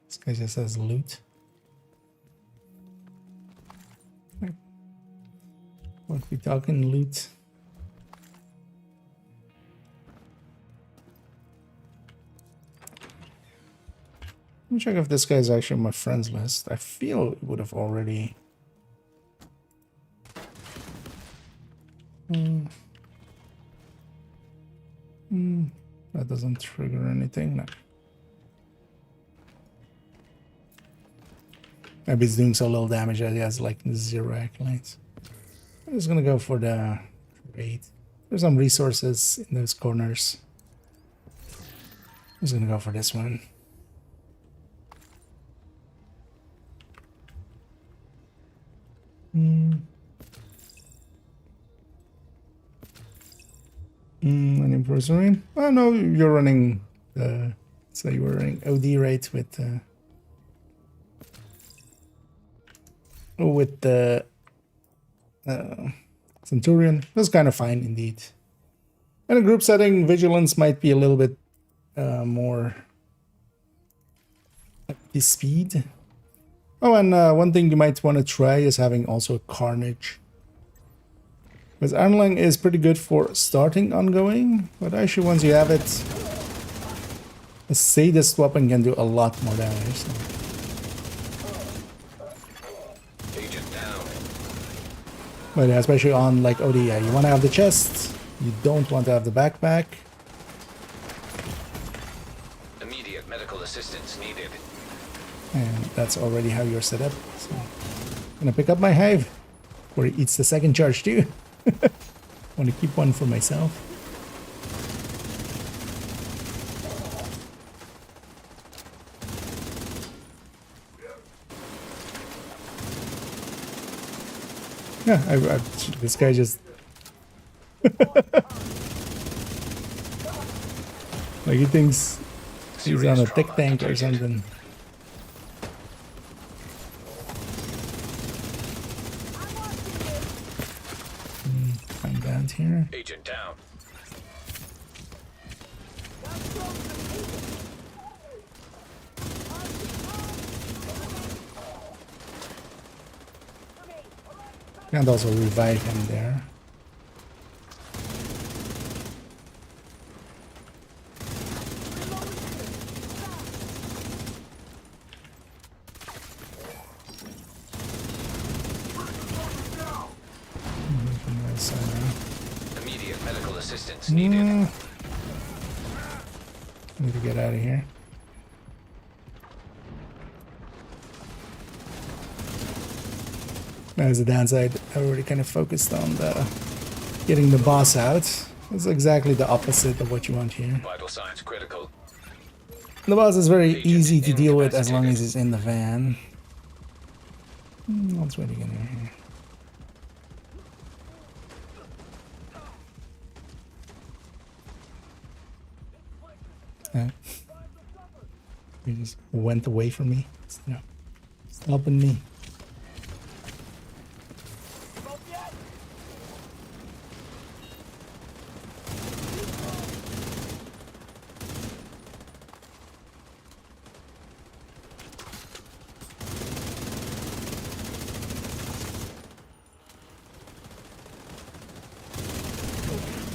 This guy just says loot. What we talking loot? Let me check if this guy's actually on my friends list. I feel it would have already. That doesn't trigger anything. No. Maybe it's doing so little damage that he has like 0 accolades. I'm just gonna go for the trade. There's some resources in those corners. just gonna go for this one. An imprisoning? Oh no, you're running the. So you were running OD rate with the Centurion. That's kind of fine indeed. In a group setting, vigilance might be a little bit more at the speed. Oh, and one thing you might want to try is having also Carnage. Because Armlang is pretty good for starting ongoing, but actually once you have it, a Sadist weapon can do a lot more damage. So. Agent down. But yeah, especially on like OD, yeah, you want to have the chest, you don't want to have the backpack. Immediate medical assistance needed. And that's already how you're set up. So I'm gonna pick up my hive, where it eats the second charge too. Want to keep one for myself. Yeah, this guy just like he thinks he's on a thick tank or something. I'm down here. Agent down. And also revive him there. Immediate medical assistance needed. Need to get out of here. There's the downside. I already kind of focused on getting the boss out. It's exactly the opposite of what you want here. Vital signs critical. The boss is very easy to deal with as long as he's in the van. Let's wait again here. He just went away from me. You know, stopping me.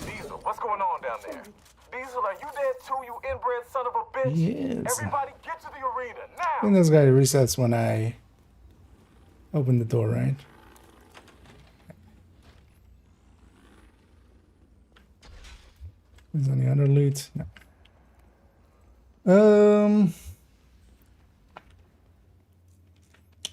Diesel, what's going on down there? Diesel, are you dead too, you inbred son of a bitch? Yes. Everybody get to the arena now! And this guy resets when I open the door, right? Is any other loot? No.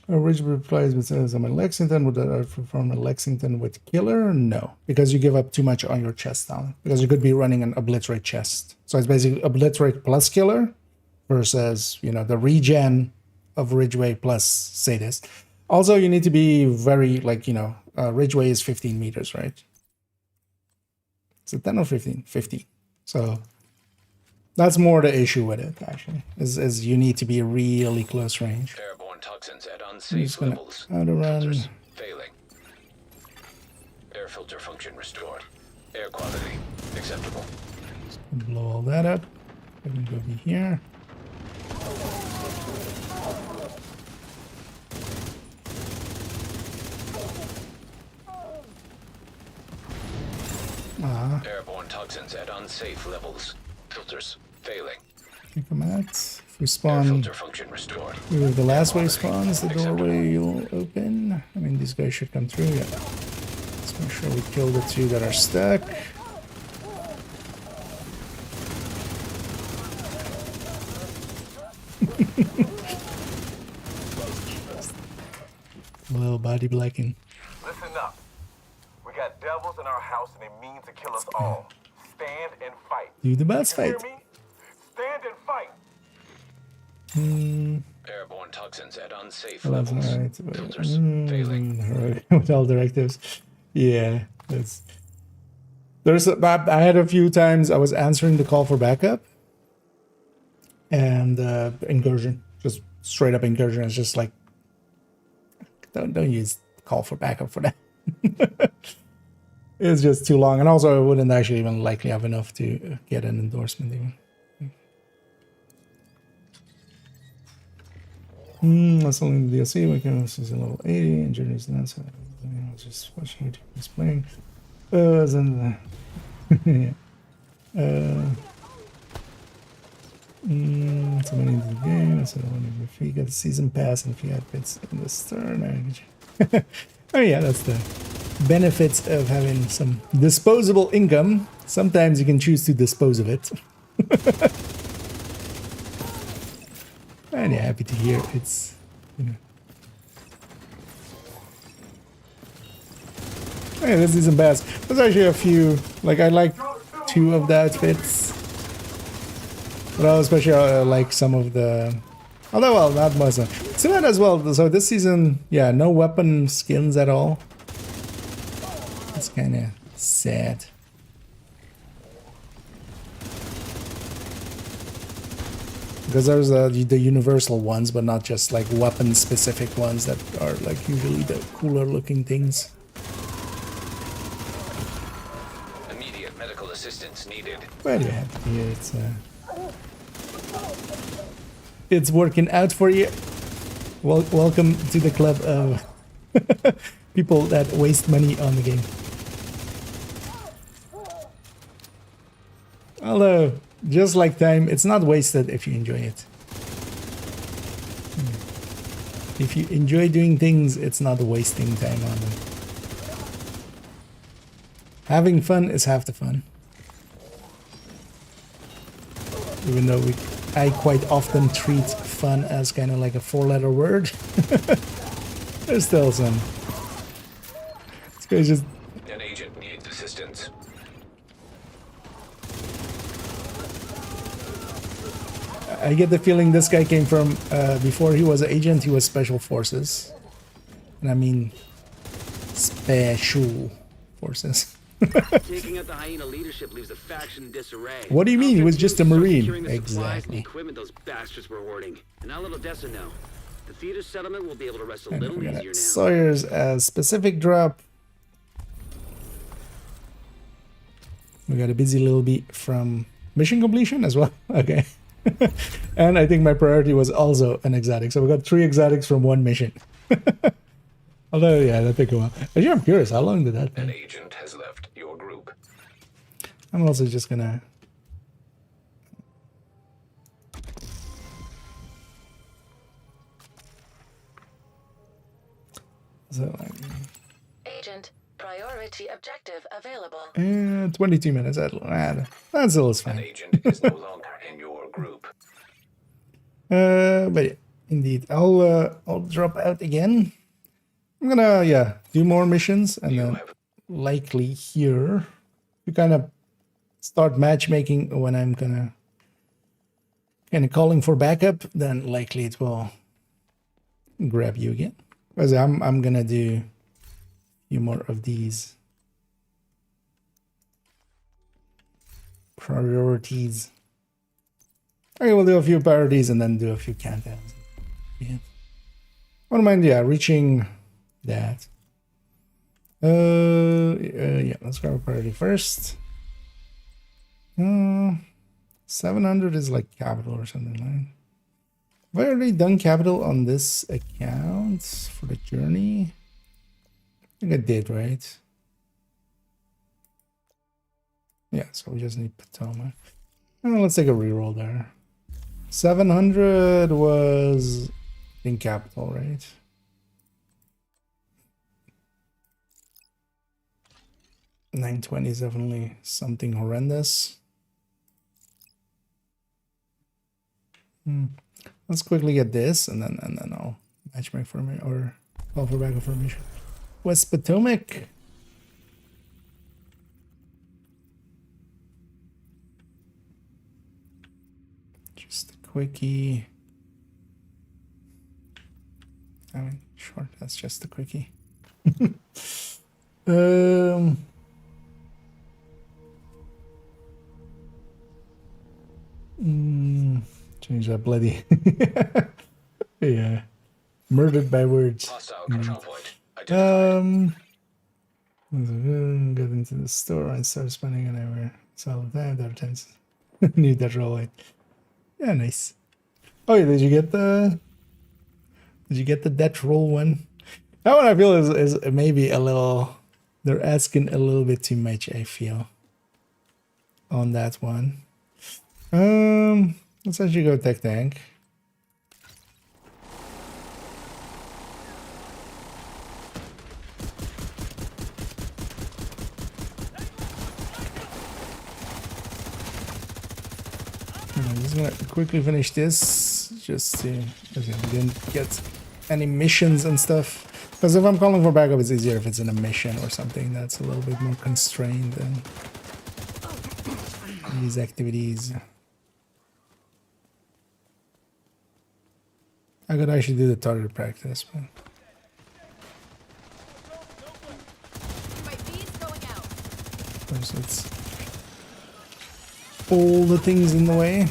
Original replies with says I'm a Lexington. Would I perform a Lexington with killer? No, because you give up too much on your chest down. Because you could be running an obliterate chest. So it's basically obliterate plus killer versus, you know, the regen of Ridgeway plus Sadist. Also, you need to be very, like, you know, Ridgeway is 15 meters, right? Is it 10 or 15? 15. So that's more the issue with it, actually, is you need to be really close range. Airborne toxins at unsafe levels. Outrun. Filters failing. Air filter function restored. Air quality acceptable. Blow all that up. I can go be here. Airborne toxins at unsafe levels. Filters failing. Kick them out. If we Air spawn filter function restored. where the last way spawns, the doorway will open. I mean, these guys should come through. Yeah. Let's make sure we kill the two that are stuck. Little body blacking. Listen up. We got devils in our house and they mean to kill us all. Stand and fight. Do the boss You hear fight. me? Stand and fight. Airborne toxins at unsafe Well, that's levels. all right. Filters failing. With all directives. Yeah, that's. I had a few times I was answering the call for backup, and incursion, just straight up incursion. It's just like, don't use call for backup for that. It's just too long, and also I wouldn't actually even likely have enough to get an endorsement even. That's only the DLC. We can this is a level 80 and journeys and that's I was just watching YouTube explaining. Yeah. So many into the game. So if you get the season pass and if you had bits in the store, oh yeah, that's the benefits of having some disposable income. Sometimes you can choose to dispose of it. And yeah, happy to hear it's, you know. Hey, this isn't bad. There's actually a few, like I like 2 of the outfits. But I especially like some of the, although well, not much. So that as well, so this season, yeah, no weapon skins at all. It's kind of sad. Because there's the universal ones, but not just like weapon specific ones that are like usually the cooler looking things. Immediate medical assistance needed. Well, yeah, it's working out for you. Well, welcome to the club of people that waste money on the game. Although, just like time, it's not wasted if you enjoy it. If you enjoy doing things, it's not wasting time on them. Having fun is half the fun. Even though I quite often treat fun as kind of like a 4-letter word. There's still some. This guy's just... An agent needs assistance. I get the feeling this guy came from, before he was an agent, he was Special Forces. And I mean, Special Forces. Taking out the hyena leadership leaves the faction in disarray. What do you mean? He was just a Marine. Exactly. Equipment those bastards were hoarding. And now little Dessa know. The theater settlement will be able to rest a little easier now. Sawyer's specific drop. We got a busy little beat from mission completion as well. Okay. And I think my priority was also an exotic. So we got 3 exotics from 1 mission. Although, yeah, that took a while. Actually, I'm curious, how long did that take? An agent has left your group. I'm also just gonna... So, Agent, priority objective available. 22 minutes. That still is An fine. agent is no longer in your group. But yeah, indeed, I'll drop out again. I'm gonna do more missions and then likely here to kind of start matchmaking when I'm kind of calling for backup. Then likely it will grab you again. Because I'm gonna do a few more of these priorities. Okay, we'll do a few priorities and then do a few countdowns. Yeah. I don't mind, reaching that. Yeah, let's grab a priority first. 700 is like capital or something, right? Have I already done capital on this account for the journey? I think I did, right? Yeah, so we just need Potomac. Let's take a reroll there. 700 was in capital, right? $920 is definitely something horrendous. Let's quickly get this, and then I'll match my formation or call for backup formation. West Potomac. Just a quickie. I mean, sure, that's just a quickie. Change that bloody. Yeah. Murdered by words. Hostile control point identified. Get into the store and start spending an hour. So that other times. Need that roll it. Yeah, nice. Oh yeah, did you get the death roll one? That one I feel is maybe a little, they're asking a little bit too much, I feel, on that one. Let's actually go tech tank. I'm just gonna quickly finish this, just to, because we didn't get any missions and stuff. Because if I'm calling for backup, it's easier if it's in a mission or something that's a little bit more constrained than these activities. I could actually do the target practice, but of course it's all the things in the way.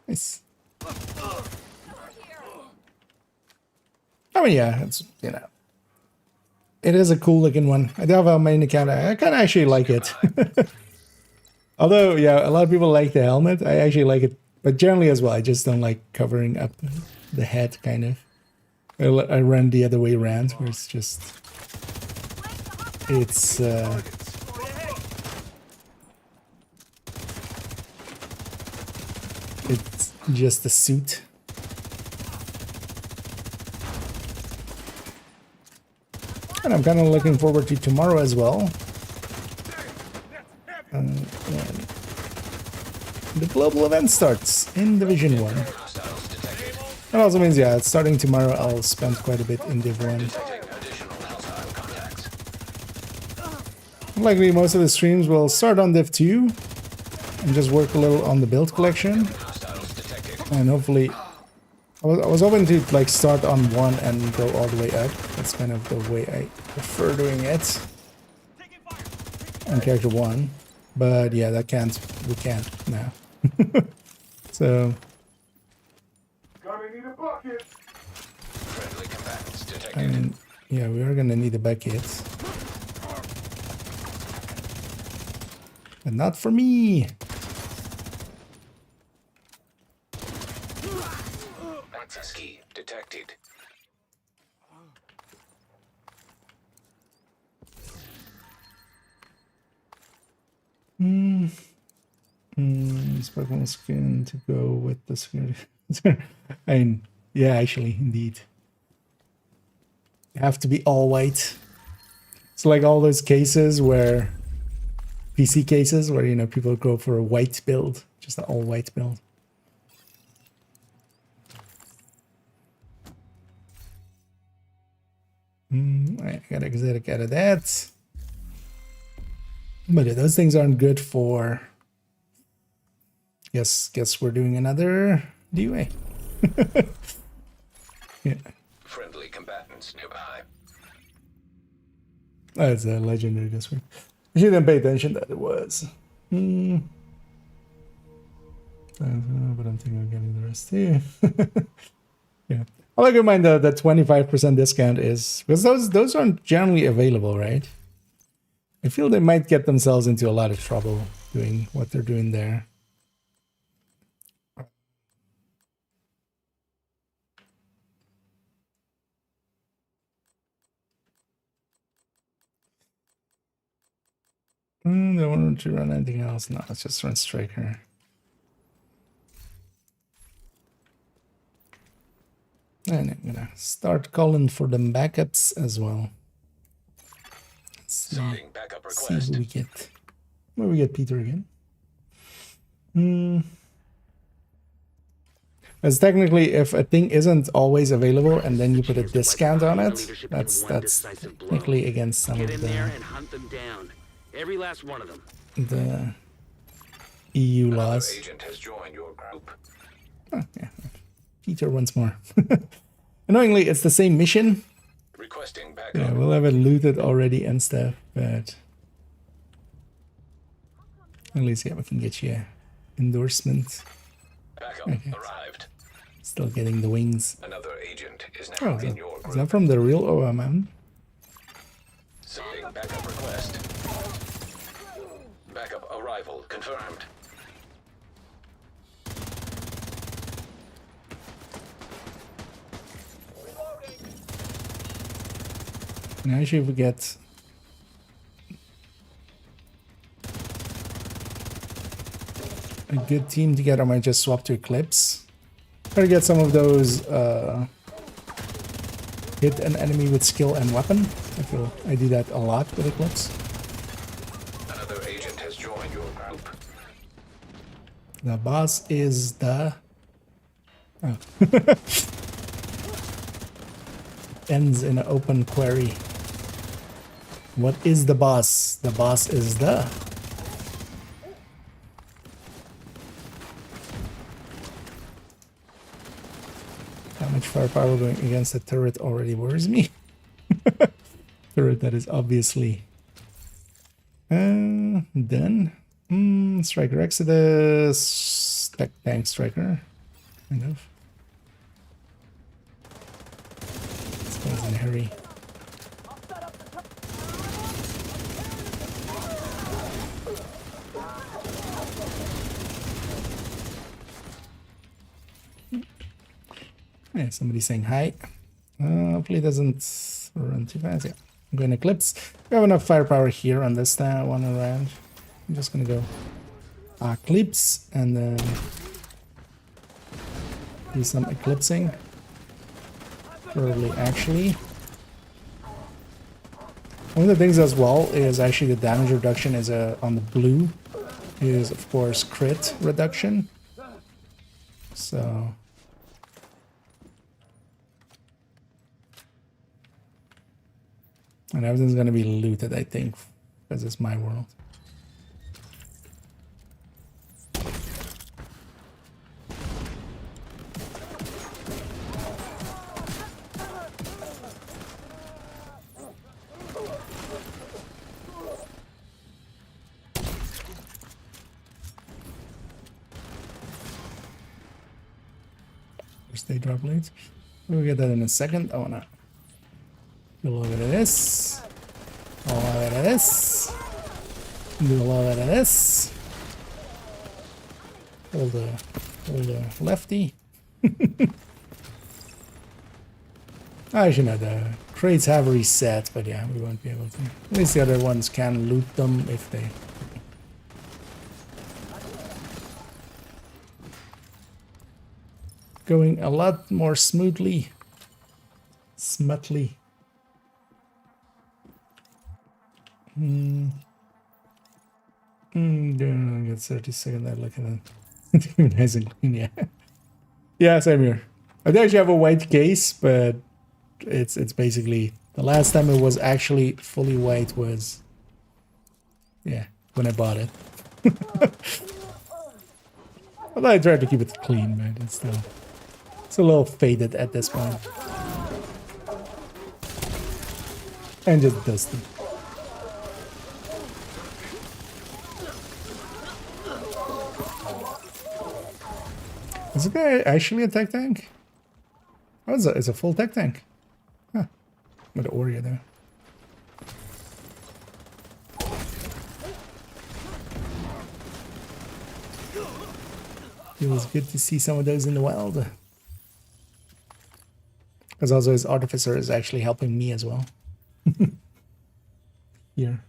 Nice. I mean, yeah, it's, you know, it is a cool looking one. I do have a main account. I kind of actually like it. Although, yeah, a lot of people like the helmet. I actually like it, but generally as well, I just don't like covering up the head, kind of. I run the other way around, where it's just, it's just a suit. And I'm kind of looking forward to tomorrow as well. And the global event starts in Division 1. That also means, yeah, starting tomorrow, I'll spend quite a bit in Div 1. Likely most of the streams will start on Div 2 and just work a little on the build collection. And hopefully, I was hoping to like start on 1 and go all the way up. That's kind of the way I prefer doing it on character 1. But yeah, we can't now. So Gonna need a bucket. Friendly combatants detected. I mean, yeah, we are gonna need a bucket, but not for me. Access key detected. Sparkling skin to go with the security. I mean, yeah, actually, indeed. You have to be all white. It's like all those cases where PC cases where, you know, people go for a white build, just an all white build. I gotta exit out of that. But yeah, those things aren't good for. Guess we're doing another DUA. Yeah. Friendly combatants nearby. That's a legendary this week. I didn't pay attention that it was. But I'm thinking of getting the rest here. Yeah. I'll like remind that 25% discount is because those aren't generally available, right? I feel they might get themselves into a lot of trouble doing what they're doing there. Don't want to run anything else. No, let's just run Striker. And I'm gonna start calling for them backups as well. Sending backup See request. who we get. Where we get Peter again. As technically, if a thing isn't always available and then you put a discount on it, that's technically against some Get of in there the. and hunt them down. Every last one of them. The EU Another laws. agent has joined your group. Oh, yeah. Peter once more. Annoyingly, it's the same mission. Requesting backup. Yeah, we'll have it looted already and stuff, but at least yeah, we can get you endorsement. Backup Okay. arrived. Still getting the wings. Another agent is now Oh, in your is group. that from the real OMM? Sending backup request. Backup arrival confirmed. Now if we get a good team together, I might just swap to Eclipse. Try to get some of those hit an enemy with skill and weapon. I do that a lot with Eclipse. Another agent has joined your group. The boss is the... Oh. Ends in an open query. What is the boss? The boss is the... How much firepower going against the turret already worries me. Turret that is obviously done. Striker Exodus, tank striker, kind of. This guy's in a hurry. Yeah, somebody's saying hi. Hopefully it doesn't run too fast. Yeah, I'm going to Eclipse. We have enough firepower here on this one around. I'm just going to go Eclipse and then do some eclipsing. Probably actually. One of the things as well is actually the damage reduction is on the blue is of course crit reduction. So and everything's gonna be looted, I think, because it's my world. First day drop leads. We'll get that in a second. I wanna do a little bit of this. A little bit of this. Do a little bit of this. Hold the lefty. Actually, no, the crates have reset, but yeah, we won't be able to. At least the other ones can loot them if they. Going a lot more smoothly. Smutly. Get 30 seconds. I look at it. Nice and clean, yeah. Yeah, same here. I do actually have a white case, but it's basically the last time it was actually fully white was when I bought it. Although I tried to keep it clean, but it's a little faded at this point. And just dusty. Is this guy actually a tech tank? Oh, it's a full tech tank. Huh. With an Oreo there. It was good to see some of those in the wild. Because also his artificer is actually helping me as well. Here.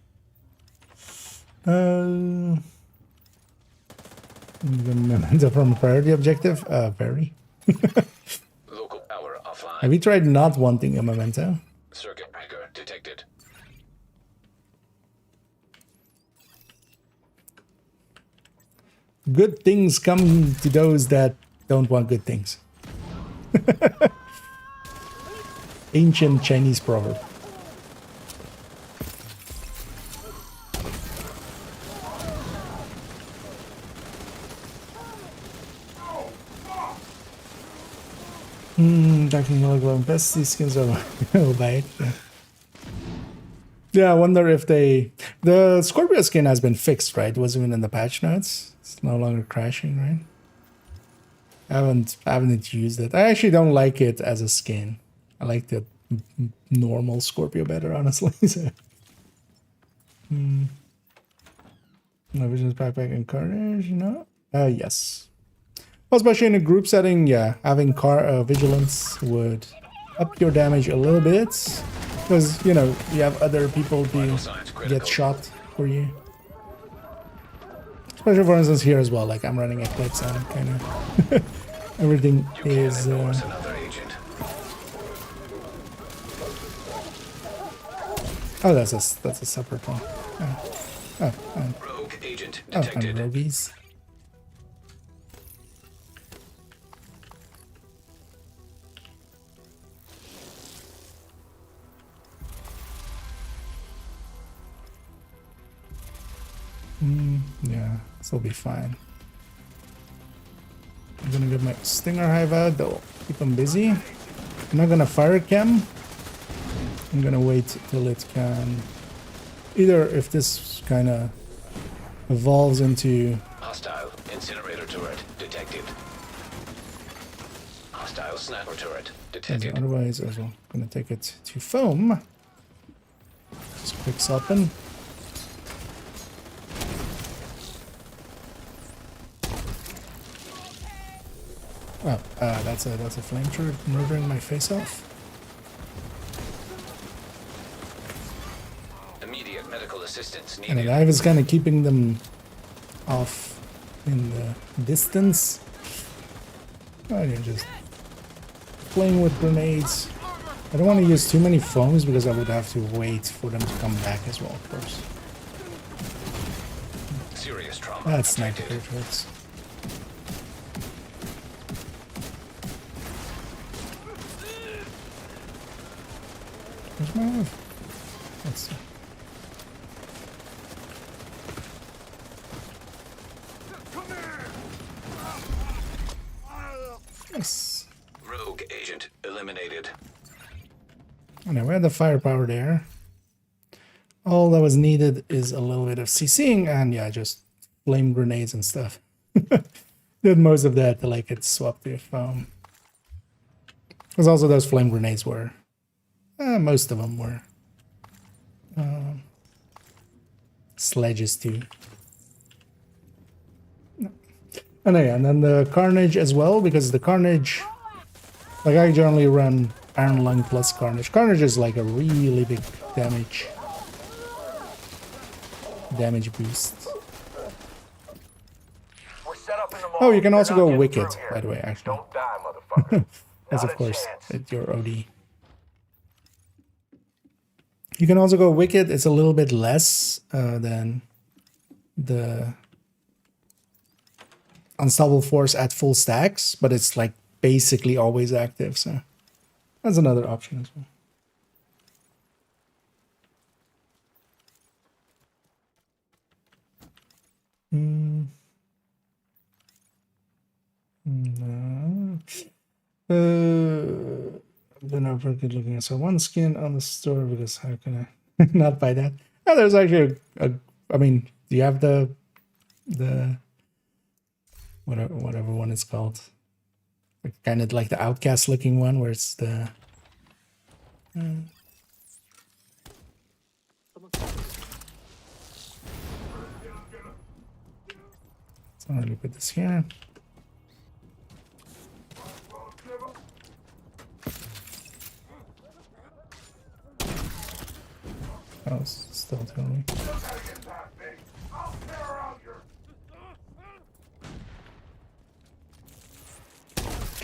The memento from a priority objective? Very. Local power offline. Have you tried not wanting a memento? Circuit breaker detected. Good things come to those that don't want good things. Ancient Chinese proverb. attacking yellow glowing pests. These skins are bite. Yeah, I wonder if the Scorpio skin has been fixed, right? It wasn't even in the patch notes. It's no longer crashing, right? I haven't used it. I actually don't like it as a skin. I like the normal Scorpio better, honestly. So. No visions, backpack, and carnage, no? Yes. Well, especially in a group setting, yeah, having vigilance would up your damage a little bit. Because, you know, you have other people who get shot for you. Especially, for instance, here as well. Like, I'm running Eclipse and kind of everything is... Oh, that's a separate one. Rogue agent And detected. roguies. Yeah, this will be fine. I'm gonna get my Stinger Hive out, that'll keep them busy. I'm not gonna fire chem. I'm gonna wait till it can... Either if this kind of evolves into... Hostile incinerator turret detected. Hostile sniper turret detected. Otherwise, I'm gonna take it to foam. Just quick open. Oh, that's a flamethrower murdering my face off. Immediate medical assistance And the needed. dive is kind of keeping them off in the distance. Oh, you're just playing with grenades. I don't want to use too many foams because I would have to wait for them to come back as well, of course. Serious trauma. That's sniper detected. hurts. Where's my move? Let's see. Yes. Rogue agent eliminated. Okay, we had the firepower there. All that was needed is a little bit of CCing and yeah, just flame grenades and stuff. Did most of that till I could swap to foam. Because also those flame grenades were, most of them were sledges too. And yeah, and then the Carnage as well, because the Carnage, like I generally run Iron Lung plus Carnage. Carnage is like a really big damage boost. We're set up in the mall. Oh, you can also They're go not Wicked, getting through by the way, here. actually. Don't die, motherfucker. As Not of a course, chance. at your OD. You can also go Wicked. It's a little bit less than the Unstoppable Force at full stacks, but it's like basically always active, so that's another option as well. Then I'm looking at so one skin on the store because how can I not buy that? Oh, there's actually I mean, do you have the whatever one it's called? Kind of like the Outcast looking one where it's the so I'm gonna put this here. Oh, it's still telling me.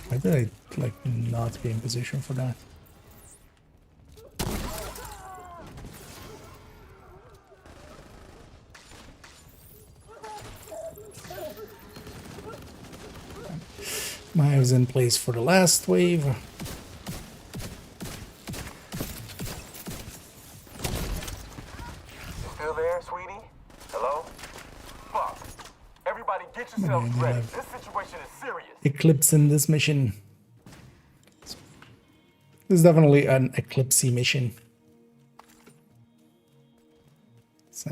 Why did I like not be in position for that? Mine was in place for the last wave. Still there, sweetie? Hello? Fuck. Everybody get yourselves Man, ready. have- This situation is serious. Eclipse in this mission. This is definitely an Eclipse mission. So.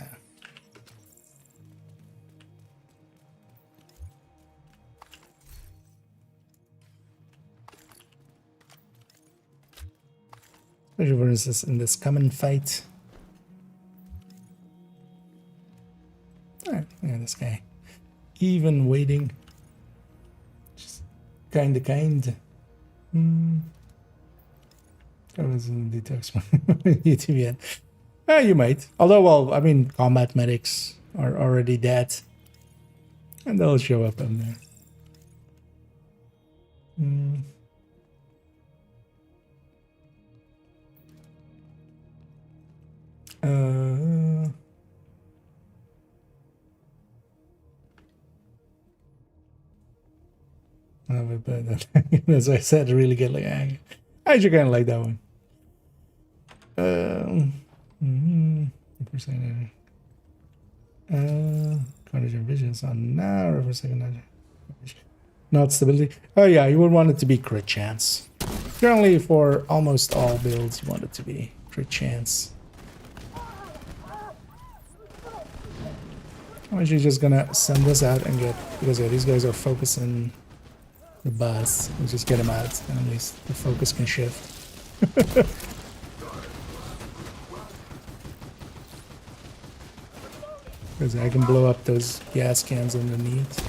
Especially versus in this common fight. Alright, yeah, this guy. Even waiting. Just kind. That was in detox YouTube yet. You might. Although, well, I mean, combat medics are already dead. And they'll show up in there. But as I said, really good. Like, I actually kind of like that one. Carnage and visions on now. For second, not stability. Oh yeah, you would want it to be crit chance. Currently, for almost all builds, you want it to be crit chance. I'm actually just gonna send this out and get, because yeah, these guys are focusing the bus. We'll just get them out, and at least the focus can shift. Because I can blow up those gas cans underneath.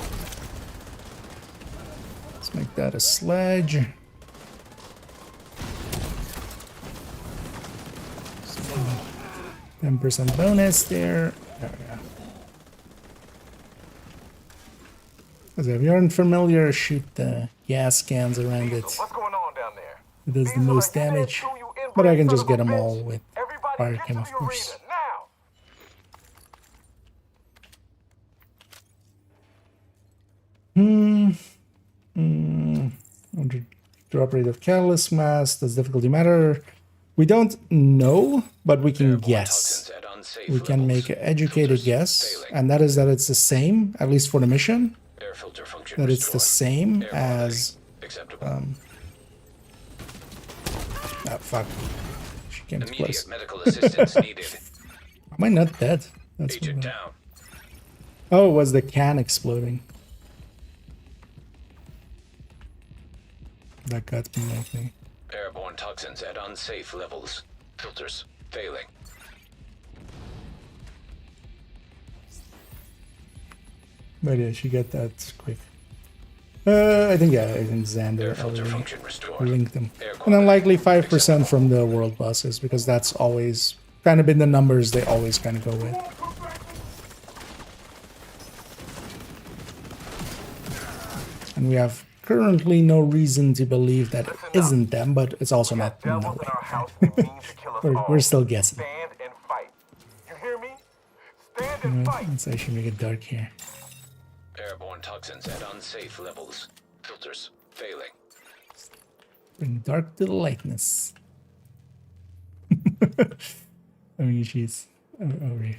Let's make that a sledge. 10% bonus there. There we go. Because if you're unfamiliar, shoot the gas cans around it. What's going on down there? It does the most damage. But I can just get them all with fire chem, of course. Drop rate of catalyst mass. Does difficulty matter? We don't know, but we can guess. We can make an educated guess, and that is that it's the same, at least for the mission. That it's the same as. Oh fuck! She came too close. Medical assistance needed. Am I not dead? That's Agent down. Oh, it was the can exploding. That got me, I think. Airborne toxins at unsafe levels. Filters failing. But yeah, she got that quick. I think Xander already linked them. And then likely 5% from the world bosses, because that's always kind of been the numbers they always kind of go with. And we have currently no reason to believe that it isn't them, but it's also not no way. We're still guessing. Stand and fight. You hear me? Stand and fight. Let's actually make it dark here. Airborne toxins at unsafe levels. Filters failing. Bring dark to the lightness. I mean, she's over here.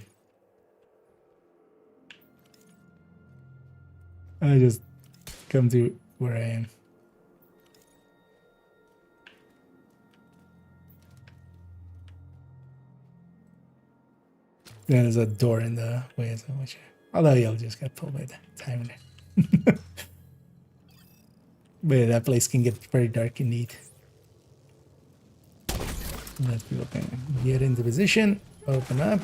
I just come to where I am. Yeah, there's a door in the way as well. Although you'll just get pulled by the timer. But yeah, that place can get very dark indeed. Let people can get into position, open up.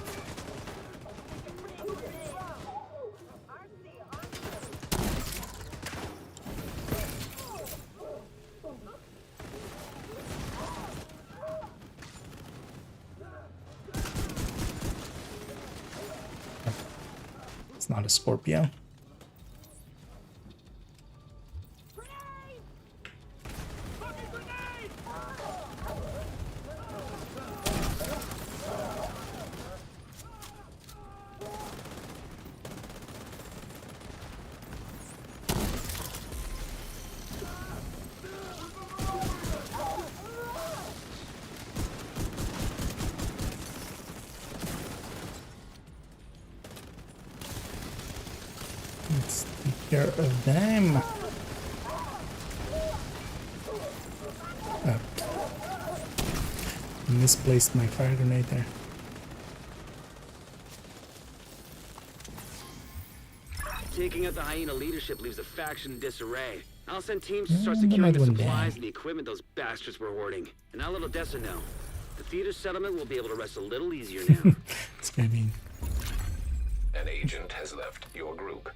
It's not a Scorpio. Let's take care of them. Oh. misplaced my fire grenade there. Taking out the hyena leadership leaves the faction in disarray. I'll send teams to start And securing the another one supplies down. and the equipment those bastards were hoarding. And now let Odessa know. The theater settlement will be able to rest a little easier now. It's gonna be. An agent has left your group.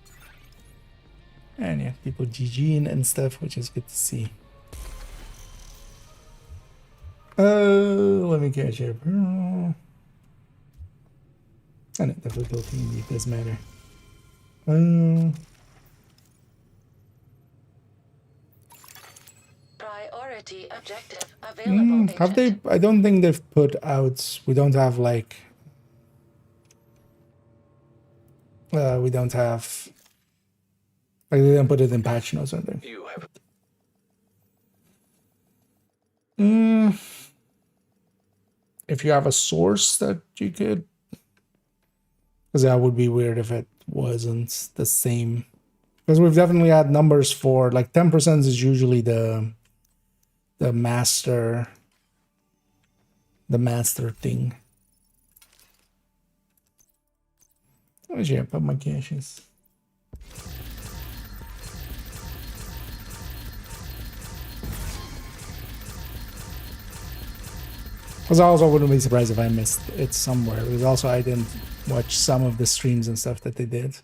And yeah, people GGing and stuff, which is good to see. Let me catch up. And it difficulty indeed does matter. Priority objective available. Have they? I don't think they've put out. We don't have like. We don't have. Like they didn't put it in patch notes or something. You have If you have a source that you could, because that would be weird if it wasn't the same. Because we've definitely had numbers for like 10% is usually the master thing. Oh yeah, put my caches. Because I also wouldn't be surprised if I missed it somewhere. Because also I didn't watch some of the streams and stuff that they did.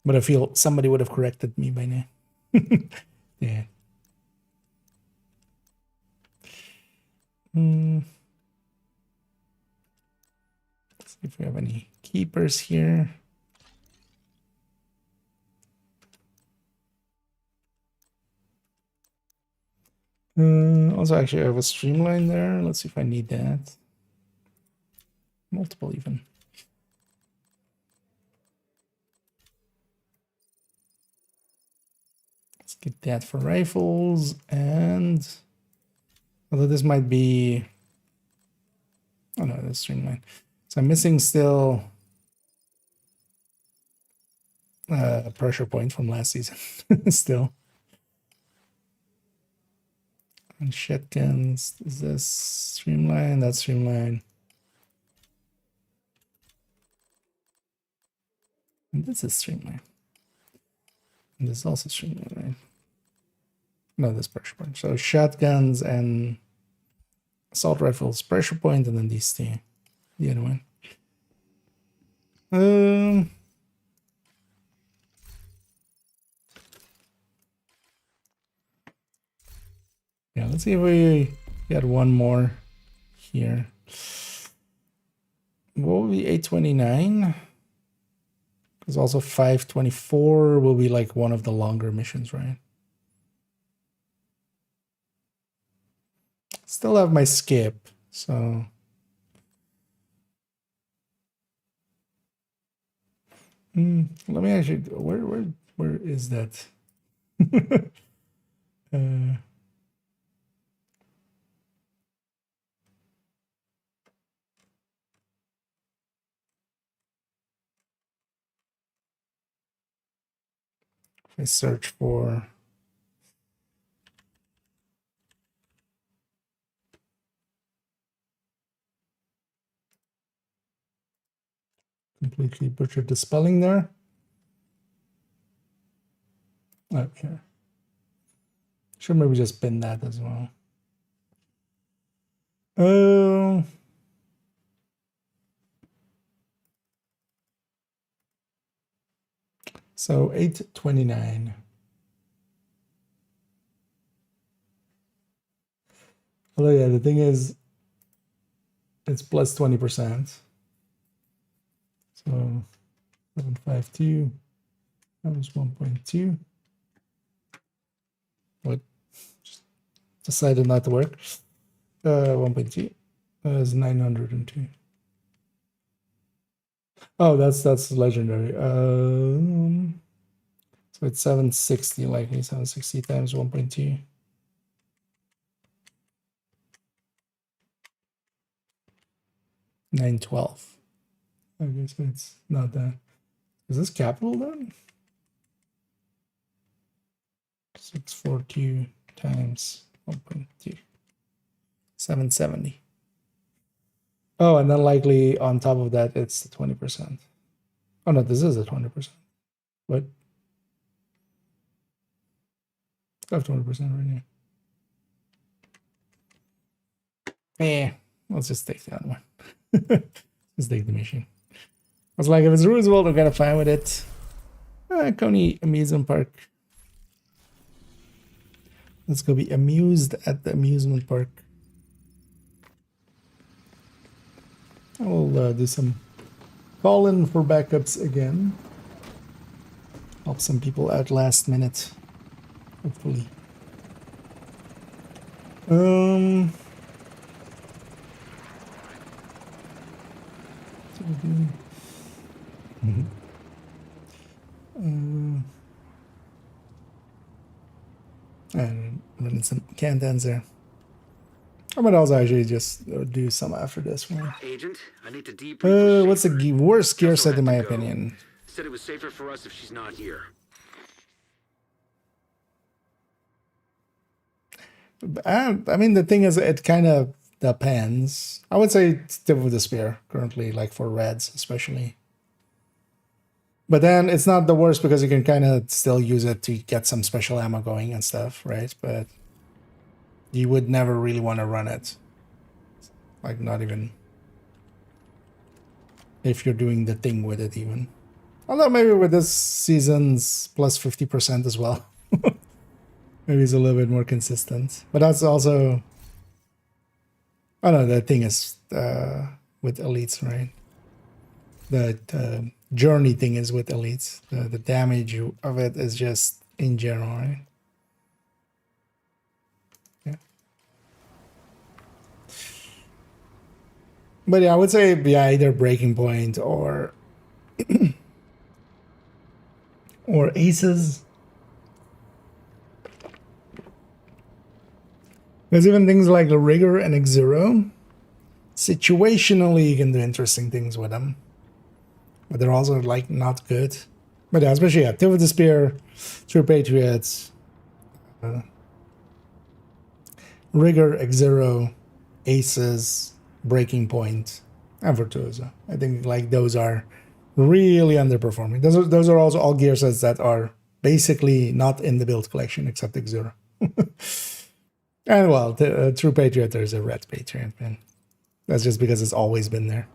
But I feel somebody would have corrected me by now. Yeah. Let's see if we have any keepers here. Also, actually, I have a streamline there. Let's see if I need that. Multiple, even. Let's get that for rifles. And although this might be. Oh no, that's streamline. So I'm missing still a pressure point from last season. Still. And shotguns. Is this streamline? That's streamline. And this is streamline. And this is also streamline, right? No, this pressure point. So shotguns and assault rifles, pressure point, and then these two. The other one. Yeah, let's see if we get one more here. What will be 829? Because also 524 will be like one of the longer missions, right? Still have my skip, so. Let me actually, where is that? I search for completely butchered the spelling there. Oh, here. Should maybe just pin that as well. Oh. So 829. Although yeah, the thing is, it's plus 20%. So 752 times 1.2. What? Just decided not to work. 1.2 is 902. Oh, that's legendary. So it's 760 likely. 760 times 1.2. 912. Okay, so it's not that. Is this capital then? 642 times 1.2. 770. Oh, and then likely on top of that, it's the 20%. Oh no, this is the 20%. What? I have 20% right here. Let's just take that one. Let's take the machine. I was like, if it's Roosevelt, I'm kind of fine with it. Coney Amusement Park. Let's go be amused at the amusement park. I will do some call-in for backups again. Help some people out last minute, hopefully. And running some countdowns there. I might also actually just do some after this one. Agent, I need to debrief. What's the worst gear set in my opinion? Said it was safer for us if she's not here. I mean, the thing is, it kind of depends. I would say tip of the spear currently, like for reds especially. But then it's not the worst because you can kind of still use it to get some special ammo going and stuff, right? But you would never really want to run it. Like, not even if you're doing the thing with it even. Although maybe with this season's plus 50% as well. Maybe it's a little bit more consistent. But that's also... I don't know, the thing is with elites, right? The journey thing is with elites. The damage of it is just in general, right? Yeah. But yeah, I would say either Breaking Point or or Aces. There's even things like the Rigor and X0. Situationally, you can do interesting things with them. But they're also, like, not good. But yeah, especially, yeah, Tip of the Spear, True Patriots, Rigor, X0, Aces, Breaking Point, and Virtuoso. I think, like, those are really underperforming. Those are also all gear sets that are basically not in the build collection, except X0. And well, the True Patriot, there's a Red Patriot, man. That's just because it's always been there.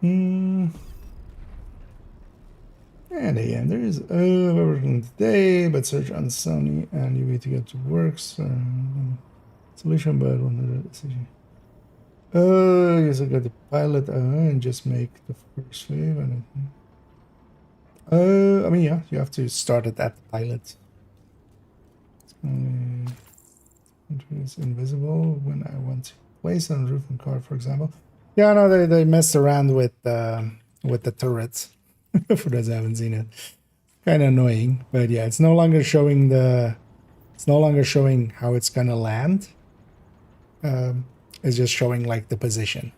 And again, there is everything today, but search on Sony and you need to get to works. Solution, but one decision. Yes, I got the pilot and just make the first wave. I mean, yeah, you have to start it at the pilot. It's invisible when I want to place on roof and car, for example. Yeah, no, they messed around with the turrets. For those who haven't seen it, kind of annoying. But yeah, it's no longer showing the. It's no longer showing how it's gonna land. It's just showing like the position,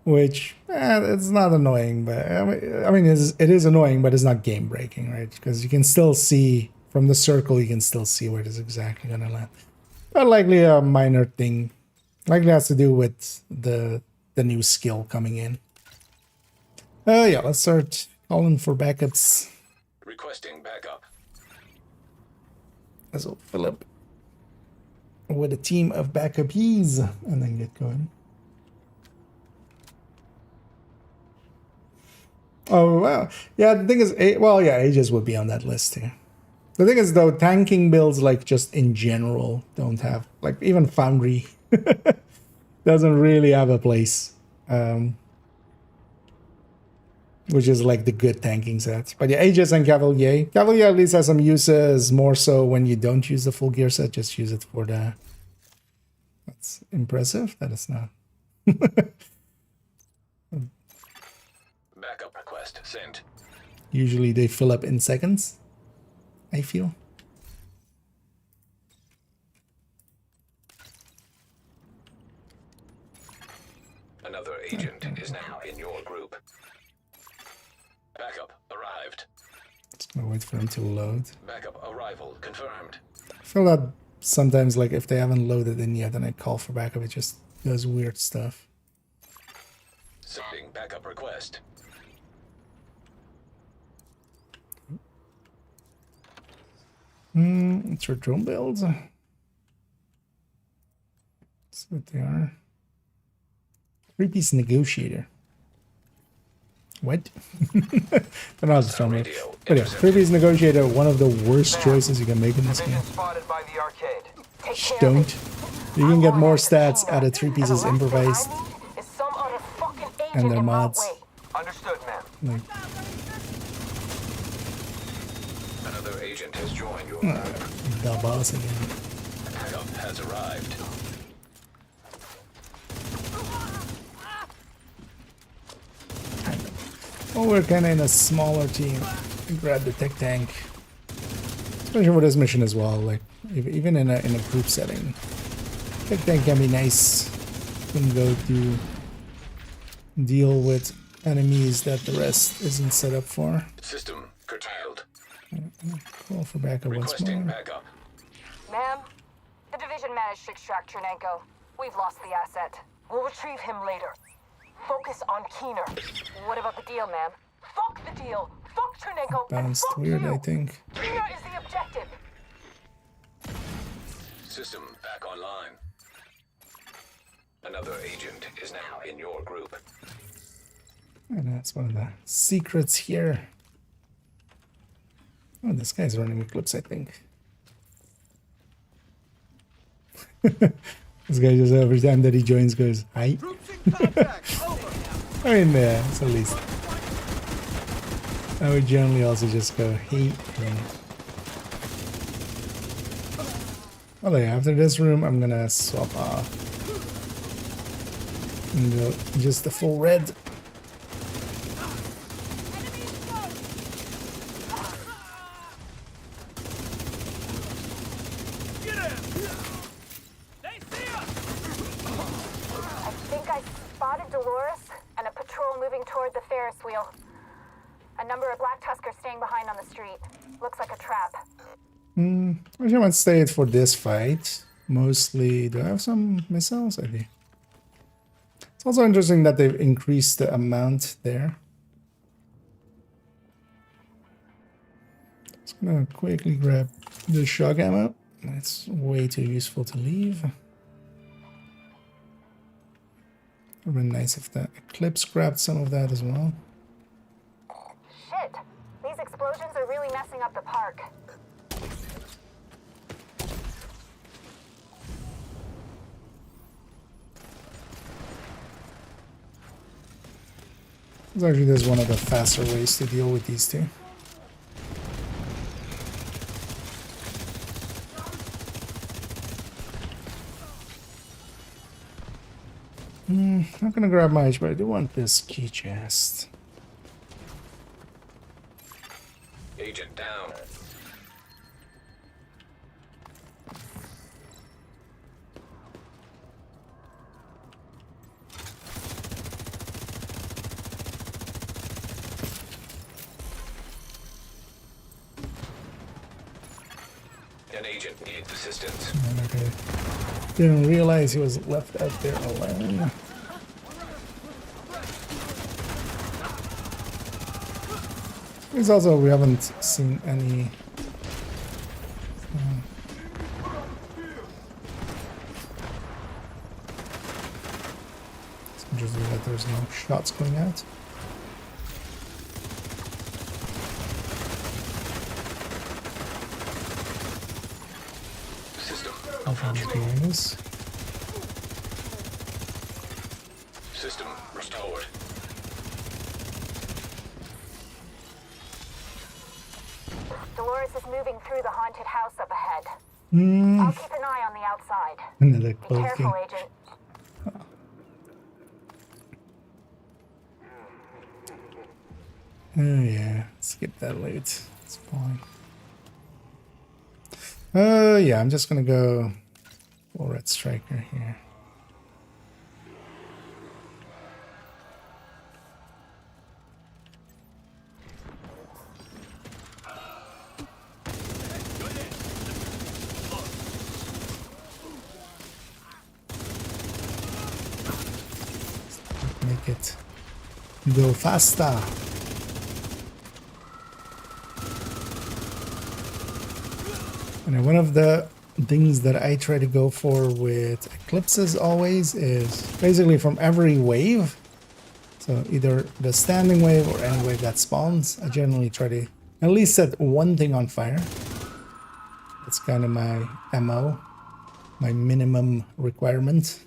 which it's not annoying, but I mean it is annoying, but it's not game breaking, right? Because you can still see from the circle, you can still see where it is exactly gonna land. But likely a minor thing. Likely has to do with the new skill coming in. Yeah, let's start calling for backups. Requesting backup. As we'll fill up with a team of backupies and then get going. Oh, well, yeah, the thing is, well, yeah, Aegis would be on that list here. The thing is, though, tanking builds, like, just in general, don't have, like, even Foundry doesn't really have a place. Which is, like, the good tanking sets. But yeah, Aegis and Cavalier. Cavalier at least has some uses, more so when you don't use the full gear set, just use it for the... That's impressive. That is not. Backup request sent. Usually they fill up in seconds, I feel. Another agent is now in your group. Backup arrived. Just gonna wait for him to load. Backup arrived. Arrival confirmed. I feel that sometimes, like, if they haven't loaded in yet and I call for backup, it just does weird stuff. Sending backup request. It's your drone builds. That's what they are. 3-piece negotiator. What? They're not the drone build. But yeah, 3-piece negotiator, one of the worst choices you can make in this game. Spotted by the arcade. Just don't. You can get more stats out of 3 pieces improvised and their mods. Understood, ma'am. Like, Another agent has joined your group. the boss again. Backup has arrived. Well, we're kind of in a smaller team. Grab the tech tank, especially for this mission as well. Like even in a group setting, tech tank can be nice. You can go to deal with enemies that the rest isn't set up for. System curtailed. Call for backup once Requesting more. backup. Ma'am, the division managed to extract Chernenko. We've lost the asset. We'll retrieve him later. Focus on Keener. What about the deal, ma'am? Fuck the deal. Fuck Chernenko. And Bounced fuck weird, you. I think. Keener is the objective. System back online. Another agent is now in your group. And that's one of the secrets here. Oh, this guy's running Eclipse, I think. This guy just every time that he joins goes, hi. I mean, yeah, it's at least. I would generally also just go, hey. Oh, yeah, after this room, I'm gonna swap off. And go just the full red. I think I spotted Dolores and a patrol moving toward the Ferris wheel. A number of Black Tuskers staying behind on the street. Looks like a trap. I wish I might stay it for this fight. Mostly, do I have some missiles? I do. It's also interesting that they've increased the amount there. Just gonna quickly grab the shock ammo. It's way too useful to leave. It would have been nice if the Eclipse grabbed some of that as well. Shit! These explosions are really messing up the park. Actually, there's one of the faster ways to deal with these two. Not gonna grab much, but I do want this key chest. Agent down. An agent needs assistance. Okay. Didn't realize he was left out there alone. There's also, we haven't seen any. It's interesting that there's no shots going out. System I'll find the behind. System restored. Dolores is moving through the haunted house up ahead. I'll keep an eye on the outside. Another Be cloaking. careful, Agent. Oh yeah, skip that loot. It's fine. Yeah, I'm just gonna go full red striker here. make it go faster. And one of the things that I try to go for with eclipses always is basically from every wave. So either the standing wave or any wave that spawns, I generally try to at least set one thing on fire. That's kind of my MO, my minimum requirement.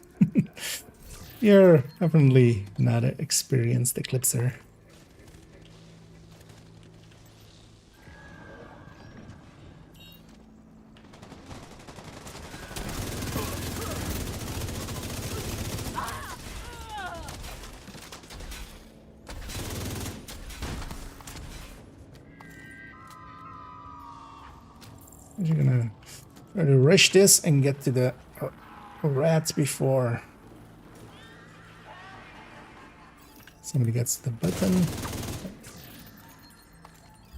You're definitely not an experienced eclipser. You're gonna try to rush this and get to the rats before somebody gets the button.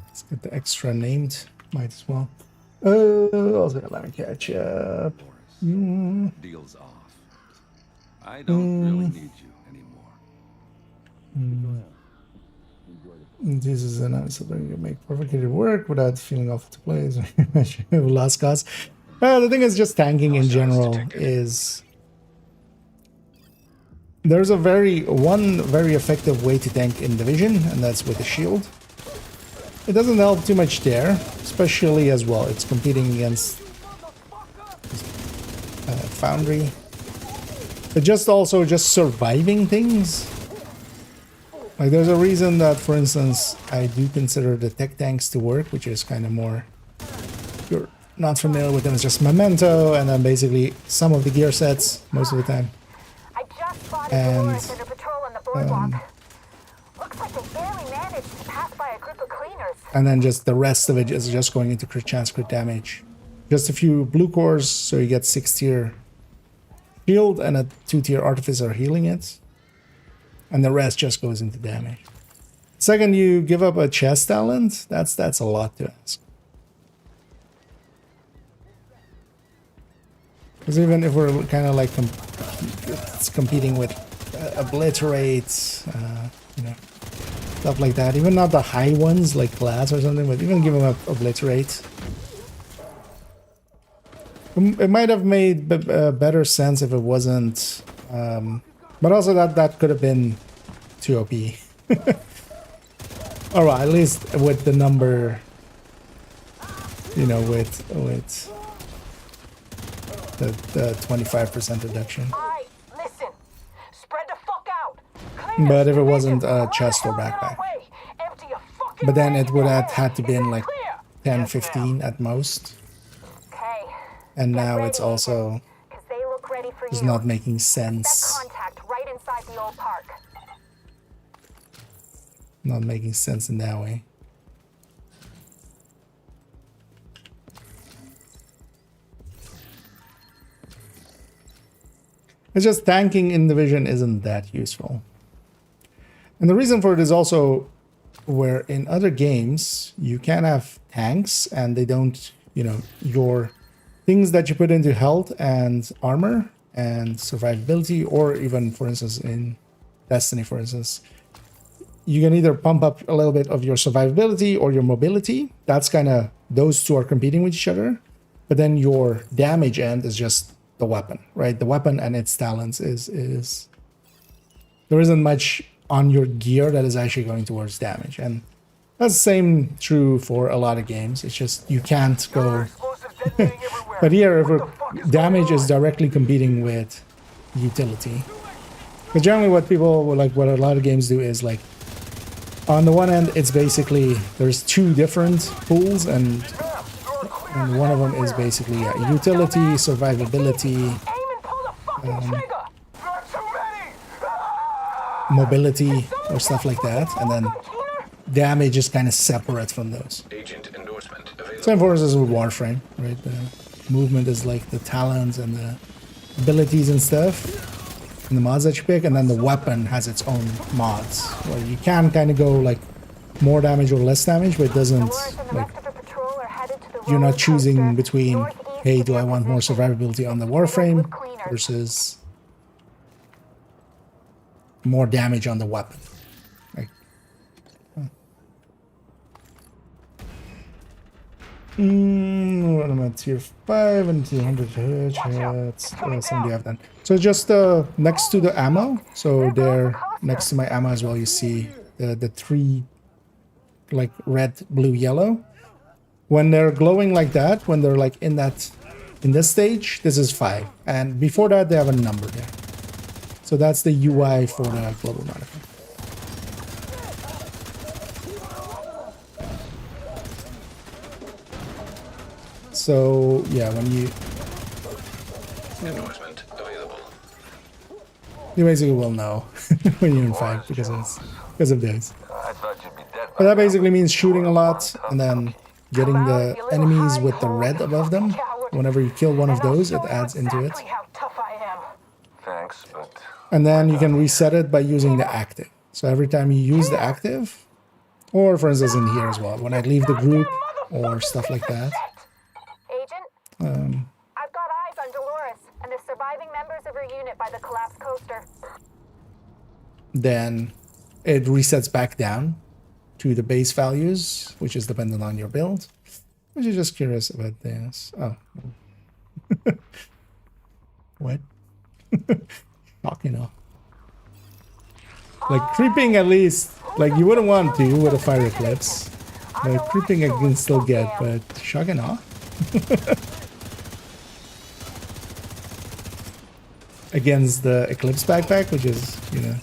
Let's get the extra named. Might as well. Also let me catch up. Deal's off. I don't really need you anymore. This is something you make perfectly work without feeling awful to play. Last cause. The thing is, just tanking in general is there's one very effective way to tank in Division, and that's with a shield. It doesn't help too much there, especially as well. It's competing against Foundry, but just surviving things. Like, there's a reason that, for instance, I do consider the tech tanks to work, which is kind of more, if you're not familiar with them, it's just Memento, and then basically some of the gear sets, most of the time. I just spotted Dolores under patrol on the boardwalk. Looks like they barely managed to pass by a group of cleaners. And then just the rest of it is just going into crit chance, crit damage. Just a few blue cores, so you get 6-tier shield and a 2-tier artificer healing it. And the rest just goes into damage. Second, you give up a chest talent. That's a lot to ask. Because even if we're kind of like competing with obliterate, you know, stuff like that. Even not the high ones like class or something, but even giving up obliterate. It might have made better sense if it wasn't. But also that could have been too OP. Alright, at least with the number, you know, with the 25% reduction. Listen, spread the fuck out. But if it wasn't a chest or backpack. But then it would have had to been like 10, 15 at most. And now it's also just not making sense. Right inside the old park. Not making sense in that way. It's just tanking in Division isn't that useful. And the reason for it is also where in other games you can have tanks and they don't, you know, your things that you put into health and armor and survivability, or even, for instance, in Destiny, for instance, you can either pump up a little bit of your survivability or your mobility. That's kind of, those two are competing with each other. But then your damage end is just the weapon, right? The weapon and its talents is there isn't much on your gear that is actually going towards damage. And that's the same true for a lot of games. It's just you can't go. But here, if damage is directly competing with utility. But generally what people, like what a lot of games do is like, on the one end, it's basically, there's two different pools, and one of them is basically utility, survivability, mobility, or stuff like that. And then damage is kind of separate from those. Agent endorsement available. Same for us as with Warframe, right? The movement is like the talents and the abilities and stuff, and the mods that you pick, and then the weapon has its own mods, where you can kind of go like more damage or less damage, but it doesn't, like, you're not choosing between, hey, do I want more survivability on the Warframe versus more damage on the weapon. Like, what am I at? Tier 5 and 200 headshots. 70 I've done. So just next to the ammo. So there, next to my ammo as well, you see the 3 like red, blue, yellow. When they're glowing like that, when they're like in this stage, this is 5. And before that, they have a number there. So that's the UI for the global modifier. So yeah, when you Endorsement available. you basically will know when you're in 5 because of this. I thought you'd be dead. But that basically means shooting a lot and then getting the enemies with the red above them. Whenever you kill one of those, it adds into it. How tough I am. Thanks, but And then you can reset it by using the active. So every time you use the active, or for instance in here as well, when I leave the group or stuff like that. Agent, I've got eyes on Dolores and the surviving members of her unit by the collapsed coaster. Then it resets back down to the base values, which is dependent on your build. I was just curious about this. Oh. What? Fucking hell. Like creeping at least, like you wouldn't want to with a fire eclipse. Creeping I can still get, but shocking off. Against the Eclipse backpack, which is, you know,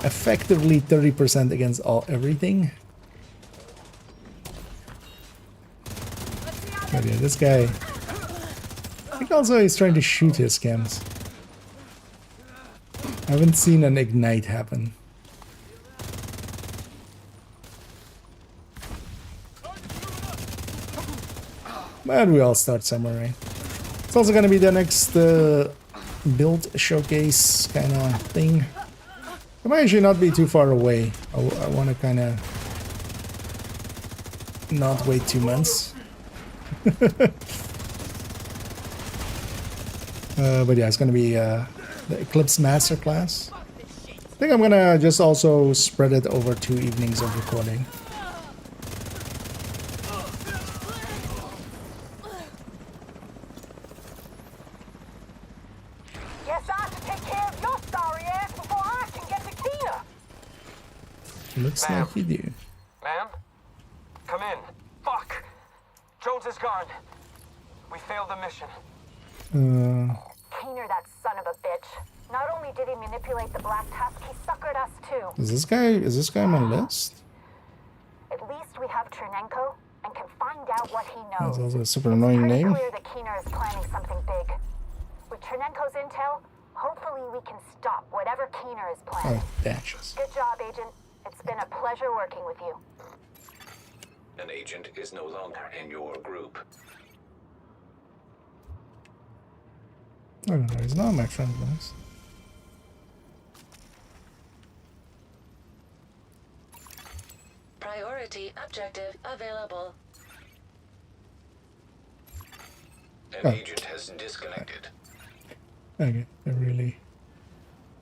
effectively 30% against everything. But yeah, this guy, I think also he's trying to shoot his chems. I haven't seen an ignite happen. But we all start somewhere, right? It's also gonna be the next build showcase kind of thing. It might actually not be too far away. I want to kind of not wait 2 months. But yeah, it's gonna be the Eclipse Masterclass. I think I'm gonna just also spread it over 2 evenings of recording. Guess I have to take care of your sorry ass before I can get to Kina. Looks Ma'am. like you do. ma'am, come in. Fuck. Jones is gone. We failed the mission. Keener, that son of a bitch. Not only did he manipulate the Black Tusk, he suckered us too. Is this guy on my list? At least we have Chernenko and can find out what he That's knows. also a super annoying Pretty name. clear that Keener is planning something big. With Chernenko's intel, hopefully we can stop whatever Keener is planning. Oh, dashes. Good job, Agent. It's been a pleasure working with you. An agent is no longer in your group. I don't know, he's not my friend list. Priority objective available. An agent has disconnected. Okay, I really...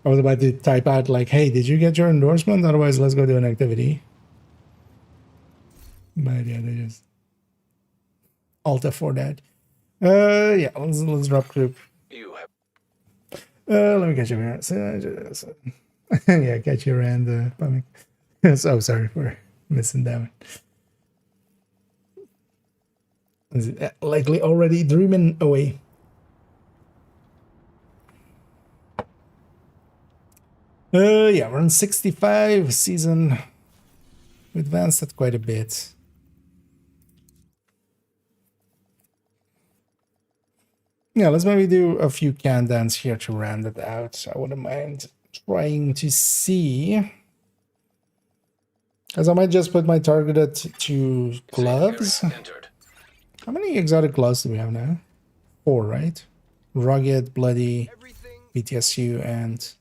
I was about to type out like, hey, did you get your endorsement? Otherwise, let's go do an activity. But yeah, they just... Alt F4 that. Yeah, let's drop group. You have Let me catch you here. Yeah, catch you around bumming. So sorry for missing that one. Is it likely already dreaming away? Yeah, we're on 65 season. We advanced it quite a bit. Yeah, let's maybe do a few countdowns here to round it out. I wouldn't mind trying to see. As I might just put my targeted to gloves. entered. How many exotic gloves do we have now? 4, right? Rugged, Bloody, BTSU, and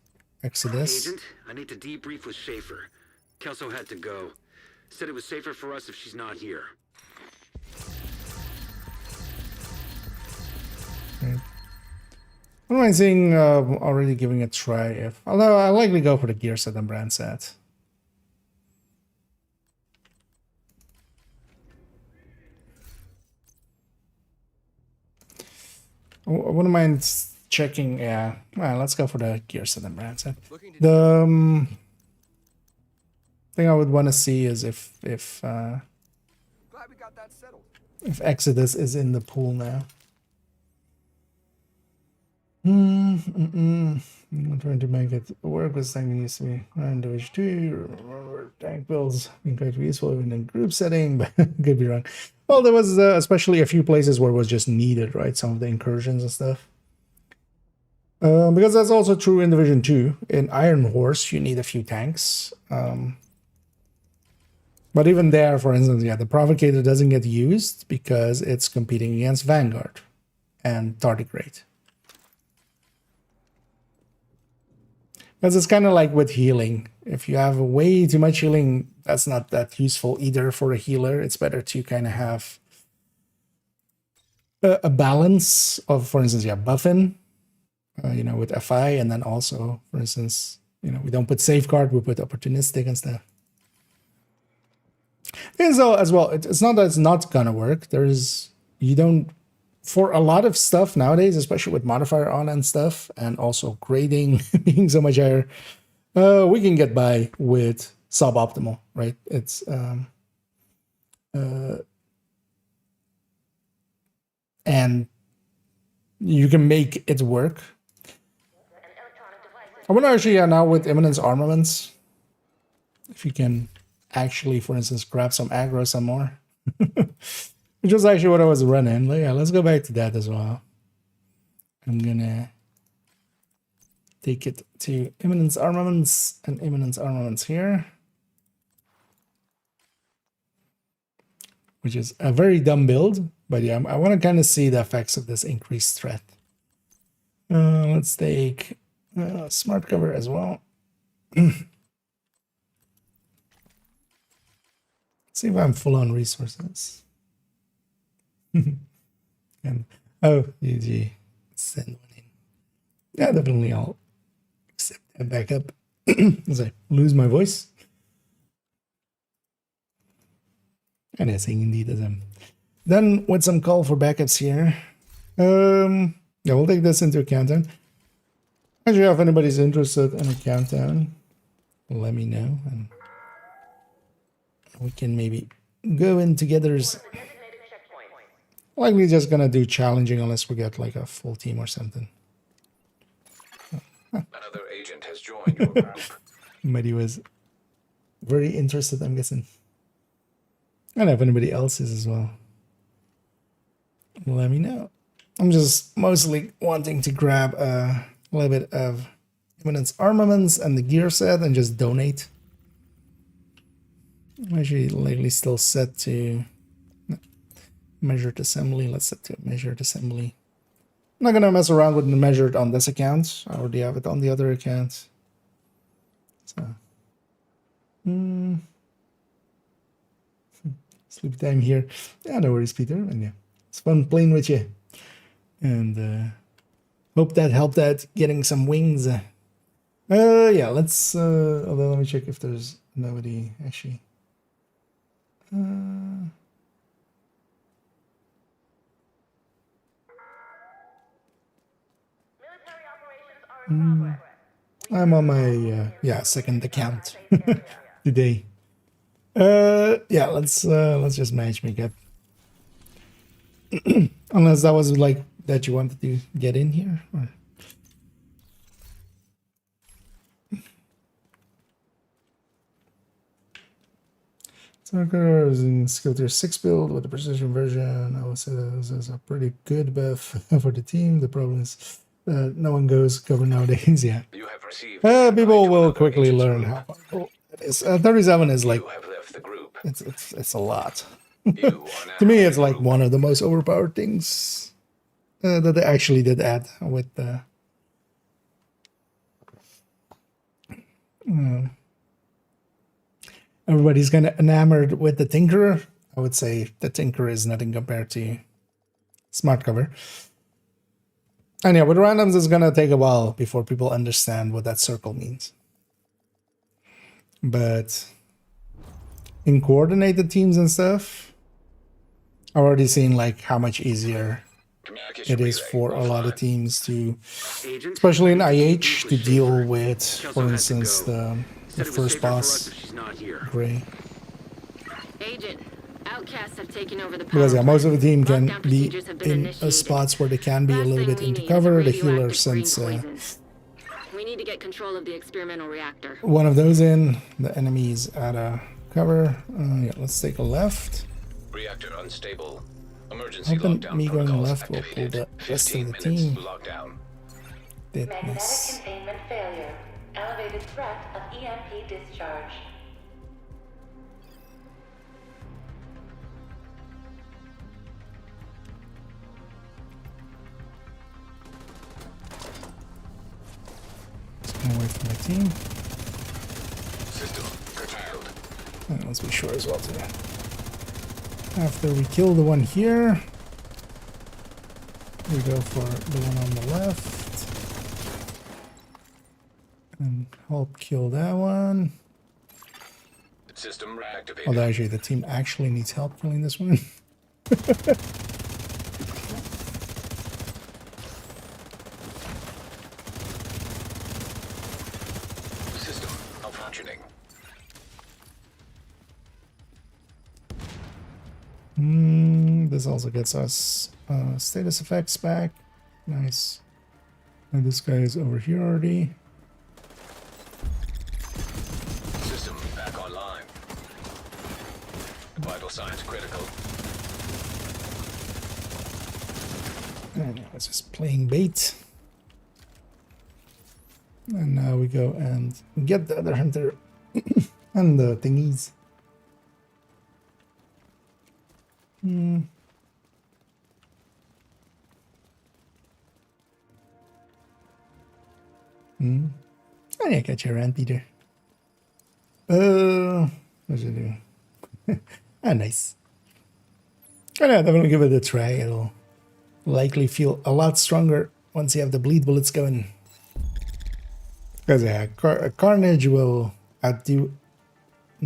Exodus. Agent, I need to debrief with Schaefer. Kelso had to go. Said it was safer for us if she's not here. Right. I don't mind seeing already giving a try. If although I'll likely go for the gear set and brand set. I wouldn't mind checking. Yeah, well, let's go for the gear set and brand set. The thing I would want to see is if Glad we got that settled. Exodus is in the pool now. I'm trying to make it work with something that needs to be on Division 2. Remember, tank builds being quite useful in a group setting, but could be wrong. Well, there was especially a few places where it was just needed, right? Some of the incursions and stuff. Because that's also true in Division 2. In Iron Horse, you need a few tanks. But even there, for instance, yeah, the Provocator doesn't get used because it's competing against Vanguard and Tardigrade. Because it's kind of like with healing. If you have way too much healing, that's not that useful either for a healer. It's better to kind of have a balance of, for instance, yeah, buffing, you know, with FI, and then also, for instance, you know, we don't put safeguard, we put opportunistic and stuff. And so as well, it's not that it's not gonna work. You don't, for a lot of stuff nowadays, especially with modifier on and stuff, and also grading being so much higher, we can get by with suboptimal, right? It's and you can make it work. I wonder actually now with Imminence Armaments, if you can actually, for instance, grab some aggro some more. Which was actually what I was running. But yeah, let's go back to that as well. I'm gonna take it to Imminence Armaments and Imminence Armaments here. Which is a very dumb build, but yeah, I want to kind of see the effects of this increased threat. Let's take smart cover as well. See if I'm full on resources. And oh, GG, send one in. Yeah, definitely I'll accept that backup as I lose my voice. And yes, indeed, as I'm done with some call for backups here. Yeah, we'll take this into account then. Actually, if anybody's interested in a countdown, let me know, and we can maybe go in together. Likely just gonna do challenging unless we get like a full team or something. Another agent has joined your group. Somebody was very interested, I'm guessing. I don't know if anybody else is as well. Let me know. I'm just mostly wanting to grab a little bit of Imminence Armaments and the gear set and just donate. I'm actually lately still set to measured assembly. Let's set to measured assembly. I'm not gonna mess around with the measured on this account. I already have it on the other account. So sleep time here. Yeah, no worries, Peter. And yeah, it's fun playing with you. And hope that helped out getting some wings. Yeah, let's although let me check if there's nobody actually. I'm on my second account today. Yeah, let's just match make up. Unless that was like that you wanted to get in here. Or... Sarkar is in skill tier 6 build with the precision version. I would say this is a pretty good buff for the team. The problem is no one goes cover nowadays. Yeah, You have received people will quickly learn how powerful it is. 37 is like you have left the group. it's a lot. You are now To me, it's like one of the most overpowered things that they actually did add with the. Everybody's kind of enamored with the Tinkerer. I would say the Tinkerer is nothing compared to Smart Cover. And yeah, with randoms, it's gonna take a while before people understand what that circle means. But in coordinated teams and stuff, I've already seen like how much easier Communication it is relay for a lot of offline. teams to, Agent, especially in I need to IH, meet to with deal Schaefer. with, Kelso for had to instance, go. the Said it was first safer for us boss, if she's not here. Gray. Agent, outcasts have taken over the power Because yeah, most of the team can Lockdown be procedures have been in initiated. spots where they can be a Last little thing bit we into need cover. is The healer radioactive green sends poison. We need to get control of the experimental reactor. one of those in. The enemy's at a cover. Yeah, let's take a left. Reactor unstable. Emergency Hoping lockdown me going protocols left will pull activated. the rest of 15 the minutes team. lockdown. Deadness. containment failure. Elevated threat of EMP discharge. Just gonna wait for my team. System curtailed. And let's be sure as well too. After we kill the one here, we go for the one on the left. And help kill that one. System reactivated. Although actually the team actually needs help killing this one. System malfunctioning. This also gets us status effects back. Nice. And this guy is over here already. System back online. Vital signs critical. And now it's just playing bait. And now we go and get the other hunter and the thingies. Oh yeah, got your ant Peter. What's it do? Ah, nice. I know, definitely give it a try. It'll likely feel a lot stronger once you have the bleed bullets going. Because yeah, Carnage will outdo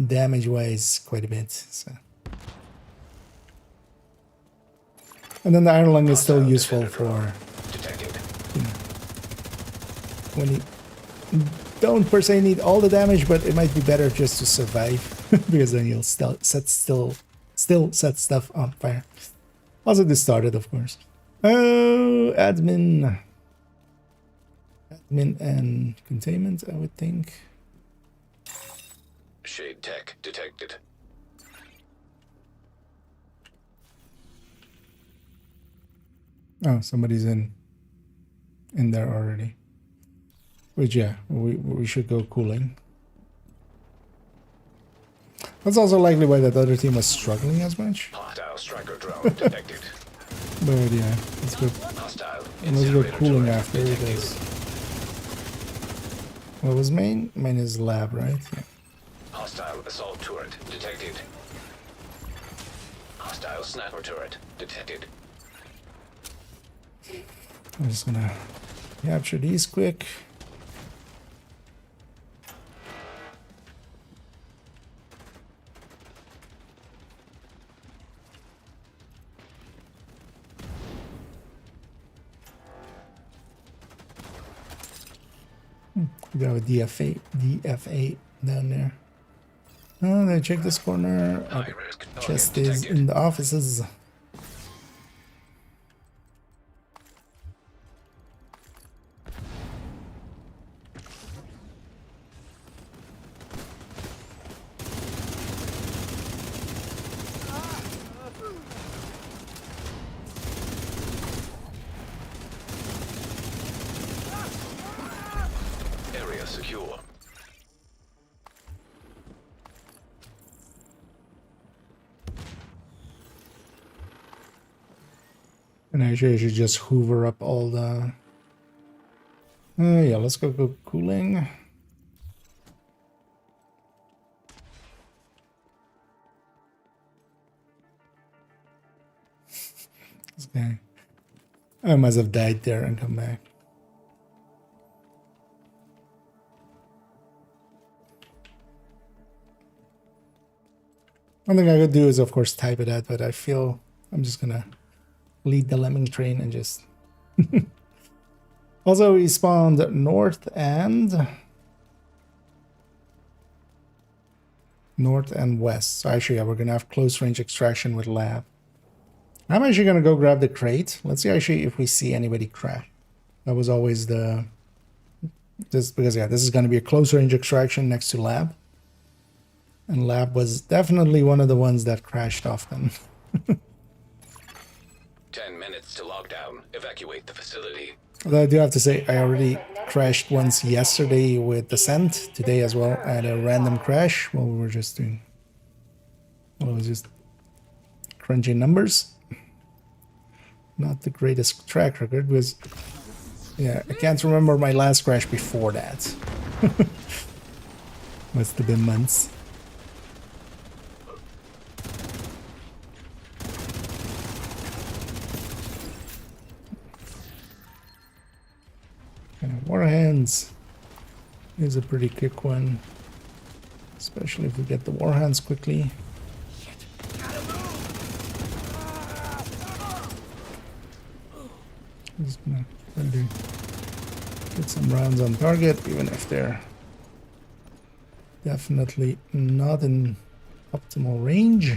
damage-wise quite a bit. So. And then the Iron Lung is still useful for, you know, when you don't per se need all the damage, but it might be better just to survive because then you'll still set stuff on fire. Also distorted, of course. Oh, admin and containment, I would think. Shade tech detected. Oh, somebody's in there already. Which yeah, we should go cooling. That's also likely why that other team was struggling as much. Hostile striker drone detected. But yeah, it's good. Hostile And let's go incinerator cooling turret after detected. this. What was main? Main is lab, right? Yeah. Hostile assault turret detected. Hostile sniper turret detected. I'm just gonna capture these quick. We got a DFA down there. Oh, they check this corner. High risk target Chest is detected. in the offices. Area secure. And actually, I should just hoover up all the... yeah, let's go cooling. This guy. I must have died there and come back. One thing I could do is, of course, type it out, but I feel I'm just gonna lead the lemming train and just... Also, we spawned north and west. So actually, yeah, we're gonna have close range extraction with lab. I'm actually gonna go grab the crate. Let's see actually if we see anybody crash. That was always the... because yeah, this is gonna be a close range extraction next to lab. And lab was definitely one of the ones that crashed often. 10 minutes to lockdown. Evacuate the facility. Although I do have to say, I already crashed once yesterday with Descent. Today as well, I had a random crash while we were just doing... Well, it was just crunching numbers. Not the greatest track record, because... Yeah, I can't remember my last crash before that. Must have been months. Warhands is a pretty quick one, especially if we get the Warhands quickly. Just gonna try to get some rounds on target, even if they're definitely not in optimal range.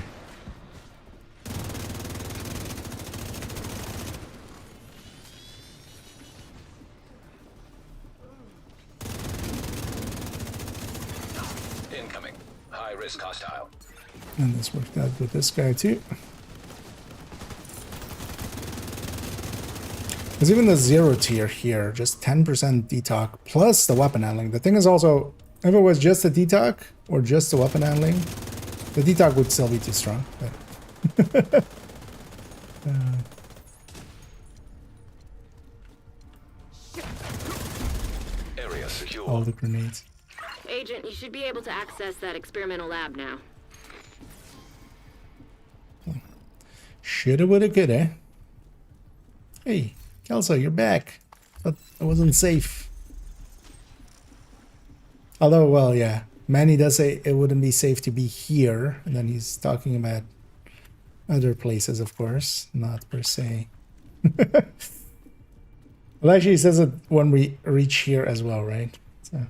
Hostile. And this worked out with this guy too. There's even the 0 tier here, just 10% detox plus the weapon handling. The thing is also, if it was just a detox or just the weapon handling, the detox would still be too strong. But Area secure. all the grenades. Agent, you should be able to access that experimental lab now. Shoulda, woulda, coulda. Hey, Kelso, you're back. But it wasn't safe. Although, well, yeah. Manny does say it wouldn't be safe to be here. And then he's talking about other places, of course. Not per se. Well, actually, he says it when we reach here as well, right? So...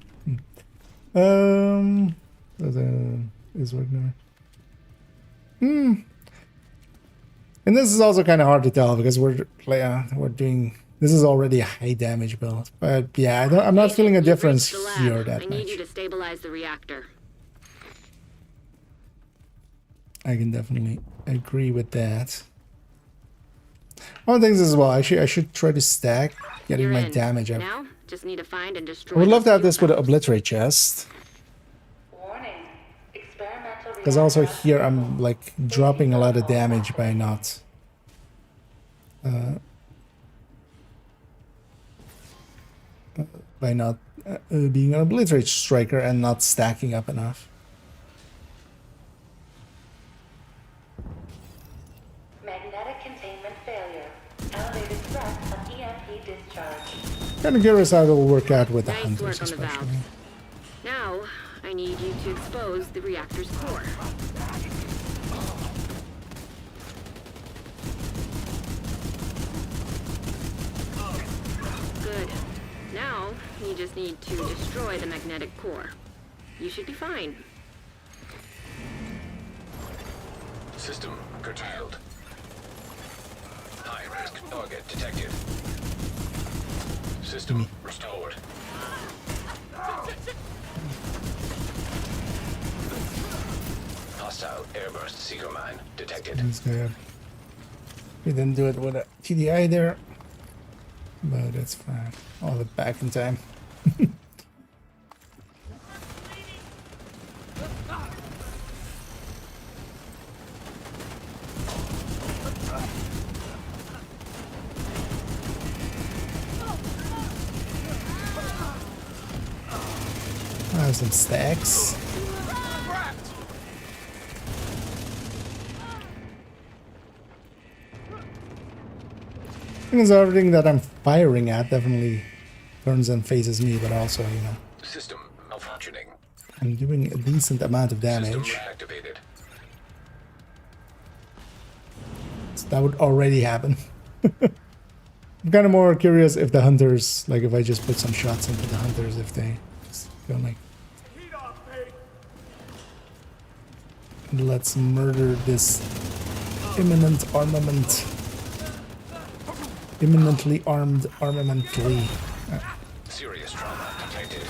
is working. And this is also kind of hard to tell because we're doing. This is already a high damage build, but yeah, I'm not feeling a difference here that much. I need you to stabilize the reactor. I can definitely agree with that. One of the things as well, actually, I should try to stack getting my damage up. Now, just need to find and destroy. I would love to have this with an obliterate chest. Because also here I'm like dropping a lot of damage by not being an obliterate striker and not stacking up enough. Magnetic containment failure. Elevated threat of EMP discharge. Kind of curious how it will work out with the Nice hunters, work on the especially. valves. Now, I need you to expose the reactor's core. Good. Now, you just need to destroy the magnetic core. You should be fine. System curtailed. High risk target detected. System restored. Hostile airburst seeker mine detected. This guy, we didn't do it with a TDI there, but it's fine. All it back in time. I have some stacks. Because everything that I'm firing at definitely turns and faces me, but also, you know, System malfunctioning. I'm doing a decent amount of System damage. reactivated. So that would already happen. I'm kind of more curious if the hunters, like if I just put some shots into the hunters, if they just go like, let's murder this imminent armament. Imminently armed armamentally. Serious trauma detected.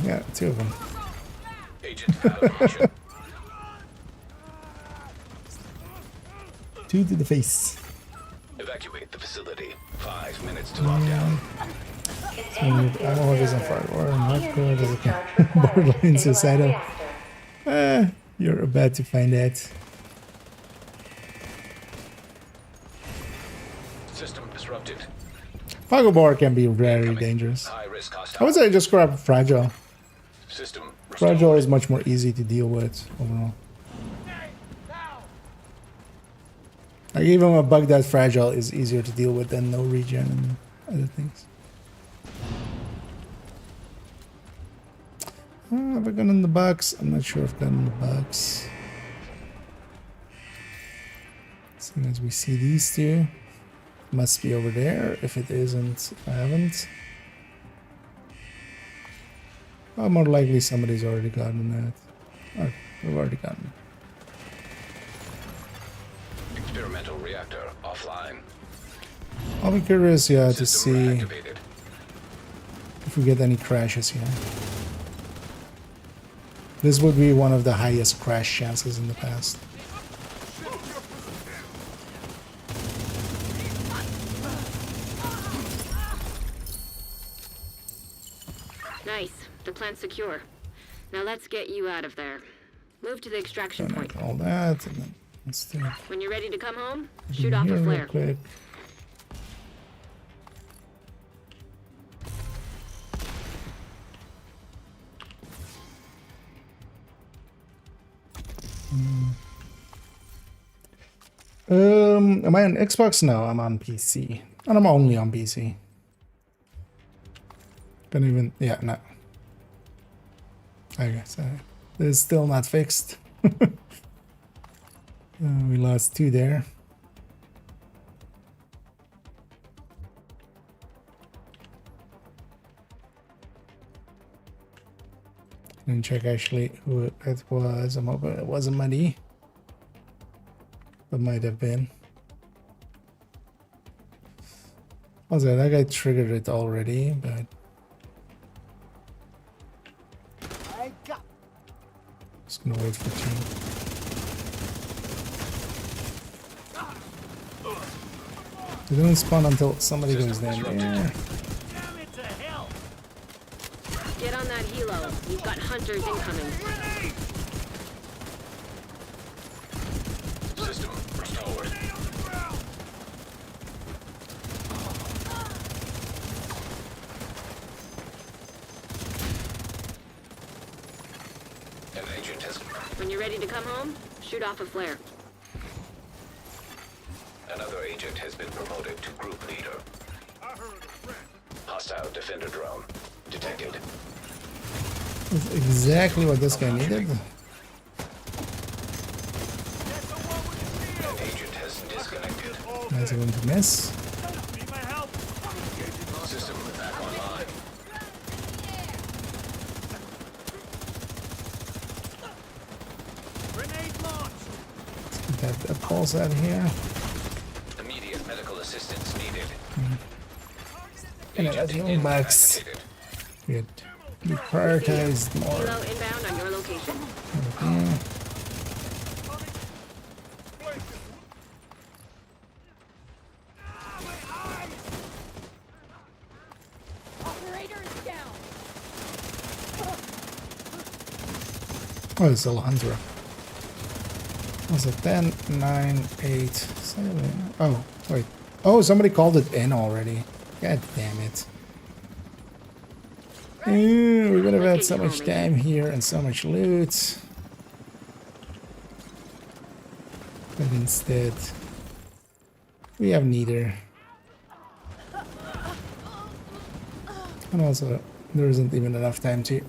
Yeah, 2 of them. Agent out of mission. 2 to the face. Evacuate the facility. 5 minutes to lockdown. Ammo is on fire. Or hardcore does it borderline suicidal. You're about to find out. System disrupted. Phagobor can be very dangerous. High risk hostile. I would say just grab Fragile. System restored. Fragile is much more easy to deal with overall. Like even a bug that's fragile is easier to deal with than no regen and other things. Have I gone in the box? I'm not sure if I've gone in the box. As soon as we see these two, must be over there. If it isn't, I haven't. Well, more likely somebody's already gotten that. Oh, we've already gotten it. Experimental reactor offline. I'll be curious, yeah, to System see reactivated. if we get any crashes here. This would be one of the highest crash chances in the past. Nice. The plant's secure. Now let's get you out of there. Move to the extraction point. All that, and then let's do it. When you're ready to come home, shoot off a Here flare. real quick. Am I on Xbox? No, I'm on PC. And I'm only on PC. Don't even, yeah, no. I guess it's still not fixed. We lost 2 there. Didn't check actually who it was. I'm hoping it wasn't money. But might have been. Also, that guy triggered it already, but just gonna wait for 2. They don't spawn until somebody goes down there. Get on that helo. You've got hunters incoming. System restored. An agent has. When you're ready to come home, shoot off a flare. Another agent has been promoted to group leader. Hostile defender drone detected. That's exactly what this guy needed. An agent has disconnected. That's going to miss. System back online. Let's get that pulse out of here. Immediate medical assistance needed. And that's the only box. Good. We prioritized more. Helo inbound on your location. Yeah. Oh, it's Alejandro. Was it 10, 9, 8, 7? Oh, wait. Oh, somebody called it in already. God damn it. We would have had so much time here and so much loot. But instead, we have neither. And also, there isn't even enough time to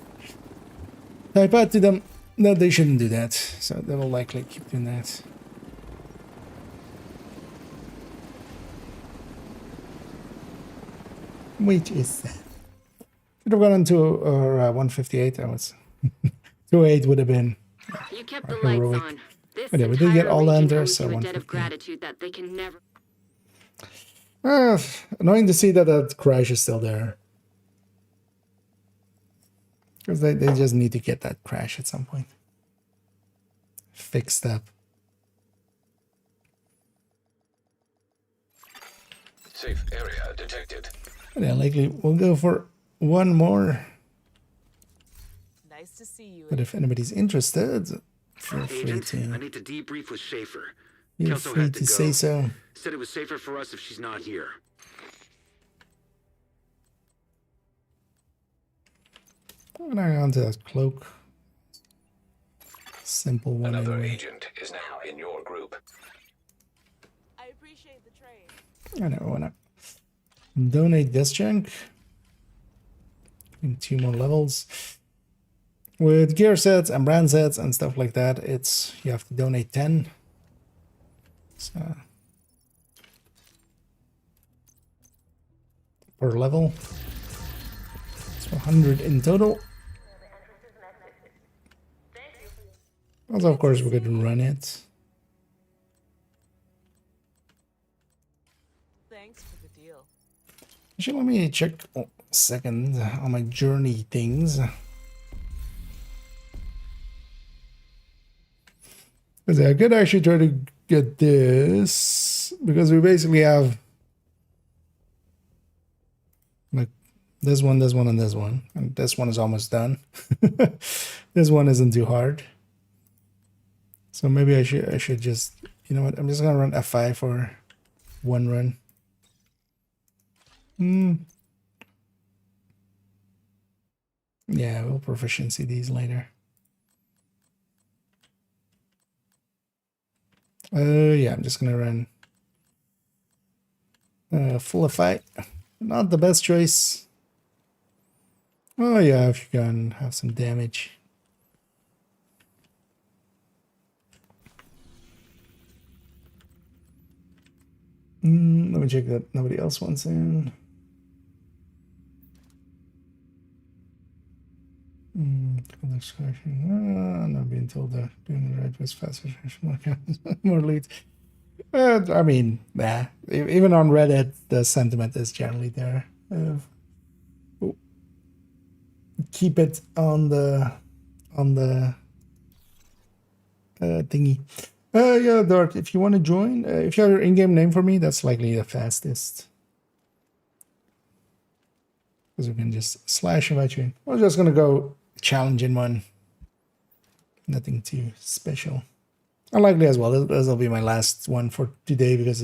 type out to them that they shouldn't do that. So they will likely keep doing that. Which is that? Should have gone into 158. I was 208 would have been You kept the heroic. lights on. This But yeah, we did get entire all the region hunters, owes so you a debt of 158. gratitude that they can never. Annoying to see that that crash is still there. Because they just need to get that crash at some point. Fixed up. Safe area detected. But yeah, likely we'll go for one more. Nice to see you. But if anybody's interested, feel free Agent, I to need to debrief with Schaefer. feel Kelso free had to go. say so. Said it was safer for us if she's not here. And I onto that cloak. Simple one. Another Anyway. agent is now in your group. I appreciate the trade. I never wanna donate this junk. In 2 more levels. With gear sets and brand sets and stuff like that, it's you have to donate 10. So per level. So 100 in total. Also, of course, we're going to run it. Thanks for the deal. Actually, let me check a second on my journey things. Because I could actually try to get this, because we basically have like this one, and this one. And this one is almost done. This one isn't too hard. So maybe I should just, you know what, I'm just gonna run F5 for one run. Yeah, we'll proficiency these later. Yeah, I'm just gonna run full F5. Not the best choice. Oh yeah, if you can have some damage. Let me check that nobody else wants in. I'm not being told that doing the right was faster. More leads. I mean, nah. Even on Reddit, the sentiment is generally there. Keep it on the thingy. Yeah, Dart, if you want to join, if you have your in-game name for me, that's likely the fastest. Because we can just / invite you in. We're just going to go challenge in one. Nothing too special. Unlikely as well. This will be my last one for today because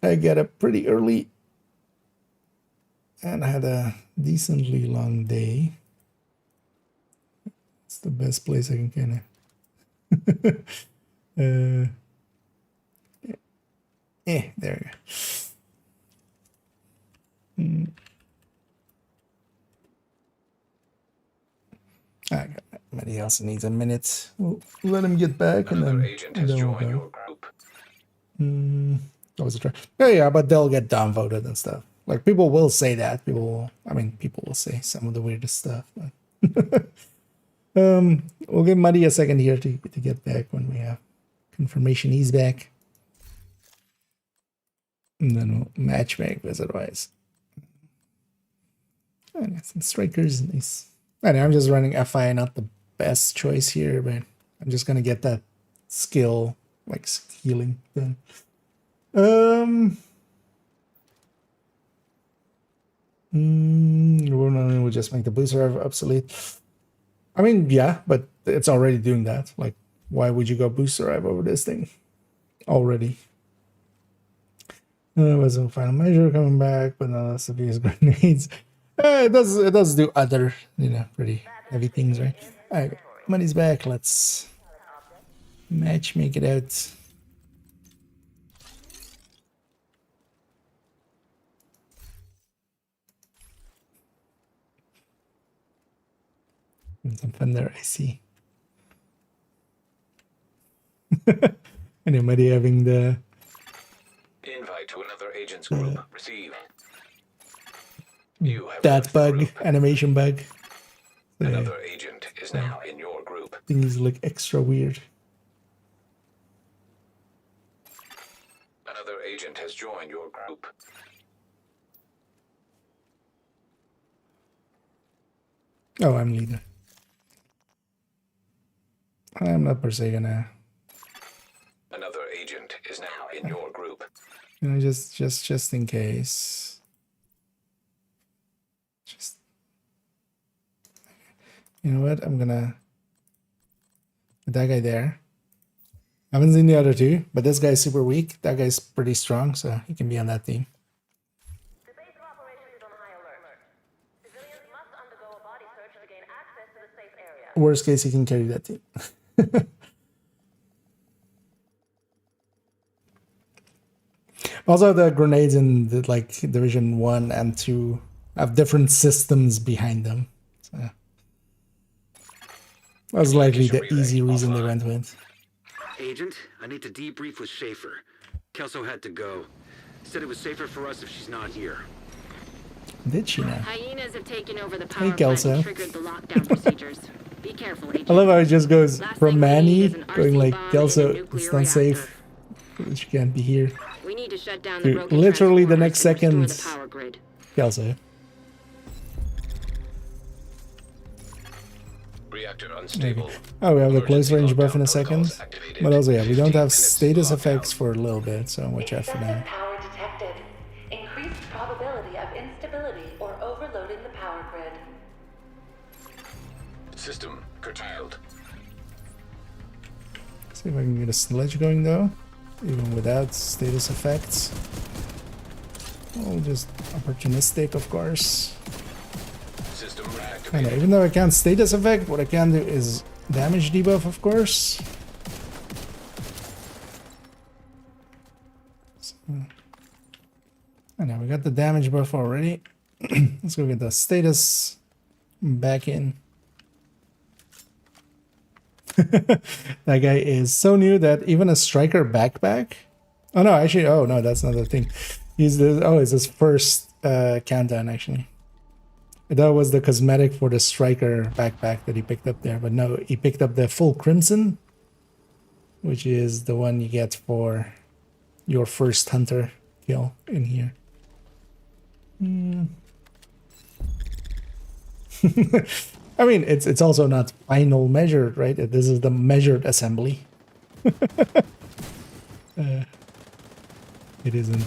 I get up pretty early. And I had a decently long day. It's the best place I can kind of... there we go. Somebody else needs a minute. We'll let him get back. Another and then agent has joined your group. That was a try. Yeah, but they'll get downvoted and stuff. Like, people will say that. People will say some of the weirdest stuff. But we'll give Muddy a second here to get back when we have confirmation he's back. And then we'll matchmake visit-wise. And got some strikers. Nice. Anyway, I'm just running FI, not the best choice here, but I'm just gonna get that skill, like healing done. We'll just make the booster obsolete. I mean, yeah, but it's already doing that. Like, why would you go booster rev over this thing already? Was a final measure coming back, but no, that's severe grenades. It does do other, pretty heavy things, right? All right, money's back. Let's make it out. Some fun there, I see. Anybody having the Invite to another agent's group. Receive. You have that bug, animation bug. Another agent is now in your group. Things look extra weird. Another agent has joined your group. Oh, I'm leader. I'm not per se gonna. Another agent is now in your group. You know, just in case. Just. You know what? I'm gonna. Put that guy there. I haven't seen the other two, but this guy's super weak. That guy's pretty strong, so he can be on that team. The base of operations is on high alert. Civilians must undergo a body search to gain access to the safe area. Worst case, he can carry that team. Also, the grenades in the, like Division 1 and 2 have different systems behind them. So that was likely the easy reason they went with. Agent, I need to debrief with Schaefer. Kelso had to go. Said it was safer for us if she's not here. Did she now? Hyenas have taken over the power plant Kelso. and triggered the lockdown procedures. Be careful, Agent. I love how it just goes Last from thing we need Manny is an going RC like, bomb Kelso, and a it's nuclear not reactor. safe. She can't be here. We need to shut down the Dude, broken literally the transformers next and restore second, the power grid. Kelso. Reactor unstable. Oh, we have the close range Emergency buff in a lockdown second. protocols activated. But also, yeah, we don't 15 have minutes status lockdown. effects for a little bit, so watch out for Excessive that. power detected. Increased probability of instability or overloading the power grid. System curtailed. See if I can get a sledge going though, even without status effects. Well, just opportunistic, of course. System I know, reactivated. even though I can't status effect, what I can do is damage debuff, of course. So, I know, we got the damage buff already. Let's go get the status back in. That guy is so new that even a striker backpack. Oh no, actually, oh no, that's not the thing. He's the it's his first countdown actually. That was the cosmetic for the striker backpack that he picked up there, but no, he picked up the full crimson, which is the one you get for your first hunter kill in here. I mean, it's also not final measured, right? This is the measured assembly. It isn't.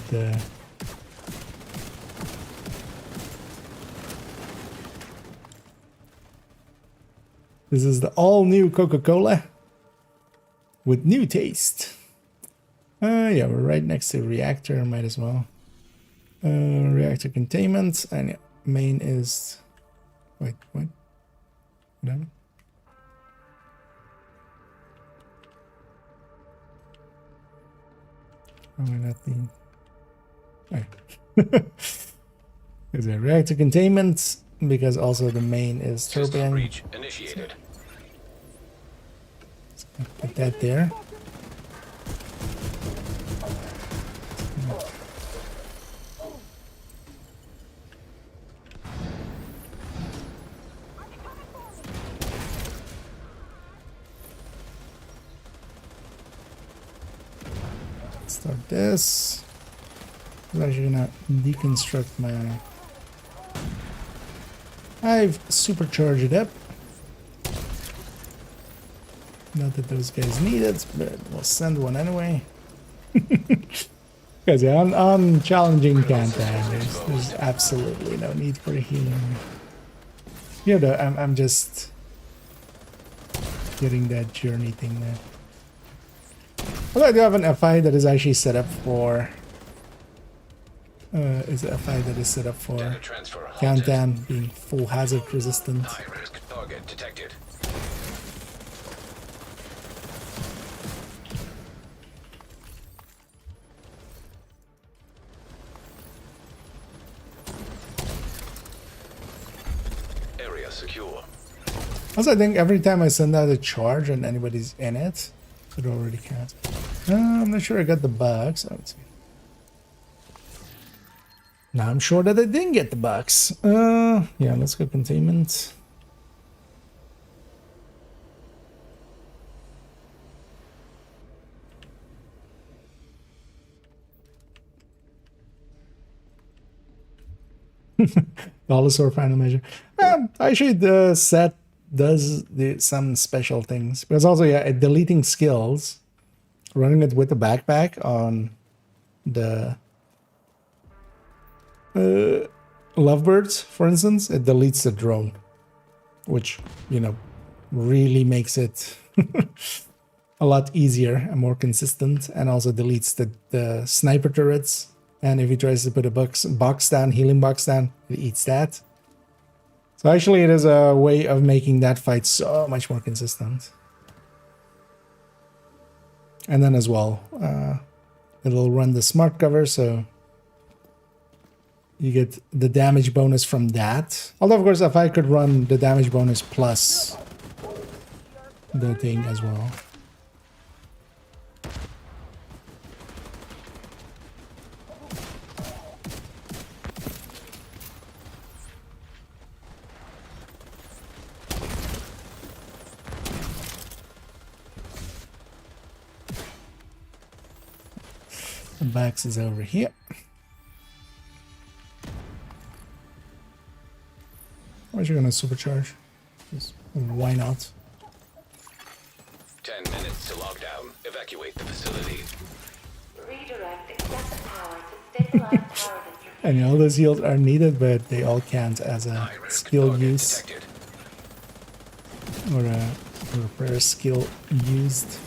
This is the all-new Coca-Cola with new taste. Yeah, we're right next to reactor. Might as well. Reactor containment, and yeah, main is. Wait, what? Whatever. Probably not the. Oh. Is a reactor containment because also the main is System turbine. breach initiated. Put that there. Start this. I'm actually gonna deconstruct my. I've supercharged it up. Not that those guys need it, but we'll send one anyway. Because yeah, on challenging campaign, there's absolutely no need for healing. Yeah, though, I'm just getting that journey thing there. Although I do have an FI that is actually set up for. Is an FI that is set up for Data transfer halted. countdown being full hazard resistant. High risk target detected. Area secure. Also, I think every time I send out a charge and anybody's in it, it already counts. I'm not sure I got the bugs. Let's see. Now I'm sure that I didn't get the bugs. Yeah, let's go containment. Dollar final measure. Actually, the set does some special things. Because also, yeah, deleting skills, running it with the backpack on the lovebirds, for instance, it deletes the drone, which, you know, really makes it a lot easier and more consistent, and also deletes the sniper turrets. And if he tries to put a box down, healing box down, it eats that. So actually it is a way of making that fight so much more consistent. And then as well, it'll run the smart cover, so you get the damage bonus from that. Although, of course, if I could run the damage bonus plus the thing as well. The box is over here. Why are you gonna supercharge? Just, why not? 10 minutes to lockdown. Evacuate the facility. Redirect excessive power to stabilize power distribution. And all those heals are needed, but they all count as a skill use. Detected. Or a repair skill used.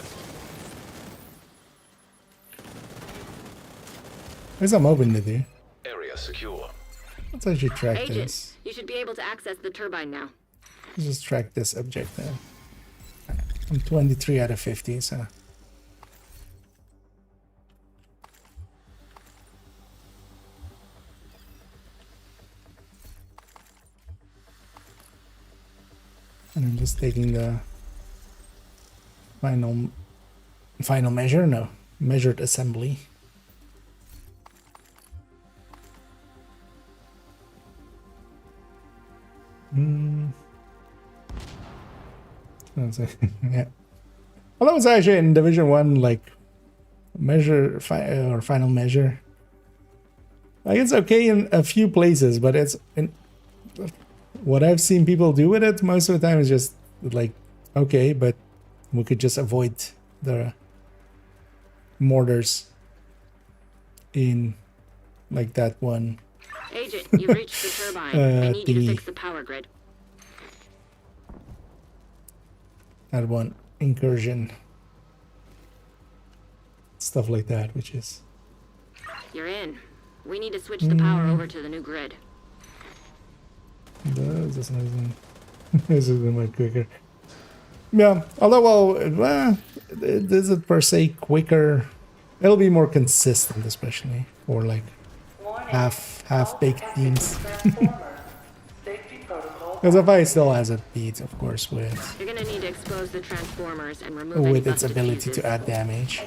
There's some open to do. Area secure. Let's actually track Agent, this. you should be able to access the turbine now. Let's just track this objective. I'm 23 out of 50, so. And I'm just taking the final measure, no, measured assembly. Yeah. Although it's actually in Division 1, like, measure or final measure. Like, it's okay in a few places, but it's in what I've seen people do with it most of the time is just like, okay, but we could just avoid the mortars in like that one. Agent, you've reached the turbine. I need you to fix the power grid. That one incursion. Stuff like that, which is... You're in. We need to switch the power over to the new grid. This is much quicker. Yeah, although, well, is it per se quicker? It'll be more consistent, especially for like half-baked teams. Because if I still has a beat, of course, with You're gonna need to expose the transformers and remove its ability to add damage.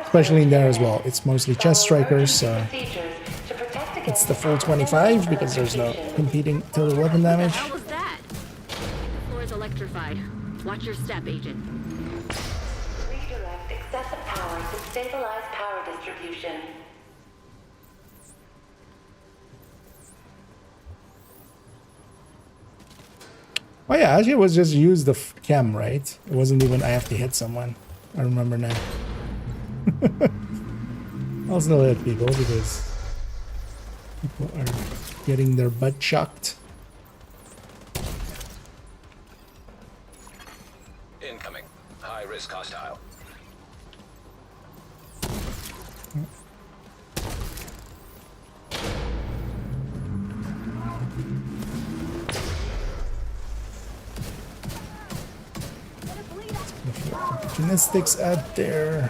Especially in there as well. It's mostly chest strikers, so it's the full 25 because there's no competing total weapon damage. What was that? The floor is electrified. Watch your step, Agent. Redirect excessive power to stabilize power distribution. Oh yeah, actually it was just use the chem, right? It wasn't even I have to hit someone. I remember now. I'll still hit people because people are getting their butt shocked. Incoming. High risk hostile. Gymnastics out there.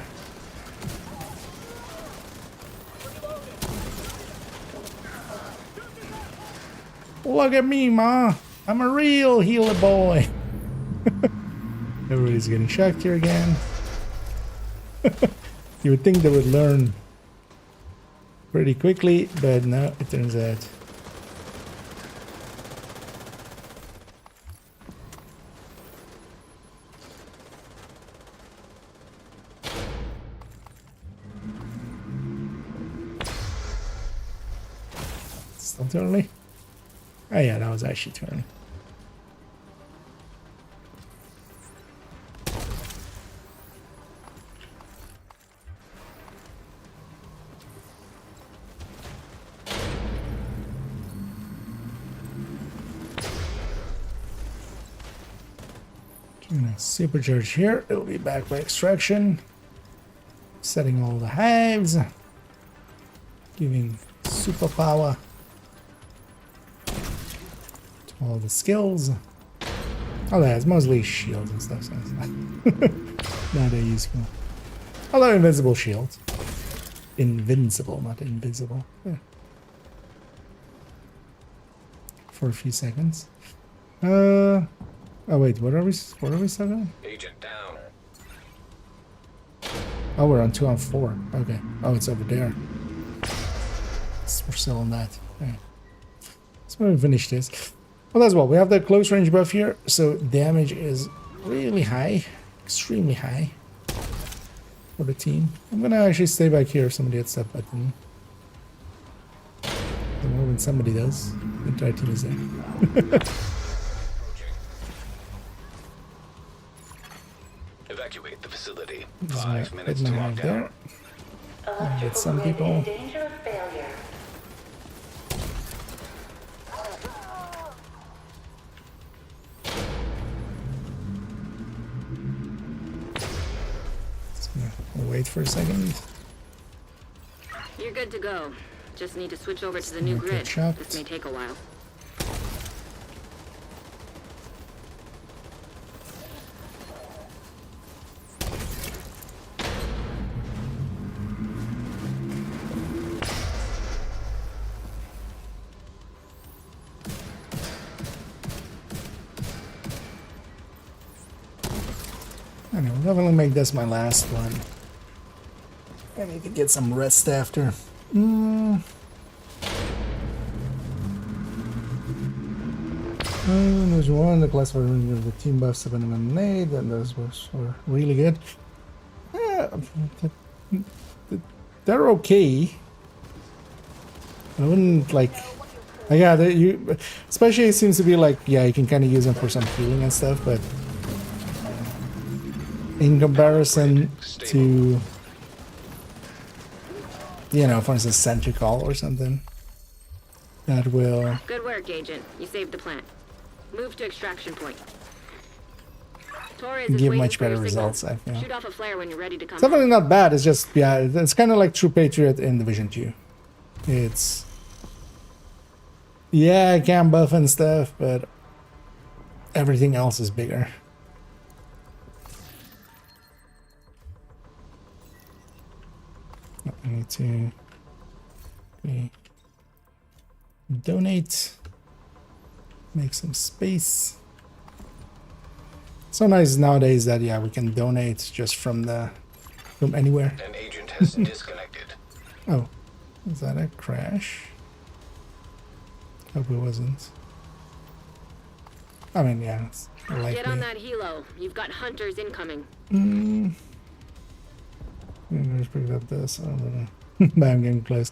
Look at me, ma. I'm a real healer boy. Everybody's getting shocked here again. You would think they would learn pretty quickly, but no, it turns out. Still too early? Oh yeah, that was actually too early. Supercharge here. It'll be back by extraction. Setting all the hives. Giving superpower to all the skills. Oh, that's mostly shields and stuff. So it's not that useful. Although invincible shields. Invincible, not invisible. Yeah. For a few seconds. Oh wait, what are we still doing? Agent down. Oh, we're on 2 on 4. Okay. Oh, it's over there. We're still on that. Okay. So we finish this. Well, as well, we have the close range buff here, so damage is really high, extremely high for the team. I'm gonna actually stay back here if somebody hits that button. The moment somebody does, the entire team is there. Evacuate the facility. 5 minutes to right lockdown. there. Hit some people. Danger of failure. We'll wait for a second. You're good to go. Just need to switch over to the new Okay, grid. chopped. This may take a while. I know, we'll definitely make this my last one. I need to get some rest after. There's one, the class of the team buffs have been eliminated, and those were really good. Yeah, they're okay. I wouldn't like. Yeah, you especially it seems to be like, yeah, you can kind of use them for some healing and stuff, but in comparison to, you know, for instance, Sentry Call or something, that will... Good work, Agent. You saved the plant. Move to extraction point. Torres is give waiting much for your better signal. results, I feel. Shoot off a flare when you're ready to come It's definitely out. not bad, it's just, yeah, it's kind of like True Patriot in Division 2. It's... yeah, I can buff and stuff, but everything else is bigger. I need to donate, make some space. So nice nowadays that, yeah, we can donate just from anywhere. An agent has disconnected. Oh, is that a crash? Hope it wasn't. I mean, yeah, it's likely. Get on that helo. You've got hunters incoming. Let's pick up this. I don't know. But I'm getting close.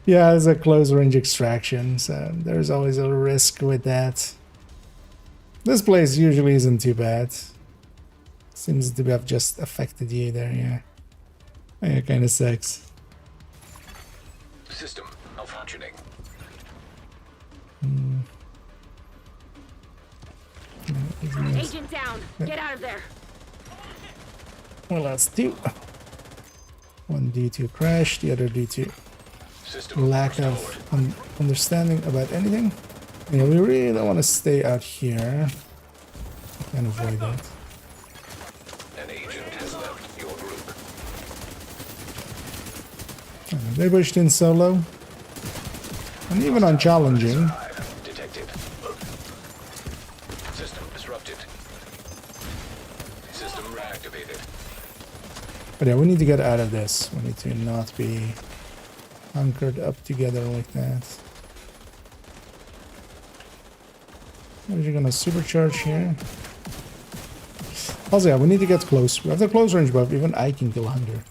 Yeah, it's a close range extraction, so there's always a risk with that. This place usually isn't too bad. Seems to have just affected you there, yeah. Yeah, it kind of sucks. System malfunctioning. Agent down. Get out of there. Well, that's 2. One D2 crash, the other D2 System lack of understanding about anything. Yeah, we really don't want to stay out here. Can avoid that. An agent has left your group. They pushed in solo. And even on challenging. Detected. But yeah, we need to get out of this. We need to not be hunkered up together like that. Are you gonna supercharge here? Also, yeah, we need to get close. We have the close range buff. Even I can kill hunger.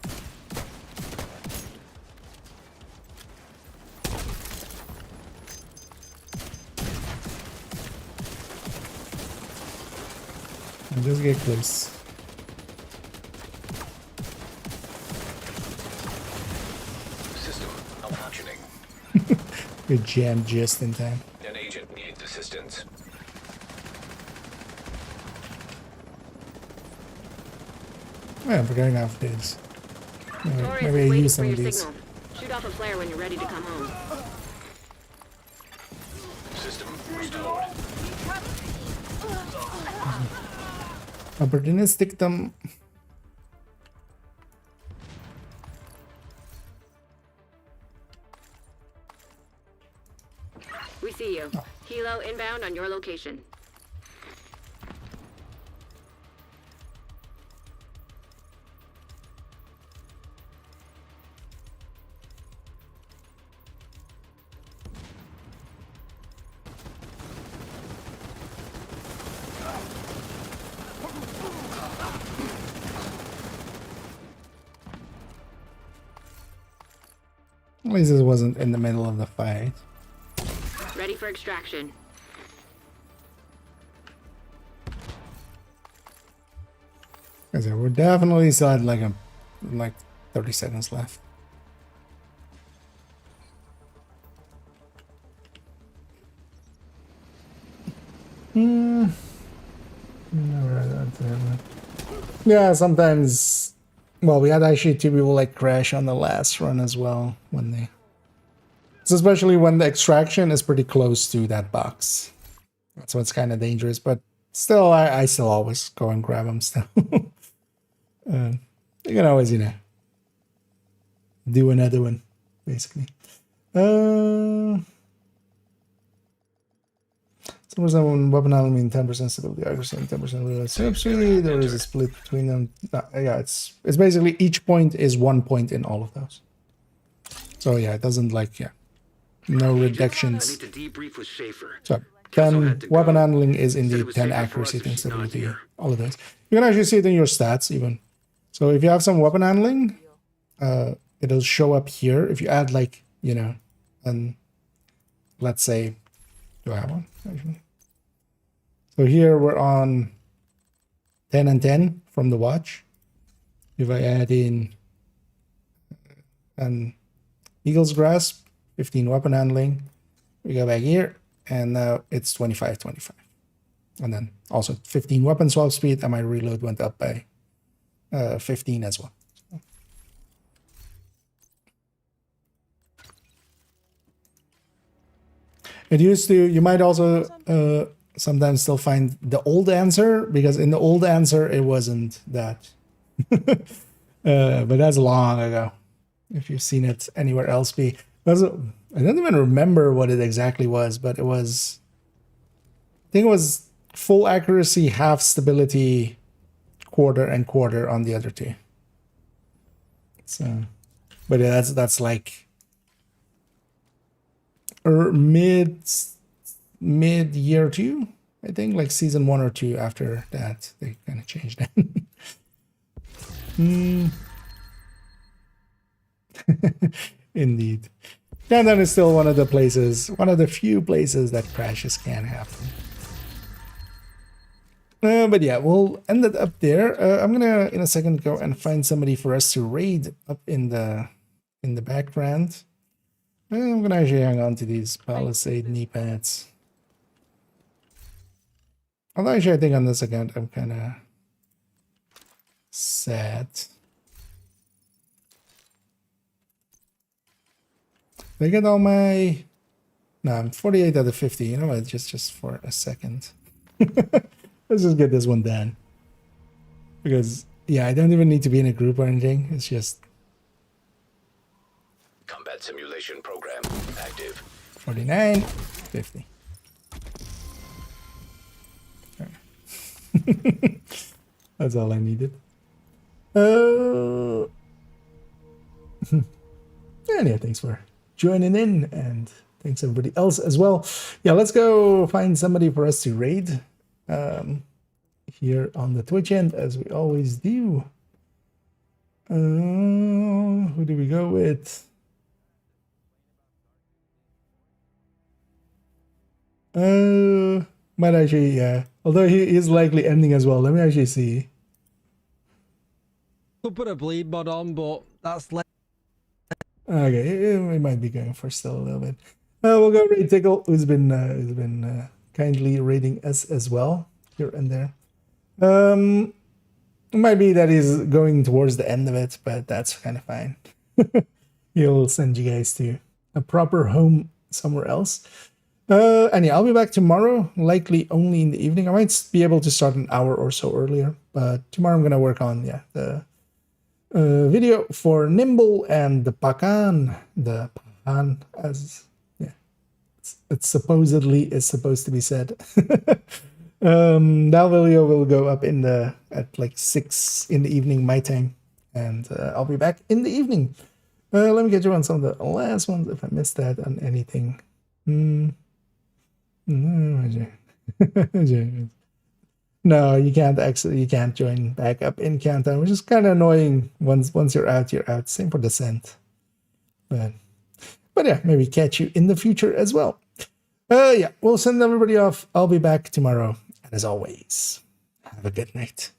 And just get close. System malfunctioning. Good jam just in time. An agent needs assistance. Yeah, I'm forgetting half these. Torres Maybe I is waiting use for some your of these. signal. Shoot off a flare when you're ready to come home. System restored. Opportunistic them. We see you. Helo inbound on your location. At least it wasn't in the middle of the fight. Ready for extraction. Because we're definitely still at like 30 seconds left. Yeah, sometimes. Well, we had actually 2 people like crash on the last run as well when they. So especially when the extraction is pretty close to that box. So it's kind of dangerous, but still, I still always go and grab them still. You can always, do another one, basically. So was on weapon element 10% stability, accuracy, and 10% stability. There is a split between them. Yeah, it's basically each point is 1 point in all of those. So yeah, it doesn't no reductions. I need to debrief with Schaefer. So 10 weapon handling is indeed 10 accuracy, 10 stability, all of those. You can actually see it in your stats even. So if you have some weapon handling, it'll show up here. If you add and let's say, do I have one? Actually. So here we're on 10 and 10 from the watch. If I add in an Eagle's Grasp, 15 weapon handling, we go back here, and now it's 25-25. And then also 15 weapon swap speed, and my reload went up by 15 as well. It used to, you might also sometimes still find the old answer, because in the old answer it wasn't that. But that's long ago. If you've seen it anywhere else, I don't even remember what it exactly was, but it was, I think it was full accuracy, half stability, quarter and quarter on the other two. So, but yeah, that's like mid year 2, I think, like season 1 or 2. After that, they kind of changed it. Indeed. And then it's still one of the few places that crashes can happen. But yeah, we'll end it up there. I'm gonna in a second go and find somebody for us to raid up in the background. I'm gonna actually hang on to these Palisade knee pads. Although actually I think on this account I'm kinda sad. Did I get all my... No, I'm 48 out of 50. You know what? Just for a second. Let's just get this one done. Because, yeah, I don't even need to be in a group or anything. It's just... Combat simulation program active. 49, 50. That's all I needed. And yeah, thanks for joining in, and thanks everybody else as well. Yeah, let's go find somebody for us to raid here on the Twitch end, as we always do. Who do we go with? Might actually, yeah. Although he is likely ending as well. Let me actually see. Could put a bleed mod on, but that's less. Okay, we might be going for still a little bit. We'll go raid Tickle, who's been kindly raiding us as well here and there. It might be that he's going towards the end of it, but that's kind of fine. He'll send you guys to a proper home somewhere else. And yeah, I'll be back tomorrow, likely only in the evening. I might be able to start an hour or so earlier, but tomorrow I'm going to work on the video for Nimble and the Pakan. The Pakan, as yeah, it's supposedly is supposed to be said. That video will go up at like 6 in the evening my time, and I'll be back in the evening. Let me get you on some of the last ones if I missed that on anything. No, you can't actually. You can't join back up in Countdown, which is kind of annoying. Once you're out, you're out. Same for Descent. But yeah, maybe catch you in the future as well. Yeah, we'll send everybody off. I'll be back tomorrow, and as always, have a good night.